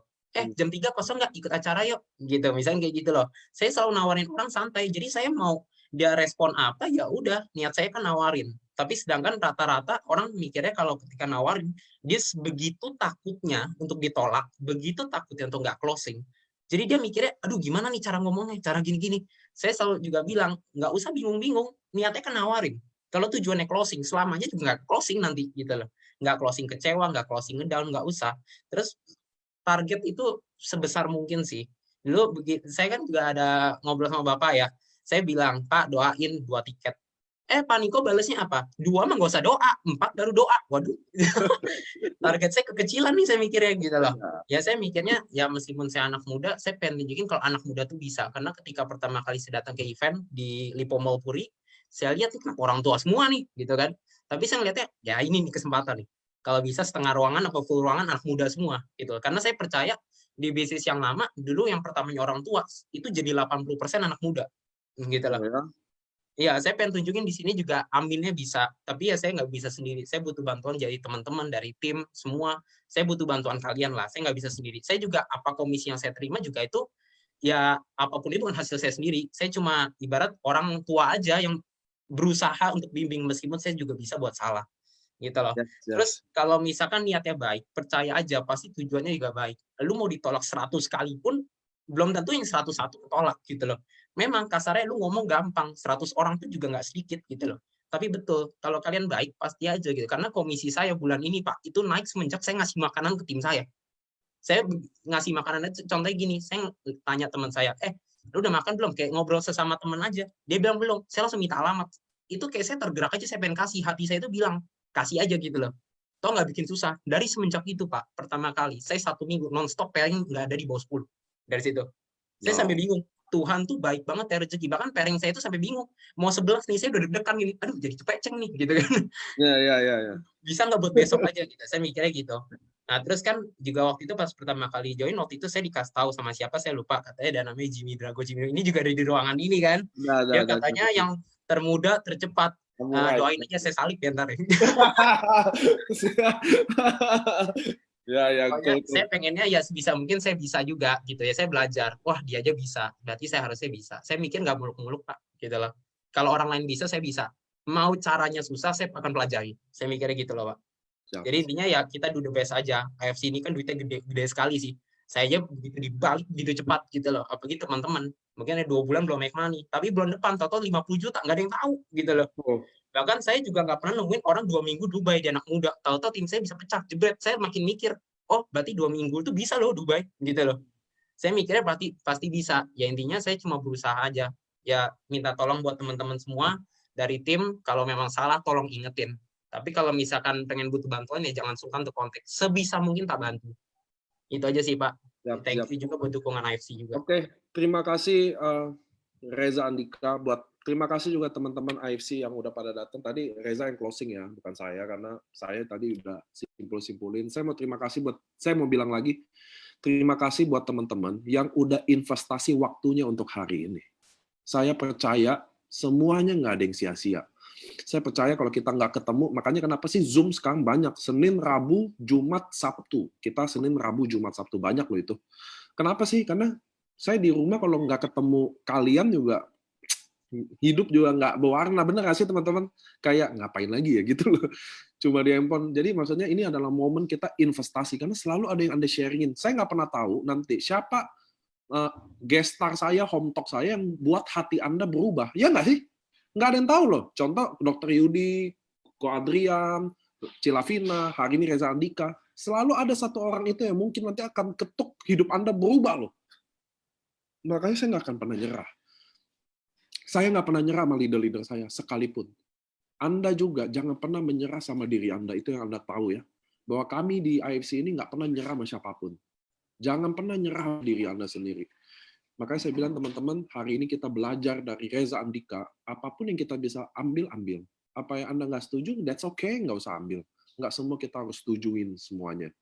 Jam 3 kosong nggak, ikut acara yuk gitu, misalnya kayak gitu loh. Saya selalu nawarin orang santai. Jadi saya mau dia respon apa ya udah, niat saya kan nawarin. Tapi sedangkan rata-rata orang mikirnya kalau ketika nawarin, dia begitu takutnya untuk ditolak, begitu takutnya untuk nggak closing. Jadi dia mikirnya, aduh gimana nih cara ngomongnya, cara gini-gini. Saya selalu juga bilang, nggak usah bingung-bingung, niatnya kan nawarin. Kalau tujuannya closing, selamanya juga nggak closing nanti gitu loh. Nggak closing kecewa, nggak closing ngedown, nggak usah. Terus target itu sebesar mungkin sih. Dulu saya kan juga ada ngobrol sama Bapak ya. Saya bilang, Pak doain 2 tiket. Pak Niko balesnya apa? 2 mah nggak usah doa, 4 baru doa. Waduh. Target saya kekecilan nih saya mikirnya gitu loh. Ya saya mikirnya, ya meskipun saya anak muda, saya pengen tunjukin kalau anak muda tuh bisa. Karena ketika pertama kali saya datang ke event di Lipo Mall Puri, saya lihat orang tua semua nih, gitu kan. Tapi saya ngeliatnya, ya ini nih kesempatan nih. Kalau bisa setengah ruangan atau full ruangan anak muda semua, gitu. Karena saya percaya di bisnis yang lama, dulu yang pertamanya orang tua, itu jadi 80% anak muda. Gitu loh. Iya, saya pengen tunjukin di sini juga aminnya bisa, tapi ya saya nggak bisa sendiri. Saya butuh bantuan dari teman-teman, dari tim, semua. Saya butuh bantuan kalian lah, saya nggak bisa sendiri. Saya juga, apa komisi yang saya terima juga itu, ya apapun itu bukan hasil saya sendiri. Saya cuma ibarat orang tua aja yang berusaha untuk bimbing, meskipun saya juga bisa buat salah. Gitu loh. Terus kalau misalkan niatnya baik, percaya aja, pasti tujuannya juga baik. Lalu mau ditolak 100 kali pun, belum tentu yang 101 ketolak gitu loh. Memang kasarnya lu ngomong gampang, 100 orang tuh juga nggak sedikit gitu loh. Tapi betul, kalau kalian baik pasti aja gitu. Karena komisi saya bulan ini Pak, itu naik semenjak saya ngasih makanan ke tim saya. Saya ngasih makanan itu contohnya gini, saya tanya teman saya, lu udah makan belum? Kayak ngobrol sesama teman aja. Dia bilang belum, saya langsung minta alamat. Itu kayak saya tergerak aja, saya pengen kasih. Hati saya itu bilang, kasih aja gitu loh. Toh nggak bikin susah. Dari semenjak itu Pak, pertama kali, saya 1 minggu non-stop pairing nggak ada di bawah 10. Dari situ. Saya sampai bingung. Tuhan tuh baik banget ya rezeki. Bahkan pairing saya itu sampai bingung. Mau 11 nih, saya udah deg-degan gini. Aduh, jadi cepeceng nih, gitu kan. Ya. Bisa nggak buat besok aja gitu. Saya mikirnya gitu. Nah, terus kan juga waktu itu pas pertama kali join, waktu itu saya dikasih tahu sama siapa, saya lupa, katanya ada namanya Jimmy Drago. Jimmy ini juga ada di ruangan ini kan. Dia katanya yang termuda, tercepat. Doain aja saya salib ya ntar. Ya, Pokoknya saya pengennya ya sebisa mungkin saya bisa juga gitu ya. Saya belajar, wah dia aja bisa, berarti saya harusnya bisa. Saya mikir nggak muluk-muluk Pak, gitu loh. Kalau orang lain bisa, saya bisa. Mau caranya susah, saya akan pelajari. Saya mikirnya gitu loh Pak. Jadi intinya ya kita do the best aja. AFC ini kan duitnya gede sekali sih. Saya aja begitu dibalik begitu cepat gitu loh. Apalagi teman-teman. Mungkin ada 2 bulan belum make money. Tapi bulan depan total 50 juta. Nggak ada yang tahu gitu loh. Bahkan saya juga nggak pernah nemuin orang 2 minggu Dubai di anak muda. Tahu-tahu tim saya bisa pecah. Jebret. Saya makin mikir, oh berarti 2 minggu itu bisa loh Dubai. Gitu loh. Saya mikirnya pasti bisa. Ya intinya saya cuma berusaha aja. Ya minta tolong buat teman-teman semua dari tim. Kalau memang salah tolong ingetin. Tapi kalau misalkan pengen butuh bantuan ya jangan sungkan untuk kontak. Sebisa mungkin tak bantu. Itu aja sih Pak. Thank you juga buat dukungan AFC juga. Oke, terima kasih Reza Andika. Terima kasih juga teman-teman AFC yang udah pada datang. Tadi Reza yang closing ya, bukan saya, karena saya tadi udah simpulin. Saya mau bilang lagi, terima kasih buat teman-teman yang udah investasi waktunya untuk hari ini. Saya percaya semuanya nggak ada yang sia-sia. Saya percaya kalau kita nggak ketemu, makanya kenapa sih Zoom sekarang banyak. Senin, Rabu, Jumat, Sabtu. Kita Senin, Rabu, Jumat, Sabtu. Banyak loh itu. Kenapa sih? Karena saya di rumah kalau nggak ketemu kalian juga, hidup juga nggak berwarna. Bener nggak sih teman-teman? Kayak ngapain lagi ya gitu loh. Cuma di handphone. Jadi maksudnya ini adalah momen kita investasi. Karena selalu ada yang Anda sharingin. Saya nggak pernah tahu nanti siapa guest star saya, home talk saya yang buat hati Anda berubah. Ya nggak sih? Nggak ada yang tahu loh. Contoh Dr. Yudi, Ko Adrian, Cilavina, hari ini Reza Andika. Selalu ada satu orang itu yang mungkin nanti akan ketuk hidup Anda berubah loh. Makanya saya nggak akan pernah nyerah. Saya nggak pernah nyerah sama leader-leader saya, sekalipun. Anda juga jangan pernah menyerah sama diri Anda. Itu yang Anda tahu ya. Bahwa kami di AFC ini nggak pernah nyerah sama siapapun. Jangan pernah nyerah diri Anda sendiri. Makanya saya bilang teman-teman, hari ini kita belajar dari Reza Andika, apapun yang kita bisa ambil. Apa yang Anda nggak setuju, that's okay, nggak usah ambil. Nggak semua kita harus setujuin semuanya.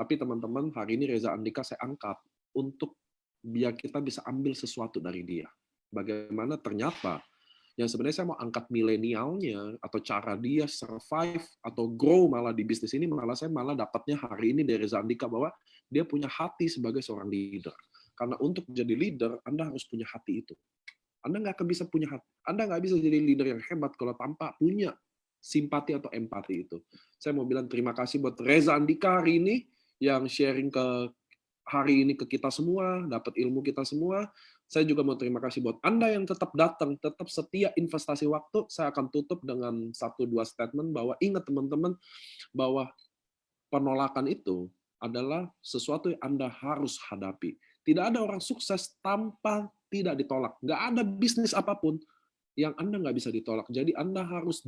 Tapi teman-teman, hari ini Reza Andika saya angkat untuk biar kita bisa ambil sesuatu dari dia. Bagaimana ternyata, yang sebenarnya saya mau angkat milenialnya, atau cara dia survive, atau grow malah di bisnis ini, saya malah dapatnya hari ini dari Reza Andika, bahwa dia punya hati sebagai seorang leader. Karena untuk jadi leader, Anda harus punya hati itu. Anda nggak akan bisa punya hati. Anda nggak bisa jadi leader yang hebat kalau tanpa punya simpati atau empati itu. Saya mau bilang terima kasih buat Reza Andika hari ini yang sharing hari ini ke kita semua, dapat ilmu kita semua. Saya juga mau terima kasih buat Anda yang tetap datang, tetap setia investasi waktu. Saya akan tutup dengan 1-2 statement bahwa ingat teman-teman bahwa penolakan itu adalah sesuatu yang Anda harus hadapi. Tidak ada orang sukses tanpa tidak ditolak. Nggak ada bisnis apapun yang Anda nggak bisa ditolak. Jadi Anda harus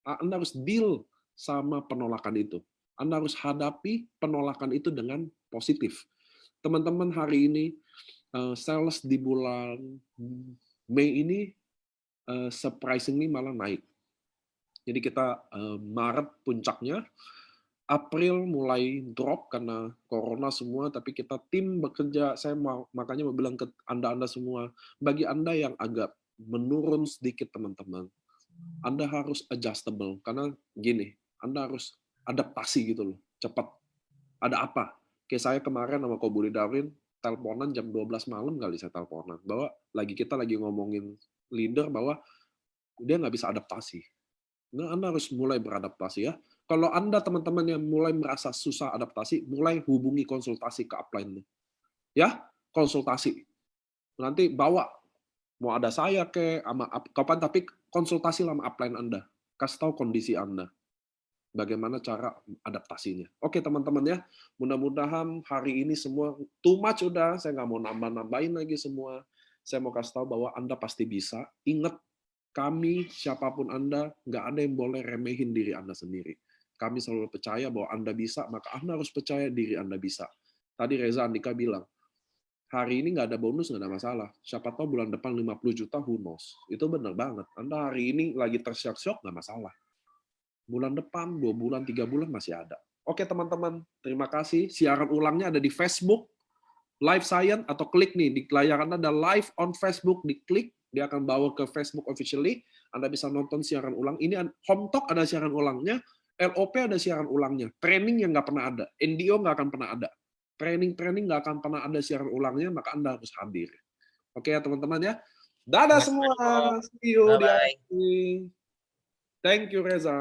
Anda harus deal sama penolakan itu. Anda harus hadapi penolakan itu dengan positif. Teman-teman hari ini, sales di bulan Mei ini surprisingly malah naik. Jadi kita Maret puncaknya, April mulai drop karena corona semua, tapi kita tim bekerja. Makanya mau bilang ke Anda semua, bagi Anda yang agak menurun sedikit teman-teman, Anda harus adjustable karena gini, Anda harus adaptasi gitu loh, cepat. Ada apa? Kayak saya kemarin sama Ko Budi Darwin teleponan jam 12 malam kali saya teleponan, bahwa kita lagi ngomongin leader bahwa dia nggak bisa adaptasi. Nah, Anda harus mulai beradaptasi ya. Kalau Anda teman-teman yang mulai merasa susah adaptasi, mulai hubungi konsultasi ke upline. Ya, konsultasi. Nanti bawa, mau ada saya sama kapan, tapi konsultasi sama upline Anda. Kasih tahu kondisi Anda. Bagaimana cara adaptasinya. Oke teman-teman ya, mudah-mudahan hari ini semua, too much udah, saya nggak mau nambah-nambahin lagi semua. Saya mau kasih tahu bahwa Anda pasti bisa. Ingat, kami, siapapun Anda, nggak ada yang boleh remehin diri Anda sendiri. Kami selalu percaya bahwa Anda bisa, maka Anda harus percaya diri Anda bisa. Tadi Reza Andika bilang, hari ini nggak ada bonus, nggak ada masalah. Siapa tahu bulan depan 50 juta, who knows. Itu benar banget. Anda hari ini lagi tersyok-syok, nggak masalah. Bulan depan, 2 bulan, 3 bulan masih ada. Oke teman-teman, terima kasih. Siaran ulangnya ada di Facebook, Live Science, atau klik nih, di layar Anda ada live on Facebook, diklik, dia akan bawa ke Facebook officially, Anda bisa nonton siaran ulang. Ini Home Talk ada siaran ulangnya, LOP ada siaran ulangnya, training yang nggak pernah ada, NDO nggak akan pernah ada, training nggak akan pernah ada siaran ulangnya, maka Anda harus hadir. Oke ya teman-teman ya. Dadah Mas semua, Marco. see you di Bye-bye. akhir. Thank you Reza.